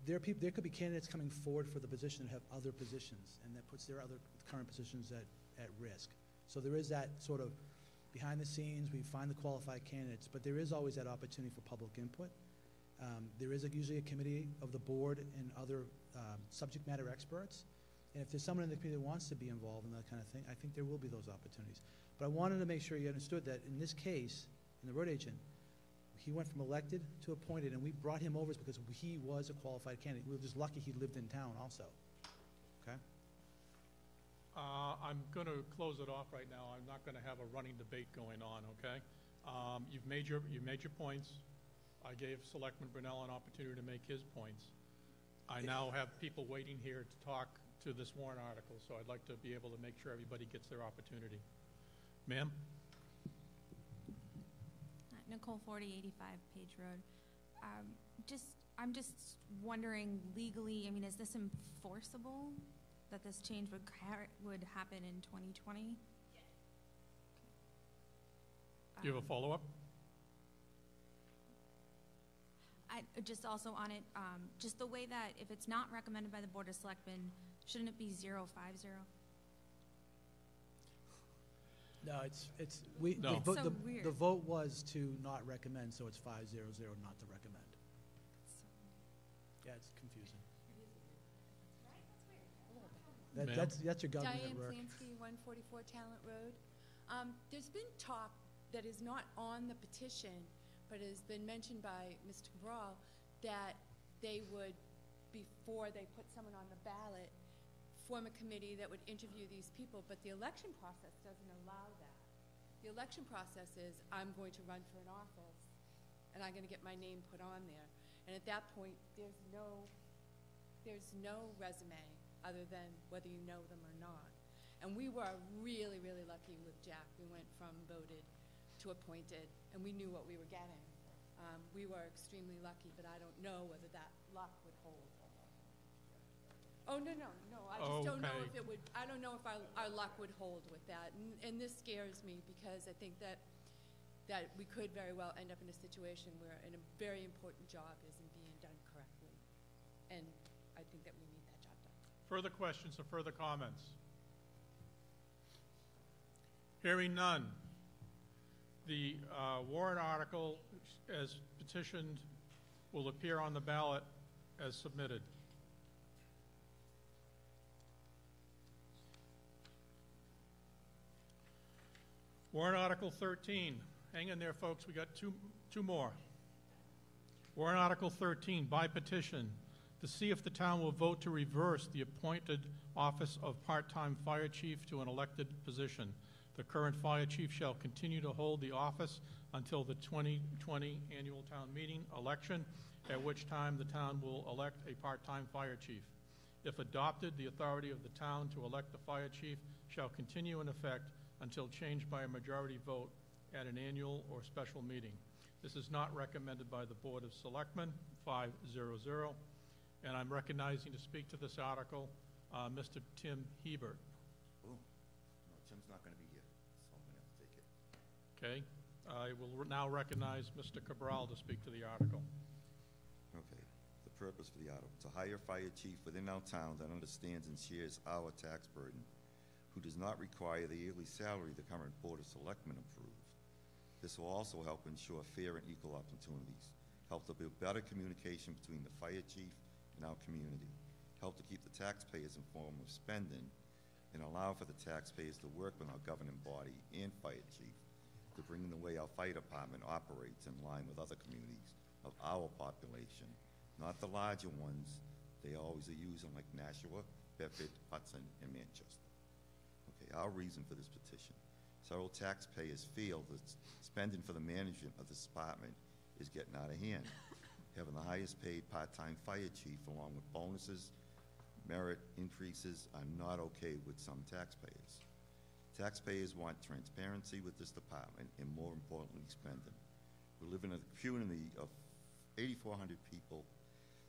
there could be candidates coming forward for the position that have other positions, and that puts their other current positions at risk. So there is that sort of behind the scenes, we find the qualified candidates, but there is always that opportunity for public input. There is usually a committee of the board and other subject matter experts. And if there's someone in the community that wants to be involved in that kind of thing, I think there will be those opportunities. But I wanted to make sure you understood that in this case, in the road agent, he went from elected to appointed, and we brought him over because he was a qualified candidate. We were just lucky he lived in town also. Okay? I'm going to close it off right now. I'm not going to have a running debate going on, okay? You've made your points. I gave Selectman Brunel an opportunity to make his points. I now have people waiting here to talk to this warrant article, so I'd like to be able to make sure everybody gets their opportunity. Ma'am? Nicole, 4085 Page Road. I'm just wondering legally, is this enforceable, that this change would happen in 2020? Yes. Do you have a follow-up? Just also on it, just the way that if it's not recommended by the Board of Selectmen, shouldn't it be 050? No, No. The vote was to not recommend, so it's 500 not to recommend. Yeah, it's confusing. That's your government Diane at work. Plansky, 144 Talent Road. There's been talk that is not on the petition, but has been mentioned by Mr. Cabral, that they would, before they put someone on the ballot, form a committee that would interview these people, but the election process doesn't allow that. The election process is, I'm going to run for an office, and I'm going to get my name put on there. And at that point, there's no resume other than whether you know them or not. And we were really, really lucky with Jack. We went from voted to appointed, and we knew what we were getting. We were extremely lucky, but I don't know whether that luck would hold. Oh, no. I just don't know if it would, I don't know if our luck would hold with that. And this scares me because I think that we could very well end up in a situation where a very important job isn't being done correctly. And I think that we need that job done. Further questions or further comments? Hearing none. The warrant article as petitioned will appear on the ballot as submitted. Warrant Article 13. Hang in there, folks. We got two more. Warrant Article 13, by petition, to see if the town will vote to reverse the appointed office of part-time fire chief to an elected position. The current fire chief shall continue to hold the office until the 2020 annual town meeting election, at which time the town will elect a part-time fire chief. If adopted, the authority of the town to elect the fire chief shall continue in effect until changed by a majority vote at an annual or special meeting. This is not recommended by the Board of Selectmen, 5-0-0. And I'm recognizing to speak to this article, Mr. Tim Hebert. Oh, no, Tim's not going to be here, so I'm going to have to take it. Okay. I will now recognize Mr. Cabral to speak to the article. Okay. The purpose for the article: to hire a fire chief within our town that understands and shares our tax burden, who does not require the yearly salary the current Board of Selectmen approved. This will also help ensure fair and equal opportunities, help to build better communication between the fire chief and our community, help to keep the taxpayers informed of spending, and allow for the taxpayers to work with our governing body and fire chief to bring the way our fire department operates in line with other communities of our population, not the larger ones they always are using like Nashua, Bedford, Hudson, and Manchester. Our reason for this petition: several taxpayers feel that spending for the management of this department is getting out of hand. Having the highest paid part-time fire chief along with bonuses, merit increases are not okay with some taxpayers. Taxpayers want transparency with this department and, more importantly, spending. We live in a community of 8,400 people,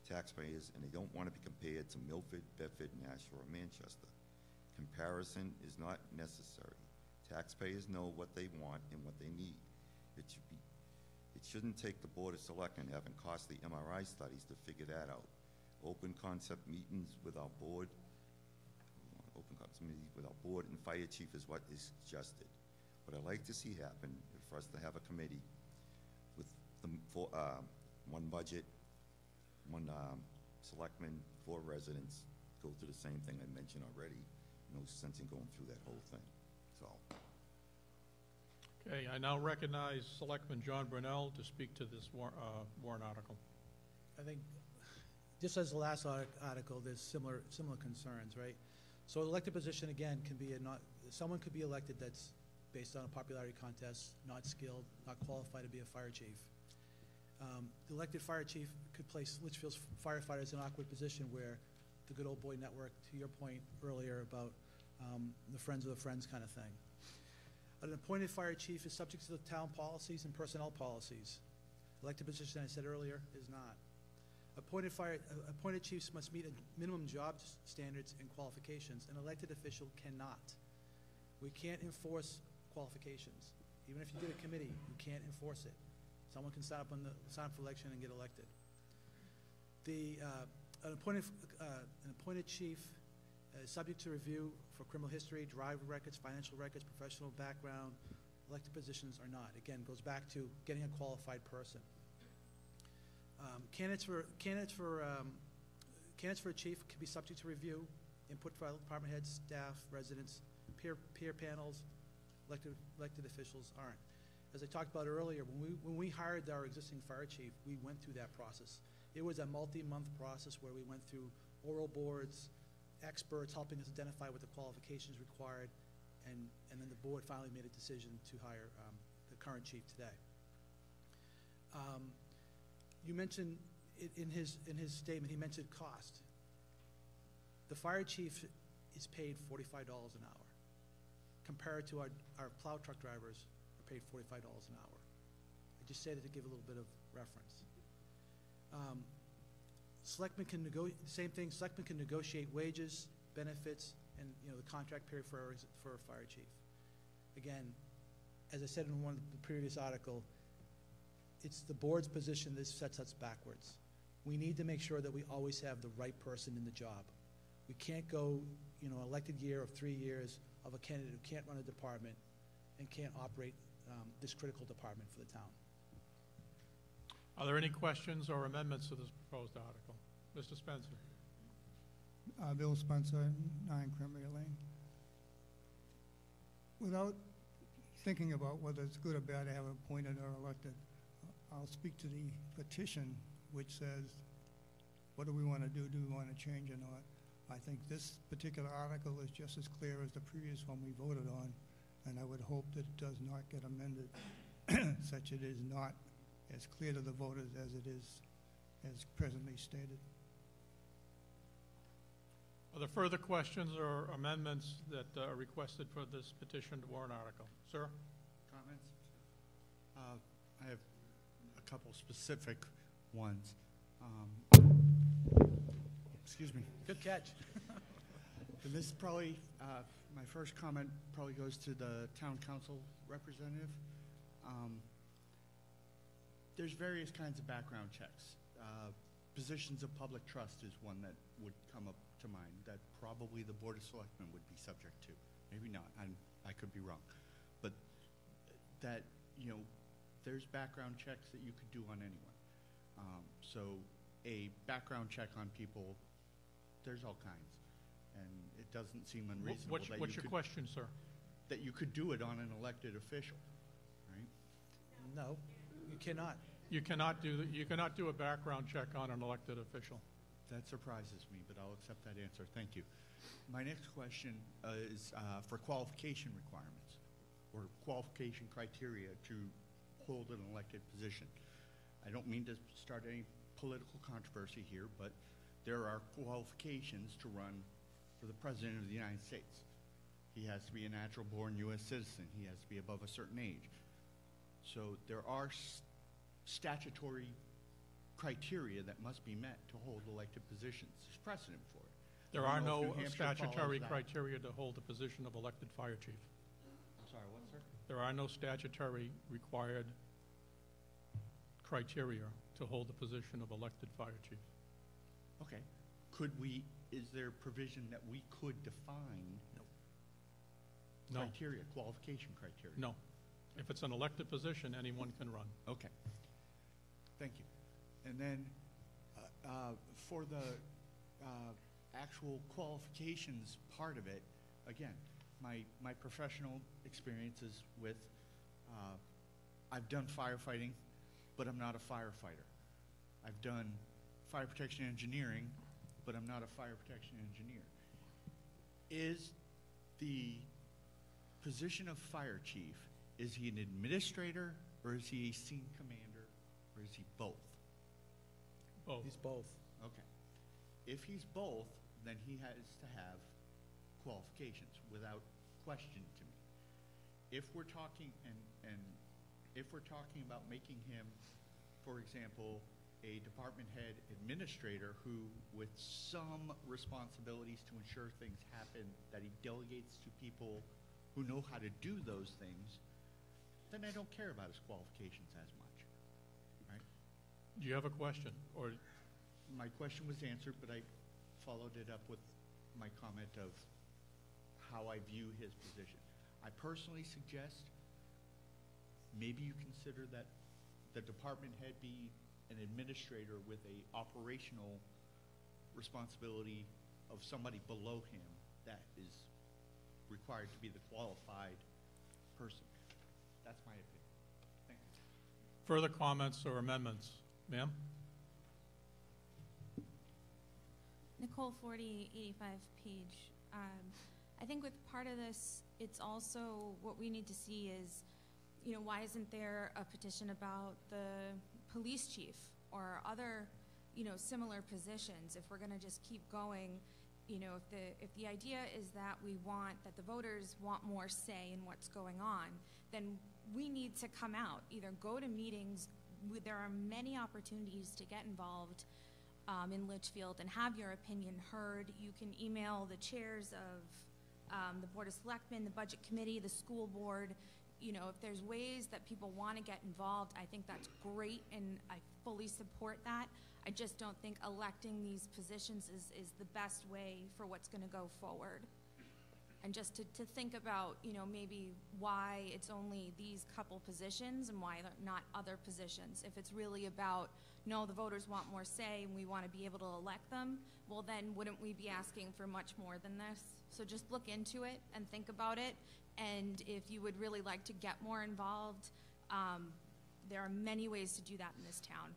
taxpayers, and they don't want to be compared to Milford, Bedford, Nashua, or Manchester. Comparison is not necessary. Taxpayers know what they want and what they need. It shouldn't take the Board of Selectmen having costly MRI studies to figure that out. Open concept meetings with our board, and fire chief is what is suggested. What I'd like to see happen is for us to have a committee with one budget, one selectman, 4 residents, go through the same thing I mentioned already. No sense in going through that whole thing. So. Okay, I now recognize Selectman John Brunel to speak to this warrant article. I think, just as the last article, there's similar concerns, right? So an elected position, again, can be someone could be elected that's based on a popularity contest, not skilled, not qualified to be a fire chief. The elected fire chief could place Litchfield's firefighters in an awkward position where the good old boy network, to your point earlier about the friends of the friends kind of thing. An appointed fire chief is subject to the town policies and personnel policies. Elected position, I said earlier, is not. Appointed chiefs must meet minimum job standards and qualifications. An elected official cannot. We can't enforce qualifications. Even if you did a committee, you can't enforce it. Someone can sign up for election and get elected. An appointed chief is subject to review for criminal history, driver records, financial records, professional background. Elected positions are not. Again, goes back to getting a qualified person. Candidates for a chief can be subject to review, input by department heads, staff, residents, peer panels. Elected officials aren't. As I talked about earlier, when we hired our existing fire chief, we went through that process. It was a multi-month process where we went through oral boards, experts helping us identify what the qualifications required, and then the board finally made a decision to hire the current chief today. You mentioned in his statement, he mentioned cost. The fire chief is paid $45 an hour, compared to our plow truck drivers are paid $45 an hour. I just say that to give a little bit of reference. Selectmen can same thing, selectmen can negotiate wages, benefits, and, the contract period for a fire chief. Again, as I said in one of the previous article, it's the board's position that sets us backwards. We need to make sure that we always have the right person in the job. We can't go, elected year of 3 years of a candidate who can't run a department and can't operate this critical department for the town. Are there any questions or amendments to this proposed article? Mr. Spencer. Bill Spencer, 9 Cranberry Lane. Without thinking about whether it's good or bad to have appointed or elected, I'll speak to the petition, which says, what do we want to do? Do we want to change or not? I think this particular article is just as clear as the previous one we voted on, and I would hope that it does not get amended such it is not as clear to the voters as it is as presently stated. Are there further questions or amendments that are requested for this petitioned warrant article? Sir? Comments? I have a couple specific ones. Excuse me. Good catch. And this is probably, my first comment probably goes to the town council representative. There's various kinds of background checks. Positions of public trust is one that would come up to mind that probably the Board of Selectmen would be subject to. Maybe not, I could be wrong. But that, there's background checks that you could do on anyone. So a background check on people, there's all kinds. And it doesn't seem unreasonable that What's your question, sir? That you could do it on an elected official, right? No, you cannot. You cannot do a background check on an elected official. That surprises me, but I'll accept that answer. Thank you. My next question is for qualification requirements or qualification criteria to hold an elected position. I don't mean to start any political controversy here, but there are qualifications to run for the President of the United States. He has to be a natural-born U.S. citizen. He has to be above a certain age. So there are statutory criteria that must be met to hold elected positions. There's precedent for it. There are no statutory criteria to hold the position of elected fire chief. I'm sorry, what, sir? There are no statutory required criteria to hold the position of elected fire chief. Okay. Is there provision that we could define criteria, qualification criteria? No. If it's an elected position, anyone can run. Okay. Thank you. And then for the actual qualifications part of it, again, my professional experiences with, I've done firefighting, but I'm not a firefighter. I've done fire protection engineering, but I'm not a fire protection engineer. Is the position of fire chief, is he an administrator, or is he a scene commander, or is he both? Both. He's both. Okay. If he's both, then he has to have qualifications without question to me. If we're talking and if we're talking about making him, for example, a department head administrator who, with some responsibilities to ensure things happen, that he delegates to people who know how to do those things, then I don't care about his qualifications as much, right? Do you have a question? Or my question was answered, but I followed it up with my comment of how I view his position. I personally suggest maybe you consider that the department head be an administrator with a operational responsibility of somebody below him that is required to be the qualified person. That's my opinion. Thank you. further comments or amendments? Ma'am? Nicole, 4085 page. I think with part of this, it's also what we need to see is, why isn't there a petition about the police chief or other similar positions. If we're going to just keep going, if the idea is that that the voters want more say in what's going on, then we need to come out, either go to meetings. There are many opportunities to get involved in Litchfield and have your opinion heard. You can email the chairs of the Board of Selectmen, the Budget Committee, the school board. If there's ways that people want to get involved, I think that's great, and I fully support that. I just don't think electing these positions is the best way for what's going to go forward. And just to think about, maybe why it's only these couple positions and why not other positions. If it's really about, no, the voters want more say and we want to be able to elect them, well then wouldn't we be asking for much more than this? So just look into it and think about it. And if you would really like to get more involved, there are many ways to do that in this town.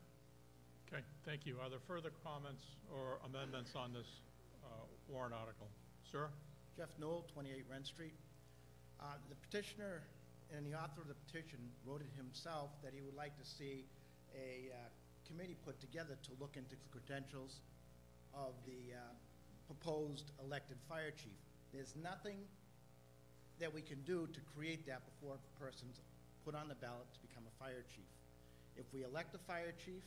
Okay, thank you. Are there further comments or amendments on this warrant article? Sir? Jeff Knoll, 28 Wren Street. The petitioner and the author of the petition wrote it himself that he would like to see a committee put together to look into the credentials of the proposed elected fire chief. There's nothing that we can do to create that before a person's put on the ballot to become a fire chief. If we elect a fire chief,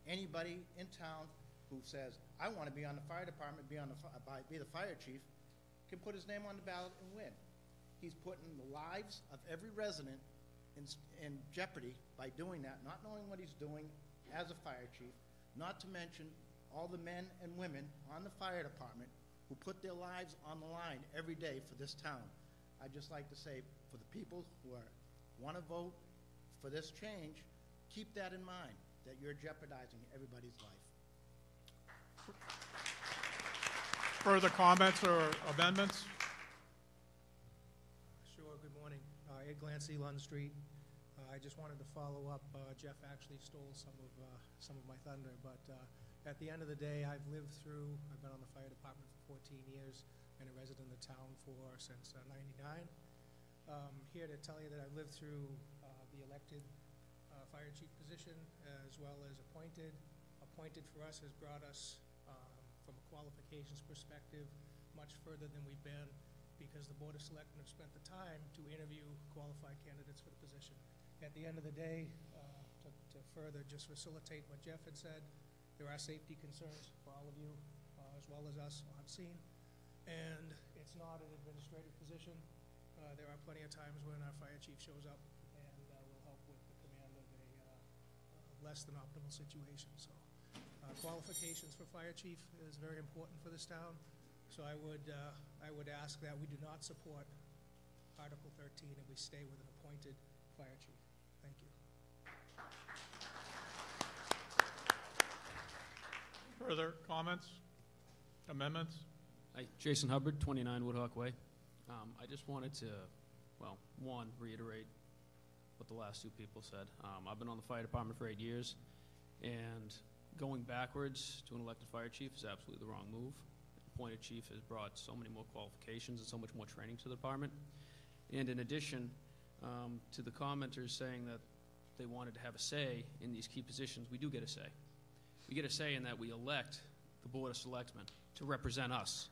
anybody in town who says, I want to be on the fire department, be the fire chief, can put his name on the ballot and win. He's putting the lives of every resident in jeopardy by doing that, not knowing what he's doing as a fire chief, not to mention all the men and women on the fire department who put their lives on the line every day for this town. I'd just like to say, for the people who want to vote for this change, keep that in mind, that you're jeopardizing everybody's life. Further comments or amendments? Sure, good morning. Ed Glancy, Lund Street. I just wanted to follow up. Jeff actually stole some of my thunder, but at the end of the day, I've been on the fire department for 14 years and a resident of town since '99. Here to tell you that I've lived through the elected fire chief position as well as appointed. Appointed for us has brought us from a qualifications perspective much further than we've been, because the Board of Selectmen have spent the time to interview qualified candidates for the position. At the end of the day, to further just facilitate what Jeff had said, there are safety concerns for all of you as well as us on scene, and it's not an administrative position. There are plenty of times when our fire chief shows up and will help with the command of a less than optimal situation. So qualifications for fire chief is very important for this town. So I would ask that we do not support Article 13 and we stay with an appointed fire chief. Thank you. Further comments? Amendments? Hi, Jason Hubbard, 29 Woodhawk Way. I just wanted to, one, reiterate what the last two people said. I've been on the fire department for 8 years, and going backwards to an elected fire chief is absolutely the wrong move. Appointed chief has brought so many more qualifications and so much more training to the department. And in addition, to the commenters saying that they wanted to have a say in these key positions, we do get a say. We get a say in that we elect the Board of Selectmen to represent us.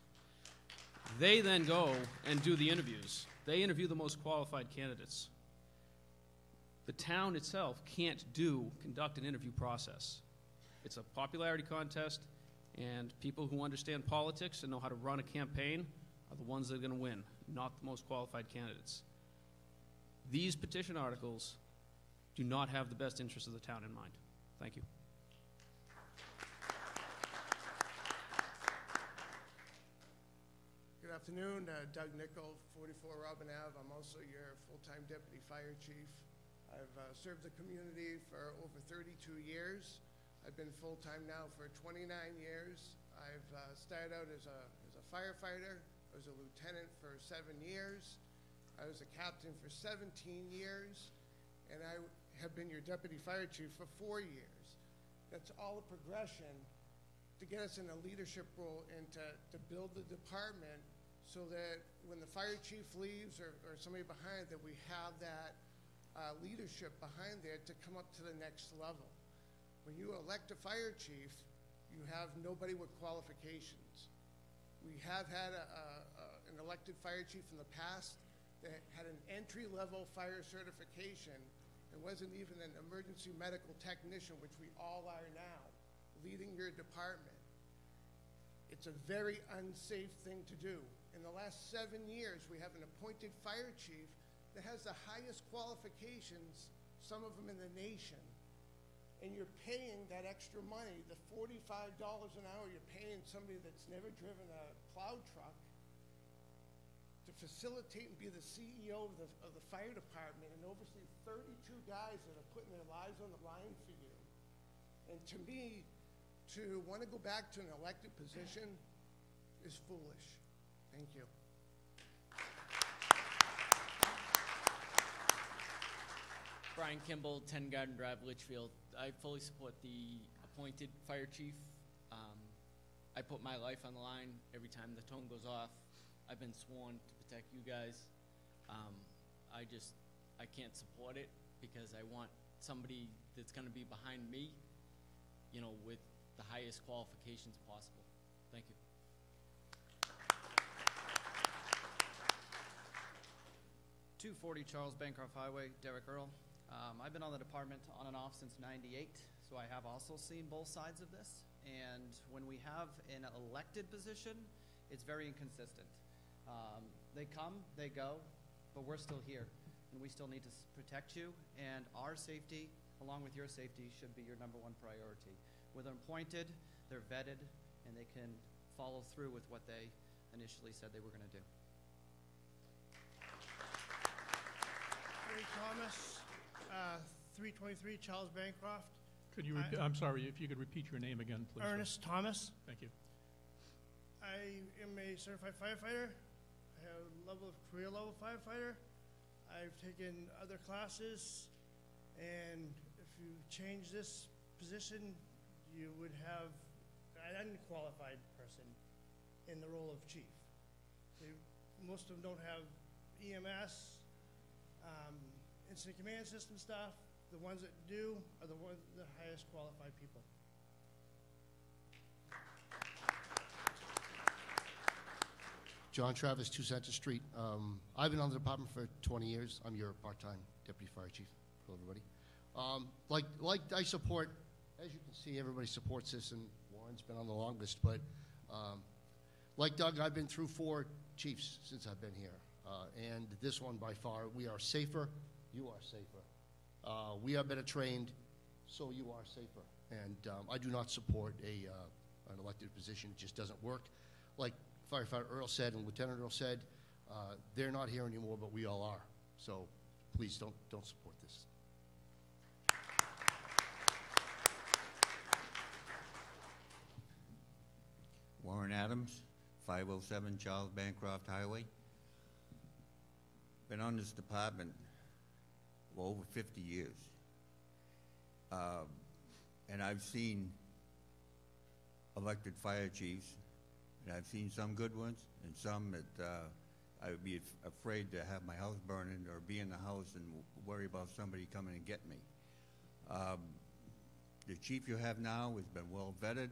They then go and do the interviews. They interview the most qualified candidates. The town itself can't conduct an interview process. It's a popularity contest, and people who understand politics and know how to run a campaign are the ones that are going to win, not the most qualified candidates. These petition articles do not have the best interests of the town in mind. Thank you. Good afternoon, Doug Nickel, 44 Robin Ave. I'm also your full-time deputy fire chief. I've served the community for over 32 years. I've been full-time now for 29 years. I've started out as a firefighter. I was a lieutenant for 7 years. I was a captain for 17 years. And I have been your deputy fire chief for 4 years. That's all a progression to get us in a leadership role and to build the department so that when the fire chief leaves or somebody behind, that we have that leadership behind there to come up to the next level. When you elect a fire chief, you have nobody with qualifications. We have had an elected fire chief in the past that had an entry-level fire certification and wasn't even an emergency medical technician, which we all are now, leading your department. It's a very unsafe thing to do. In the last 7 years, we have an appointed fire chief that has the highest qualifications, some of them in the nation, and you're paying that extra money, the $45 an hour you're paying somebody that's never driven a plow truck to facilitate and be the CEO of the fire department and oversee 32 guys that are putting their lives on the line for you. And to me, to want to go back to an elected position is foolish. Thank you. Brian Kimball, 10 Garden Drive, Litchfield. I fully support the appointed fire chief. I put my life on the line every time the tone goes off. I've been sworn to protect you guys. I can't support it because I want somebody that's going to be behind me, you know, with the highest qualifications possible. Thank you. .240 Charles Bancroft Highway, Derek Earl. I've been on the department on and off since '98, so I have also seen both sides of this. And when we have an elected position, it's very inconsistent. They come, they go, but we're still here, and we still need to protect you. And our safety, along with your safety, should be your #1 priority. With them appointed, they're vetted, and they can follow through with what they initially said they were going to do. Ray Thomas, 323 Charles Bancroft. Could you I'm sorry, if you could repeat your name again, please. Ernest Thomas. Thank you. I am a certified firefighter. I have a career level firefighter. I've taken other classes, and if you change this position, you would have an unqualified person in the role of chief. Most of them don't have EMS, incident command system stuff. The ones that do are the highest qualified people. John Travis, 2 Center Street. I've been on the department for 20 years. I'm your part-time deputy fire chief. Hello, everybody. Like I support, as you can see, everybody supports this, and Warren's been on the longest. But like Doug, I've been through 4 chiefs since I've been here, and this one by far, we are safer. You are safer. We are better trained, so you are safer. And I do not support an elected position. It just doesn't work. Like Firefighter Earl said and Lieutenant Earl said, they're not here anymore, but we all are. So please don't support this. Warren Adams, 507 Charles Bancroft Highway. Been on this department for over 50 years. And I've seen elected fire chiefs, and I've seen some good ones and some that I would be afraid to have my house burning or be in the house and worry about somebody coming and get me. The chief you have now has been well vetted,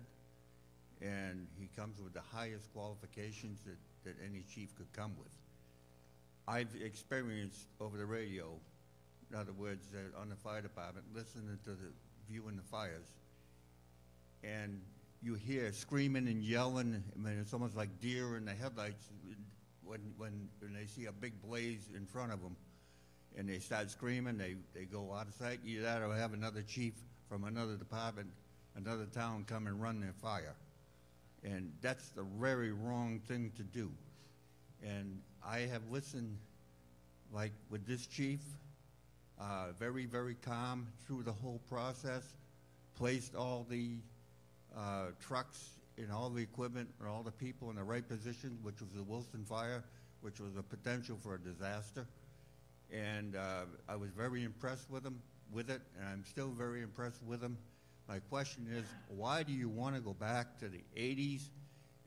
and he comes with the highest qualifications that any chief could come with. I've experienced over the radio, in other words, on the fire department, listening to viewing the fires, and you hear screaming and yelling. I mean, it's almost like deer in the headlights when they see a big blaze in front of them, and they start screaming. They go out of sight. Either that or have another chief from another department, another town come and run their fire, and that's the very wrong thing to do. And I have listened, like with this chief, very, very calm through the whole process, placed all the trucks and all the equipment and all the people in the right position, which was the Wilson fire, which was a potential for a disaster. And I was very impressed with him, with it, and I'm still very impressed with him. My question is, why do you want to go back to the 80s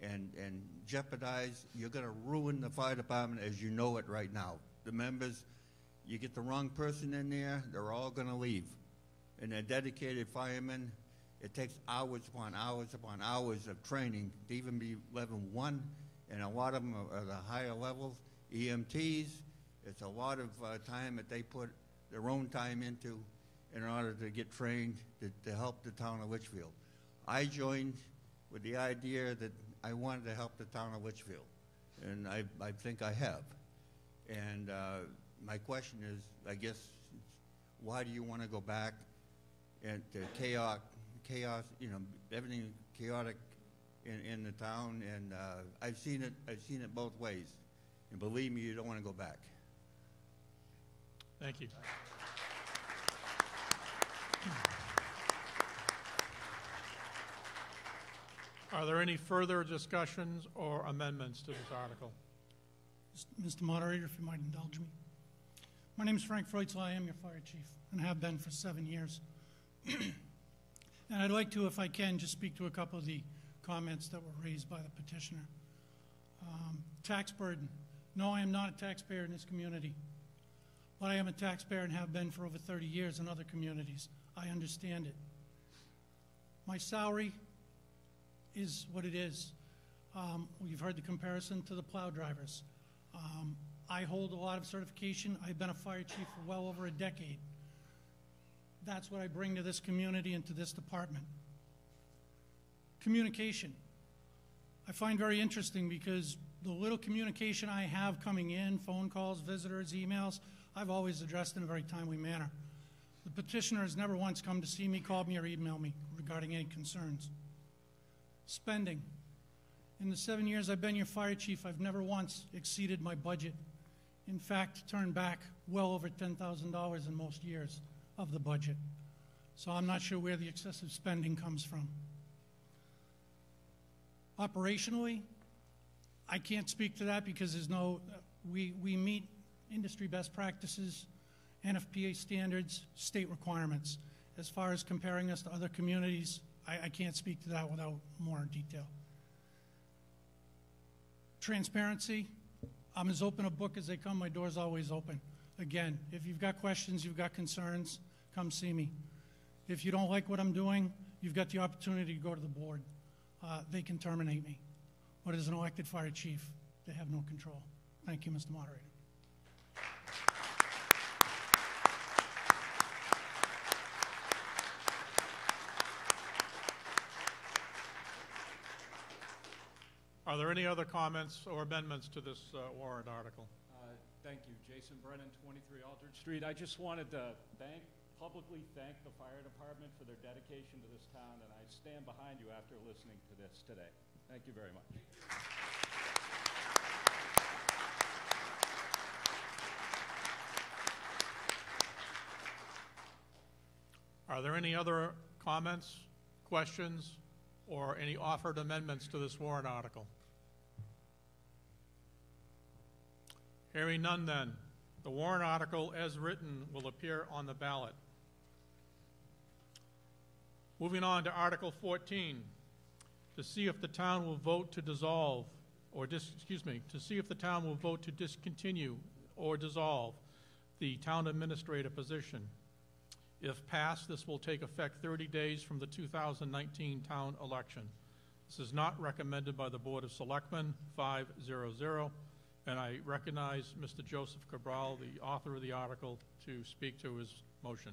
and jeopardize? You're going to ruin the fire department as you know it right now. The members, you get the wrong person in there, they're all going to leave. And they're dedicated firemen, It takes hours upon hours upon hours of training to even be level 1, and a lot of them are the higher levels. EMTs, it's a lot of time that they put their own time into in order to get trained to help the town of Litchfield. I joined with the idea that I wanted to help the town of Litchfield, and I think I have. And my question is, I guess, why do you want to go back and to chaos, everything chaotic in the town? And I've seen it both ways, and believe me, you don't want to go back. Thank you. Are there any further discussions or amendments to this article? Mr. Moderator, if you might indulge me. My name is Frank Freutzler. I am your fire chief and have been for 7 years. And I'd like to, if I can, just speak to a couple of the comments that were raised by the petitioner. Tax burden. No, I am not a taxpayer in this community, but I am a taxpayer and have been for over 30 years in other communities. I understand it. My salary is what it is. You've heard the comparison to the plow drivers. I hold a lot of certification. I've been a fire chief for well over a decade. That's what I bring to this community and to this department. Communication. I find very interesting because the little communication I have coming in, phone calls, visitors, emails, I've always addressed in a very timely manner. The petitioner has never once come to see me, called me, or emailed me regarding any concerns. Spending. In the 7 years I've been your fire chief, I've never once exceeded my budget. In fact, turned back well over $10,000 in most years of the budget. So I'm not sure where the excessive spending comes from. Operationally, I can't speak to that because there's no, we meet industry best practices, NFPA standards, state requirements. As far as comparing us to other communities, I can't speak to that without more detail. Transparency, I'm as open a book as they come. My door's always open. Again, if you've got questions, you've got concerns, come see me. If you don't like what I'm doing, you've got the opportunity to go to the board. They can terminate me. But as an elected fire chief, they have no control. Thank you, Mr. Moderator. Are there any other comments or amendments to this warrant article? Thank you. Jason Brennan, 23 Aldridge Street. I just wanted to publicly thank the fire department for their dedication to this town, and I stand behind you after listening to this today. Thank you very much. Are there any other comments, questions, or any offered amendments to this warrant article? Hearing none then, the warrant article as written will appear on the ballot. Moving on to Article 14, to see if the town will vote to dissolve, or to see if the town will vote to discontinue or dissolve the town administrator position. If passed, this will take effect 30 days from the 2019 town election. This is not recommended by the Board of Selectmen, 5-0-0, and I recognize Mr. Joseph Cabral, the author of the article, to speak to his motion.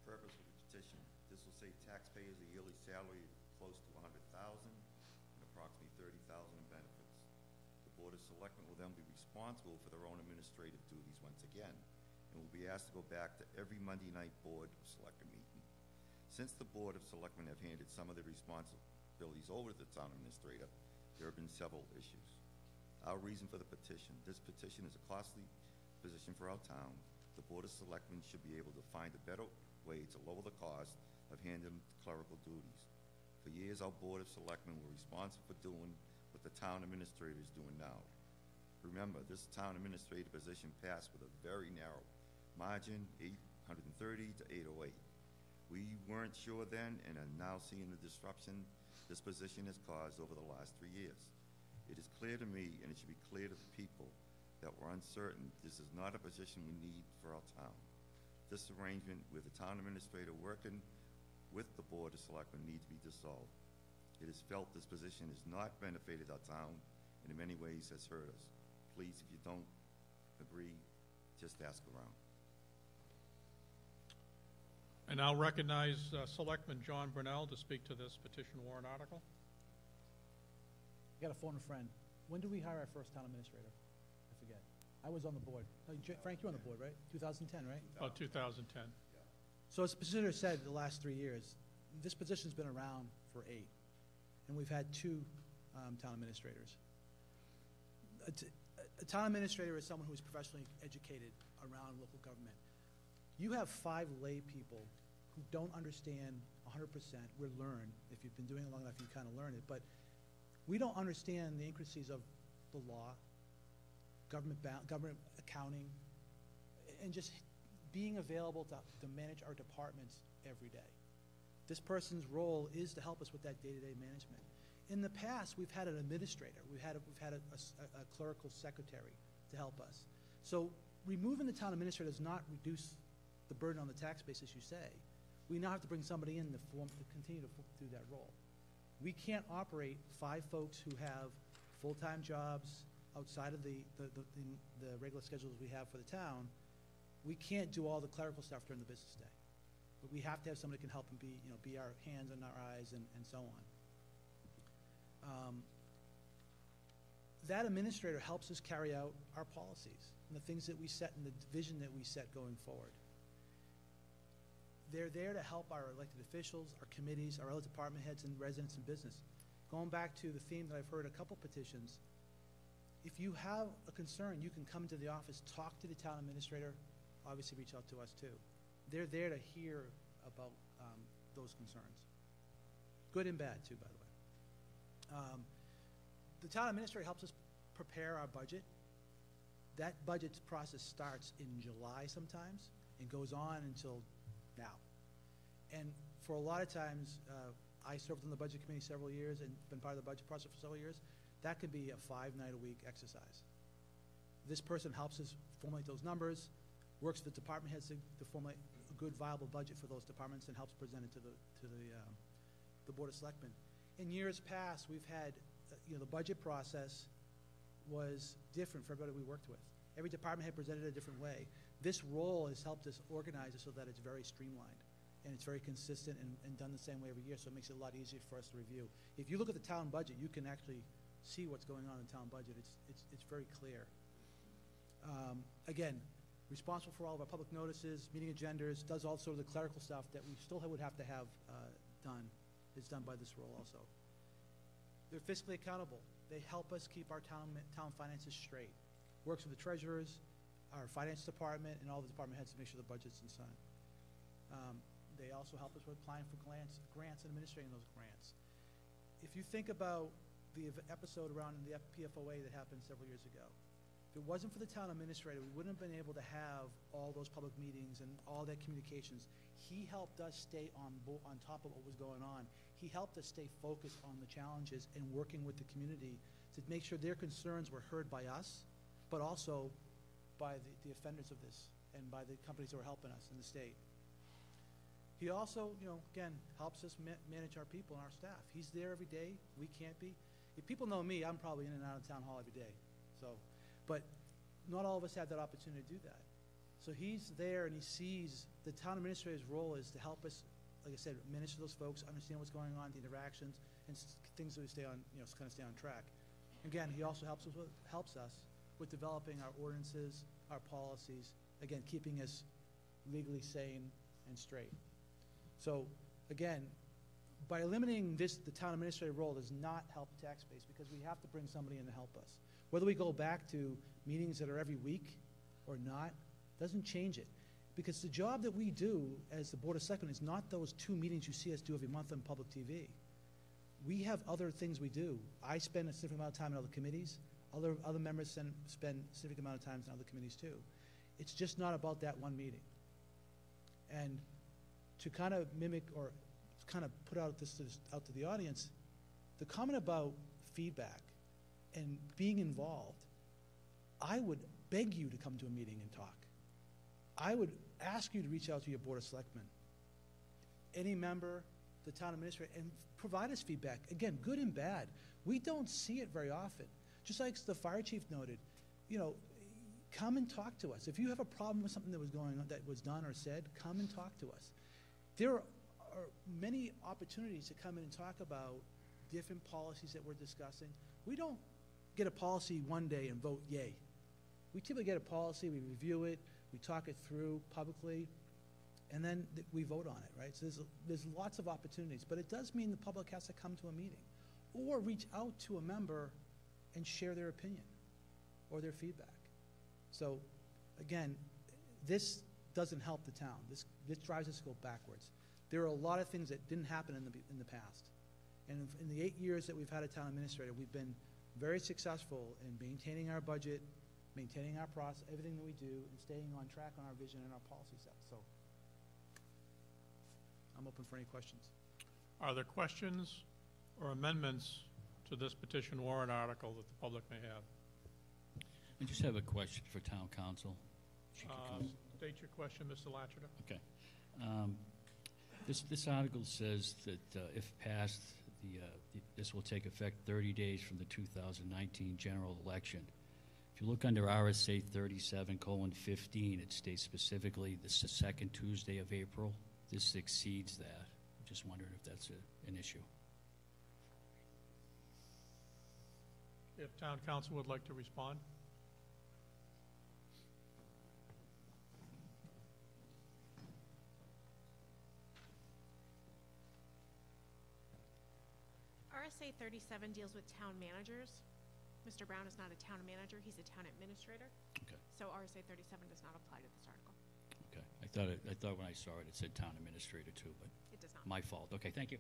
Purpose of the petition. This will save taxpayers a yearly salary of close to $100,000 and approximately $30,000 in benefits. The Board of Selectmen will then be responsible for their own administrative duties once again, and will be asked to go back to every Monday night Board of Selectmen meeting. Since the Board of Selectmen have handed some of the responsibilities over to the town administrator, there have been several issues. Our reason for the petition: this petition is a costly position for our town. The Board of Selectmen should be able to find a better way to lower the cost of handling clerical duties. For years, our Board of Selectmen were responsible for doing what the town administrator is doing now. Remember, this town administrator position passed with a very narrow margin, 830 to 808. We weren't sure then and are now seeing the disruption this position has caused over the last 3 years. It is clear to me, and it should be clear to the people that we're uncertain, this is not a position we need for our town. This arrangement with the town administrator working with the Board of Selectmen need to be dissolved. It is felt this position has not benefited our town and in many ways has hurt us. Please, if you don't agree, just ask around. And I'll recognize Selectman John Brunel to speak to this petition warrant article. I got to phone a friend. When did we hire our first town administrator? I forget. I was on the board. Frank, you're on the board, right? 2010, right? About 2010. So as the petitioner said, the last 3 years, this position's been around for 8, and we've had 2 town administrators. A town administrator is someone who is professionally educated around local government. You have 5 lay people who don't understand 100%. We're learned. If you've been doing it long enough, you kind of learn it. But we don't understand the intricacies of the law, government accounting, and just being available to manage our departments every day. This person's role is to help us with that day-to-day management. In the past, we've had an administrator. We've had a clerical secretary to help us. So removing the town administrator does not reduce the burden on the tax base, as you say. We now have to bring somebody in to continue to do that role. We can't operate 5 folks who have full-time jobs outside of the regular schedules we have for the town. We can't do all the clerical stuff during the business day. But we have to have somebody who can help and be our hands and our eyes and so on. That administrator helps us carry out our policies and the things that we set and the vision that we set going forward. They're there to help our elected officials, our committees, our other department heads and residents in business. Going back to the theme that I've heard a couple petitions, if you have a concern, you can come to the office, talk to the town administrator, obviously reach out to us too. They're there to hear about those concerns. Good and bad too, by the way. The town administrator helps us prepare our budget. That budget process starts in July sometimes and goes on until now. And for a lot of times, I served on the budget committee several years and been part of the budget process for several years. That could be a 5-night-a-week exercise. This person helps us formulate those numbers, works with the department heads to formulate a good, viable budget for those departments, and helps present it to the Board of Selectmen. In years past, we've had, the budget process was different for everybody we worked with. Every department had presented it a different way. This role has helped us organize it so that it's very streamlined and it's very consistent and done the same way every year, so it makes it a lot easier for us to review. If you look at the town budget, you can actually see what's going on in the town budget. It's very clear. Again, responsible for all of our public notices, meeting agendas, does all sort of the clerical stuff that we still would have to have done. Is done by this role also. They're fiscally accountable. They help us keep our town finances straight. Works with the treasurers, our finance department, and all the department heads to make sure the budget's in sign. They also help us with applying for grants and administrating those grants. If you think about the episode around the PFOA that happened several years ago, if it wasn't for the town administrator, we wouldn't have been able to have all those public meetings and all that communications. He helped us stay on top of what was going on. He helped us stay focused on the challenges and working with the community to make sure their concerns were heard by us, but also by the offenders of this and by the companies that were helping us in the state. He also, again, helps us manage our people and our staff. He's there every day. We can't be. If people know me, I'm probably in and out of town hall every day. But not all of us have that opportunity to do that. So he's there and he sees the town administrator's role is to help us, like I said, manage those folks, understand what's going on, the interactions, and things that we stay on, kind of stay on track. Again, he also helps us with developing our ordinances, our policies, again, keeping us legally sane and straight. So, again, by eliminating the town administrator role does not help the tax base because we have to bring somebody in to help us. Whether we go back to meetings that are every week or not, doesn't change it. Because the job that we do as the Board of Selectmen is not those 2 meetings you see us do every month on public TV. We have other things we do. I spend a significant amount of time in other committees. Other members spend a significant amount of time in other committees too. It's just not about that one meeting. And to kind of mimic or kind of put out to the audience, the comment about feedback and being involved, I would beg you to come to a meeting and talk. I would ask you to reach out to your Board of Selectmen. any member, the town administrator, and provide us feedback. Again, good and bad. We don't see it very often. Just like the fire chief noted, you know, come and talk to us. If you have a problem with something that was going on, that was done or said, come and talk to us. There are many opportunities to come in and talk about different policies that we're discussing. We don't get a policy one day and vote yay. We typically get a policy, we review it, we talk it through publicly, and then we vote on it, right? So there's lots of opportunities, but it does mean the public has to come to a meeting or reach out to a member and share their opinion or their feedback. So again, this doesn't help the town. This drives us to go backwards. There are a lot of things that didn't happen in the past. And in the 8 years that we've had a town administrator, we've been very successful in maintaining our budget, maintaining our process, everything that we do, and staying on track on our vision and our policy set. So I'm open for any questions. Are there questions or amendments to this petition warrant article that the public may have? I just have a question for town council. State your question, Mr. Latchiter. Okay. This article says that if passed, this will take effect 30 days from the 2019 general election. If you look under RSA 37:15, it states specifically this is the second Tuesday of April. This exceeds that. I'm just wondering if that's an issue. If town council would like to respond. RSA 37 deals with town managers. Mr. Brown is not a town manager, he's a town administrator. Okay. So RSA 37 does not apply to this article. Okay. I thought when I saw it, it said town administrator too, but It does not. my fault. Okay, thank you.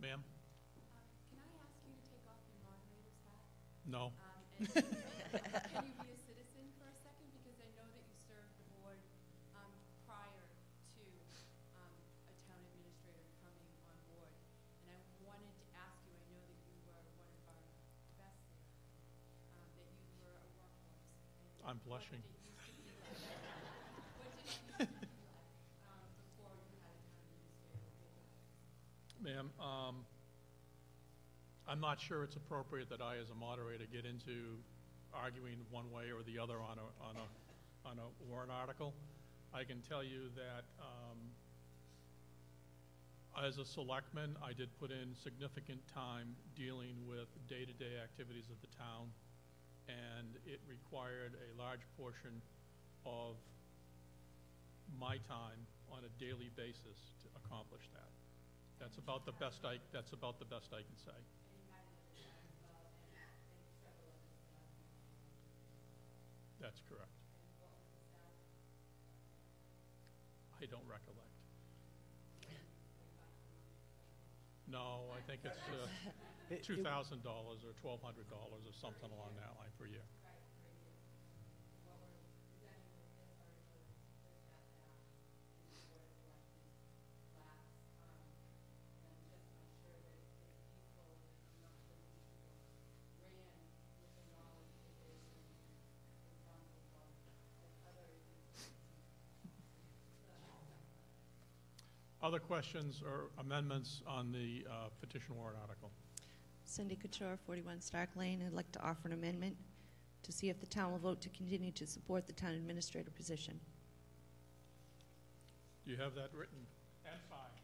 Ma'am? Can I ask you to take off your moderator's hat? No. Can you be a citizen for a second? Because I know that you served the board prior to a town administrator coming on board. And I wanted to ask you, I know that you were one of our best there, that you were a workhorse. And I'm blushing. What did it used to be like before you had a town administrator? Ma'am, I'm not sure it's appropriate that I, as a moderator, get into arguing one way or the other on a warrant article. I can tell you that as a selectman, I did put in significant time dealing with day-to-day activities of the town, and it required a large portion of my time on a daily basis to accomplish that. That's about the best I can say. That's correct. I don't recollect. No, I think it's $2,000 or $1,200 or something along that line per year. Other questions or amendments on the petition warrant article? Cindy Couture, 41 Stark Lane. I'd like to offer an amendment to see if the town will vote to continue to support the town administrator position. Do you have that written and signed?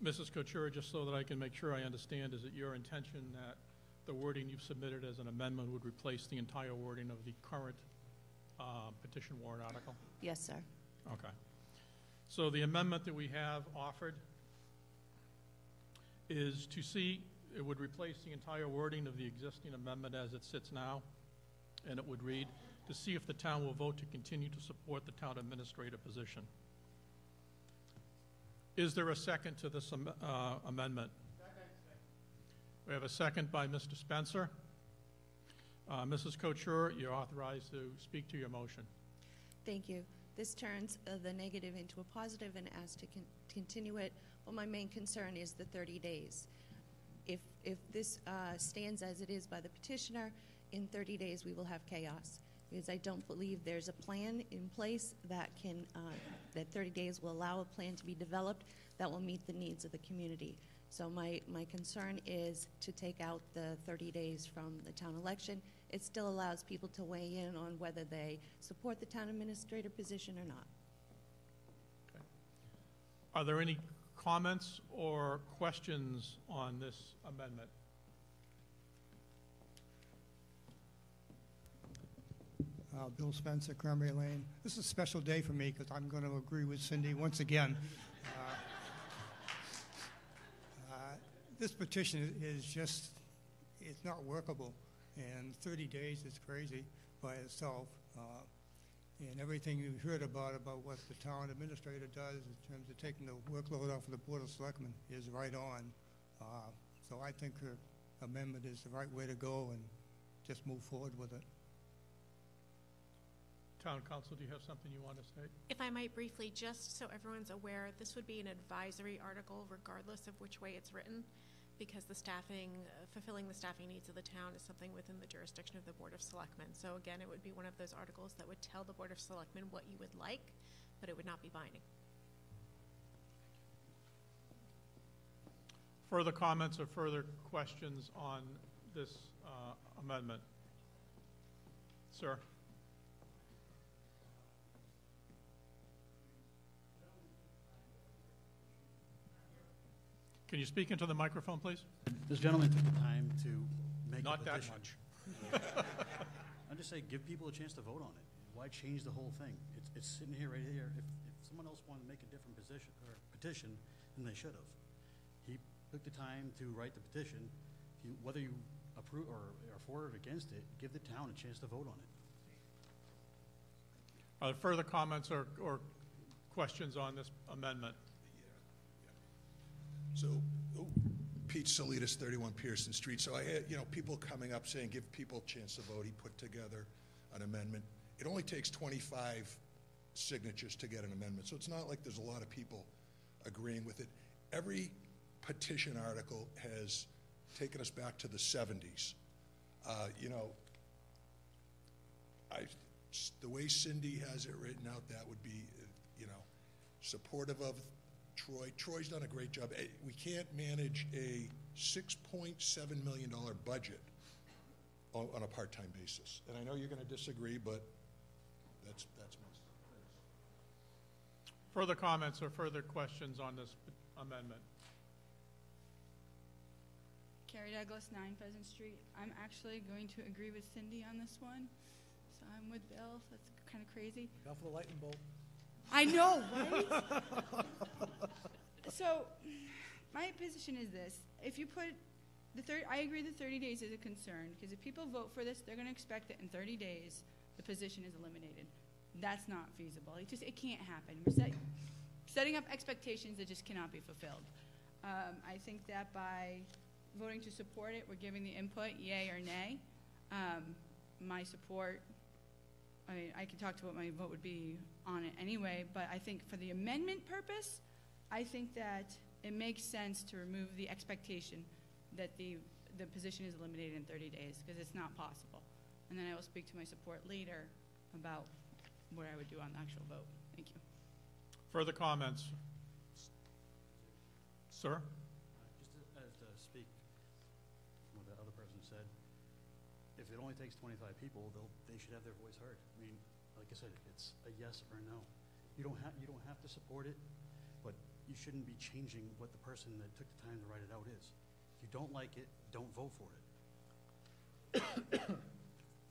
Mrs. Couture, just so that I can make sure I understand, is it your intention that the wording you've submitted as an amendment would replace the entire wording of the current petition warrant article? Yes, sir. Okay. So the amendment that we have offered is to see, it would replace the entire wording of the existing amendment as it sits now, and it would read, to see if the town will vote to continue to support the town administrator position. Is there a second to this amendment? We have a second by Mr. Spencer. Mrs. Couture, you're authorized to speak to your motion. Thank you. This turns the negative into a positive and asks to continue it. Well, my main concern is the 30 days. If this stands as it is by the petitioner, in 30 days we will have chaos, because I don't believe there's a plan in place that can, that 30 days will allow a plan to be developed that will meet the needs of the community. So my concern is to take out the 30 days from the town election. It still allows people to weigh in on whether they support the town administrator position or not. Okay. Are there any comments or questions on this amendment? Bill Spencer, Cranberry Lane. This is a special day for me because I'm going to agree with Cindy once again. This petition is just, it's not workable, and 30 days is crazy by itself. And everything you heard about what the town administrator does in terms of taking the workload off of the Board of Selectmen is right on. So I think her amendment is the right way to go, and just move forward with it. Town Council, do you have something you want to say? If I might briefly, just so everyone's aware, this would be an advisory article regardless of which way it's written, because the staffing, fulfilling the staffing needs of the town is something within the jurisdiction of the Board of Selectmen. So again, it would be one of those articles that would tell the Board of Selectmen what you would like, but it would not be binding. Further comments or further questions on this amendment? Sir? Can you speak into the microphone, please? This gentleman took the time to make Not a that petition. much. I'm just saying, give people a chance to vote on it. Why change the whole thing? It's sitting here, right here. If someone else wanted to make a different position or petition, then they should have. He took the time to write the petition. Whether you approve or are for or against it, give the town a chance to vote on it. Are there further comments or questions on this amendment? So, Pete Salidas, 31 Pearson Street. So I had, people coming up saying, give people a chance to vote. He put together an amendment. It only takes 25 signatures to get an amendment. So it's not like there's a lot of people agreeing with it. Every petition article has taken us back to the 70s. The way Cindy has it written out, that would be, supportive of Troy. Troy's done a great job. We can't manage a $6.7 million budget on a part-time basis. And I know you're going to disagree, but that's my stance. Further comments or further questions on this amendment? Carrie Douglas, 9 Pheasant Street. I'm actually going to agree with Cindy on this one. So I'm with Bill. So that's kind of crazy. Go for the lightning bolt. I know, right? So my position is this. If you put I agree that 30 days is a concern, because if people vote for this, they're going to expect that in 30 days the position is eliminated. That's not feasible. It can't happen. We're setting up expectations that just cannot be fulfilled. I think that by voting to support it, we're giving the input, yay or nay. My support, I can talk to what my vote would be on it anyway, but I think for the amendment purpose, I think that it makes sense to remove the expectation that the position is eliminated in 30 days, because it's not possible. And then I will speak to my support later about what I would do on the actual vote. Thank you. Further comments? Sir? Just as to speak from what that other person said, if it only takes 25 people, they should have their voice heard. I mean, like I said, it's a yes or a no. You don't have to support it, but you shouldn't be changing what the person that took the time to write it out is. If you don't like it, don't vote for it.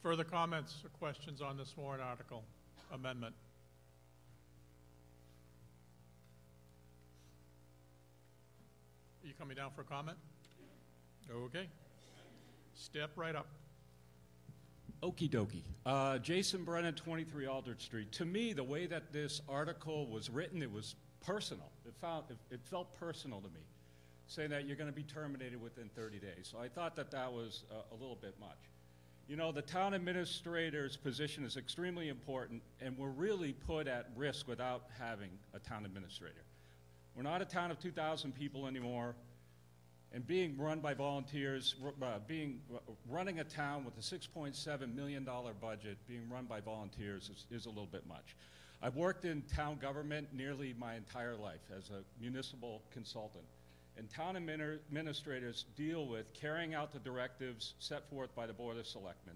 Further comments or questions on this warrant article amendment? Are you coming down for a comment? Okay. Step right up. Okie dokie. Jason Brennan, 23 Aldrich Street. To me, the way that this article was written, it was personal. It felt personal to me, saying that you're going to be terminated within 30 days. So I thought that was a little bit much. The town administrator's position is extremely important, and we're really put at risk without having a town administrator. We're not a town of 2,000 people anymore. and being run by volunteers, running a town with a $6.7 million budget, being run by volunteers is a little bit much. I've worked in town government nearly my entire life as a municipal consultant. And town administrators deal with carrying out the directives set forth by the Board of Selectmen,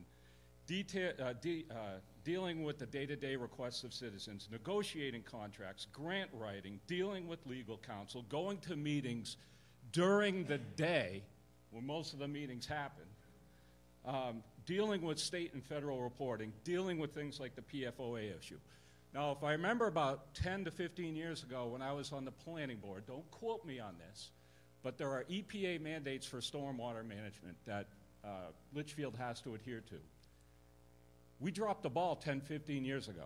dealing with the day-to-day requests of citizens, negotiating contracts, grant writing, dealing with legal counsel, going to meetings during the day when most of the meetings happen, dealing with state and federal reporting, dealing with things like the PFOA issue. Now, if I remember about 10 to 15 years ago when I was on the planning board, don't quote me on this, but there are EPA mandates for stormwater management that Litchfield has to adhere to. We dropped the ball 10, 15 years ago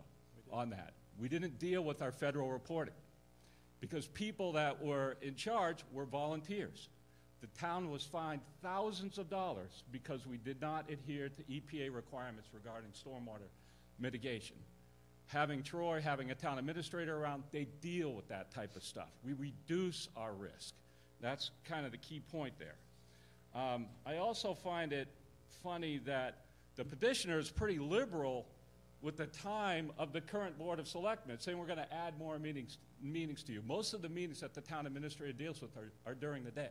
on that. We didn't deal with our federal reporting because people that were in charge were volunteers. The town was fined thousands of dollars because we did not adhere to EPA requirements regarding stormwater mitigation. Having Troy, having a town administrator around, they deal with that type of stuff. We reduce our risk. That's kind of the key point there. I also find it funny that the petitioner is pretty liberal with the time of the current Board of Selectmen, saying we're going to add more meetings to you. Most of the meetings that the town administrator deals with are during the day.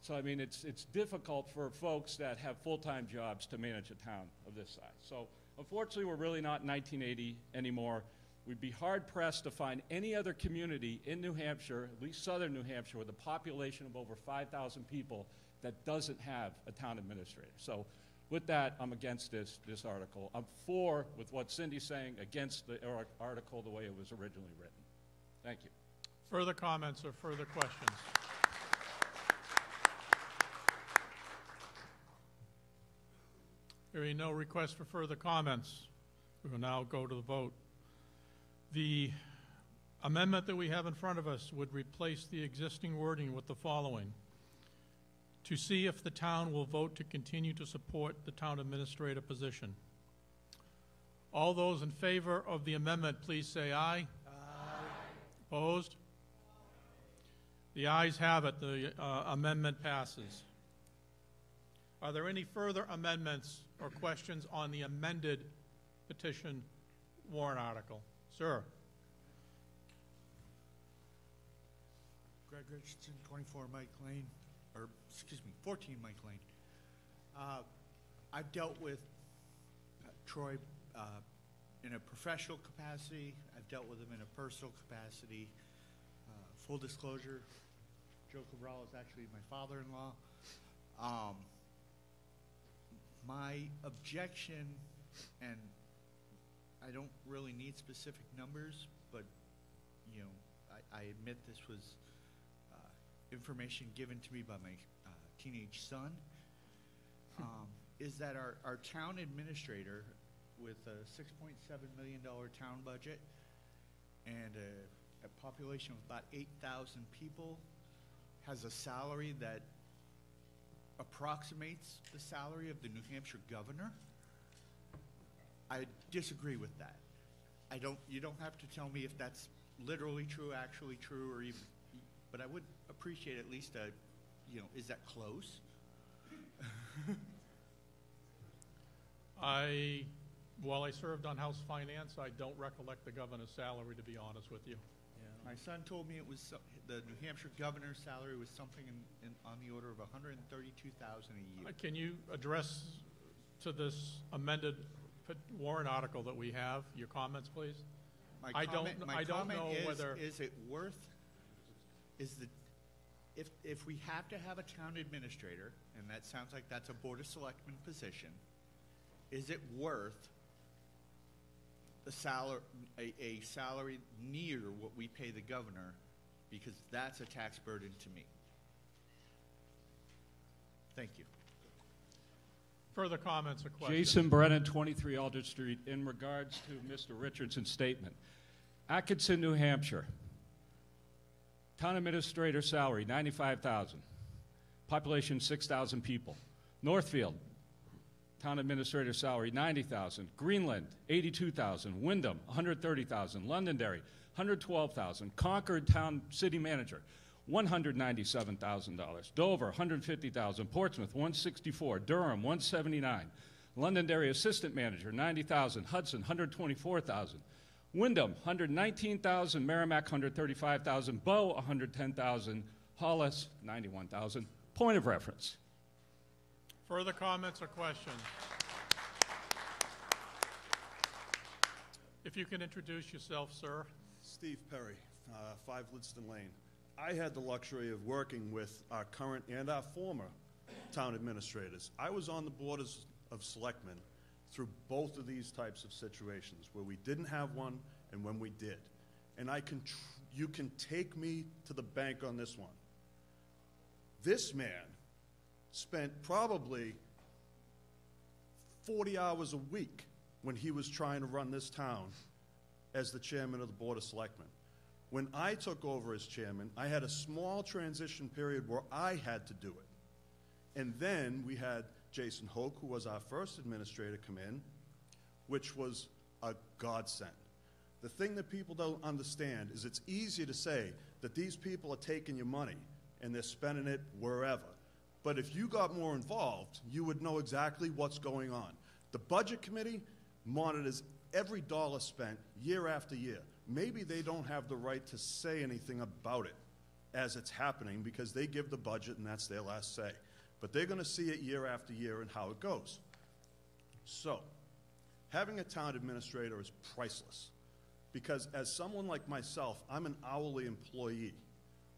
So, I mean, it's difficult for folks that have full-time jobs to manage a town of this size. So, unfortunately, we're really not in 1980 anymore. We'd be hard-pressed to find any other community in New Hampshire, at least southern New Hampshire, with a population of over 5,000 people that doesn't have a town administrator. So with that, I'm against this article. I'm for, with what Cindy's saying, against the article the way it was originally written. Thank you. Further comments or further questions? Hearing no request for further comments, we will now go to the vote. The amendment that we have in front of us would replace the existing wording with the following: to see if the town will vote to continue to support the town administrator position. All those in favor of the amendment, please say aye. Aye. Opposed? The ayes have it. The amendment passes. Are there any further amendments or questions on the amended petition warrant article? Sir. Greg Richardson, 24 Mike Lane, or excuse me, 14 Mike Lane. I've dealt with Troy in a professional capacity. I've dealt with him in a personal capacity. Full disclosure, Joe Cabral is actually my father-in-law. My objection, and I don't really need specific numbers, but you know, I admit this was information given to me by my teenage son, is that our town administrator, with a $6.7 million town budget and a population of about 8,000 people, has a salary that approximates the salary of the New Hampshire governor. I disagree with that. You don't have to tell me if that's literally true, actually true, or even, but I would appreciate at least a, is that close? While I served on House Finance, I don't recollect the governor's salary, to be honest with you. Yeah. My son told me it was the New Hampshire governor's salary was something on the order of $132,000 a year. Can you address to this amended warrant article that we have your comments, please? My comment is it worth? If we have to have a town administrator, and that sounds like that's a Board of Selectmen position, is it worth a salary near what we pay the governor, because that's a tax burden to me? Thank you. Further comments or questions? Jason Brennan, 23 Aldrich Street. In regards to Mr. Richardson's statement, Atkinson, New Hampshire, town administrator salary, $95,000. Population, 6,000 people. Northfield, town administrator salary, $90,000. Greenland, $82,000. Wyndham, $130,000. Londonderry, $112,000. Concord town city manager, $197,000. Dover, $150,000. Portsmouth, $164,000. Durham, $179,000. Londonderry assistant manager, $90,000. Hudson, $124,000. Wyndham, $119,000. Merrimack, $135,000. Bow, $110,000. Hollis, $91,000. Point of reference. Further comments or questions? If you can introduce yourself, sir. Steve Perry, 5 Lidston Lane. I had the luxury of working with our current and our former town administrators. I was on the board of selectmen through both of these types of situations, where we didn't have one and when we did. And you can take me to the bank on this one. This man spent probably 40 hours a week when he was trying to run this town as the chairman of the Board of Selectmen. When I took over as chairman, I had a small transition period where I had to do it. And then we had Jason Hoke, who was our first administrator, come in, which was a godsend. The thing that people don't understand is it's easy to say that these people are taking your money and they're spending it wherever. But if you got more involved, you would know exactly what's going on. The Budget Committee monitors every dollar spent year after year. Maybe they don't have the right to say anything about it as it's happening because they give the budget and that's their last say. But they're going to see it year after year and how it goes. So, having a town administrator is priceless because as someone like myself, I'm an hourly employee.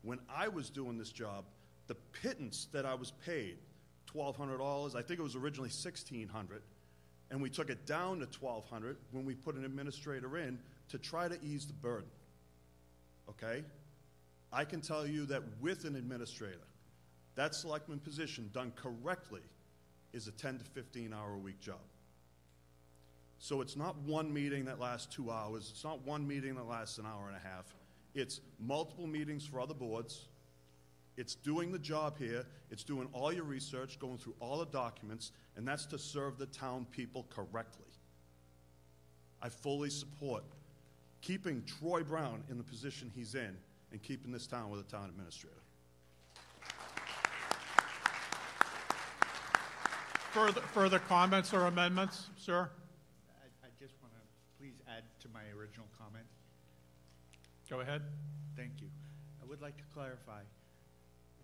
When I was doing this job, the pittance that I was paid, $1,200, I think it was originally $1,600, and we took it down to $1,200 when we put an administrator in to try to ease the burden, okay? I can tell you that with an administrator, that selectman position done correctly is a 10 to 15 hour a week job. So it's not one meeting that lasts 2 hours. It's not one meeting that lasts an hour and a half. It's multiple meetings for other boards. It's doing the job here. It's doing all your research, going through all the documents, and that's to serve the town people correctly. I fully support keeping Troy Brown in the position he's in and keeping this town with a town administrator. Further comments or amendments, sir? I just want to please add to my original comment. Go ahead. Thank you. I would like to clarify.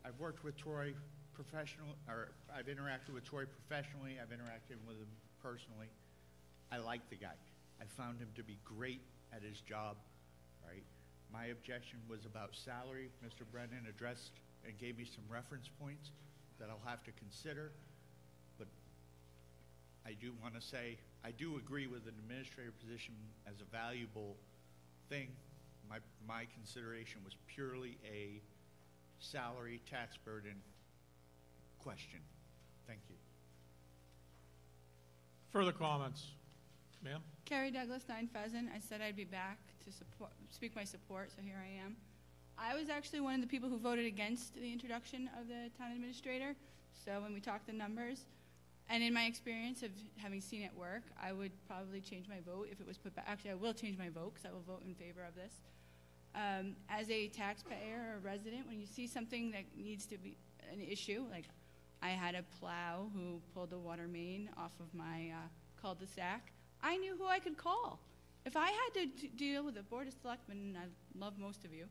I've worked with Troy I've interacted with Troy professionally. I've interacted with him personally. I like the guy. I found him to be great at his job, right? My objection was about salary. Mr. Brennan addressed and gave me some reference points that I'll have to consider. But I do want to say, I do agree with an administrator position as a valuable thing. My consideration was purely a salary tax burden question. Thank you. Further comments? Ma'am? Carrie Douglas, 9 Pheasant. I said I'd be back to speak my support, so here I am. I was actually one of the people who voted against the introduction of the town administrator. So when we talked the numbers, and in my experience of having seen it work, I would probably change my vote if it was put back. Actually, I will change my vote because I will vote in favor of this. As a taxpayer or resident, when you see something that needs to be an issue, like I had a plow who pulled the water main off of my cul-de-sac, I knew who I could call. If I had to deal with the Board of Selectmen, and I love most of you,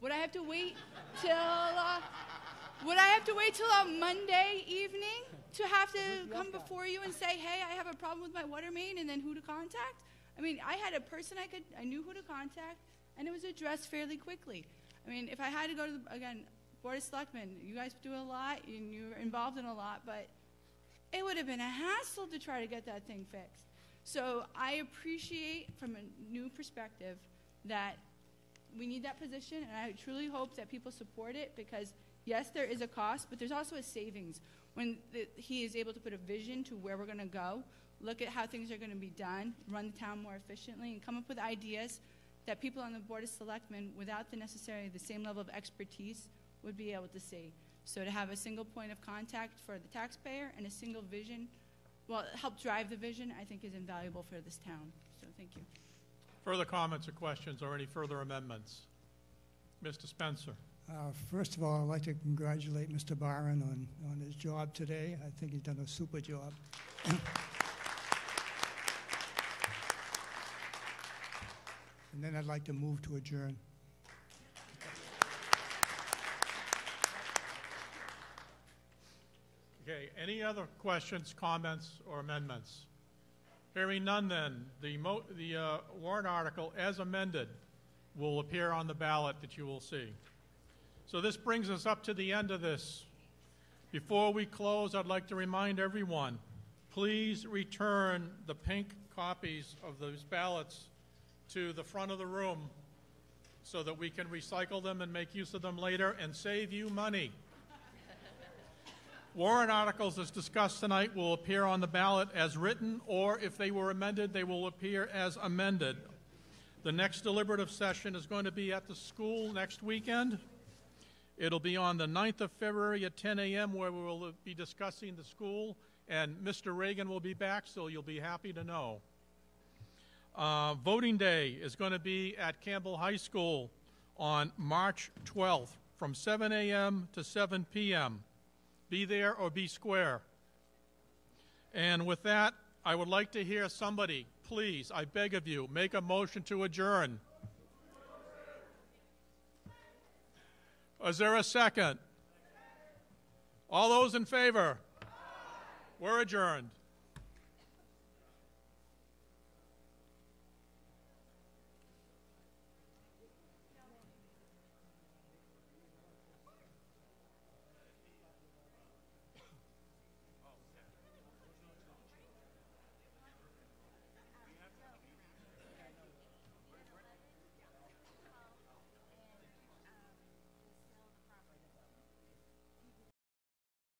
would I have to wait till a Monday evening to have to come before you and say, hey, I have a problem with my water main, and then who to contact? I mean, I had a person I knew who to contact, and it was addressed fairly quickly. I mean, if I had to go to, again, Board of Selectmen, you guys do a lot, and you're involved in a lot, but it would have been a hassle to try to get that thing fixed. So I appreciate, from a new perspective, that we need that position, and I truly hope that people support it because, yes, there is a cost, but there's also a savings. When he is able to put a vision to where we're going to go, look at how things are going to be done, run the town more efficiently, and come up with ideas that people on the Board of Selectmen, without the same level of expertise, would be able to see. So to have a single point of contact for the taxpayer and a single vision, help drive the vision, I think is invaluable for this town. So thank you. Further comments or questions or any further amendments? Mr. Spencer. First of all, I'd like to congratulate Mr. Byron on his job today. I think he's done a super job. And then I'd like to move to adjourn. Okay, any other questions, comments, or amendments? Hearing none then, the warrant article as amended will appear on the ballot that you will see. So this brings us up to the end of this. Before we close, I'd like to remind everyone, please return the pink copies of those ballots to the front of the room so that we can recycle them and make use of them later and save you money. Warrant articles as discussed tonight will appear on the ballot as written, or if they were amended, they will appear as amended. The next deliberative session is going to be at the school next weekend. It'll be on the 9th of February at 10 a.m. where we will be discussing the school, and Mr. Reagan will be back, so you'll be happy to know. Voting day is going to be at Campbell High School on March 12th from 7 a.m. to 7 p.m. Be there or be square. And with that, I would like to hear somebody, please, I beg of you, make a motion to adjourn. Is there a second? All those in favor? We're adjourned.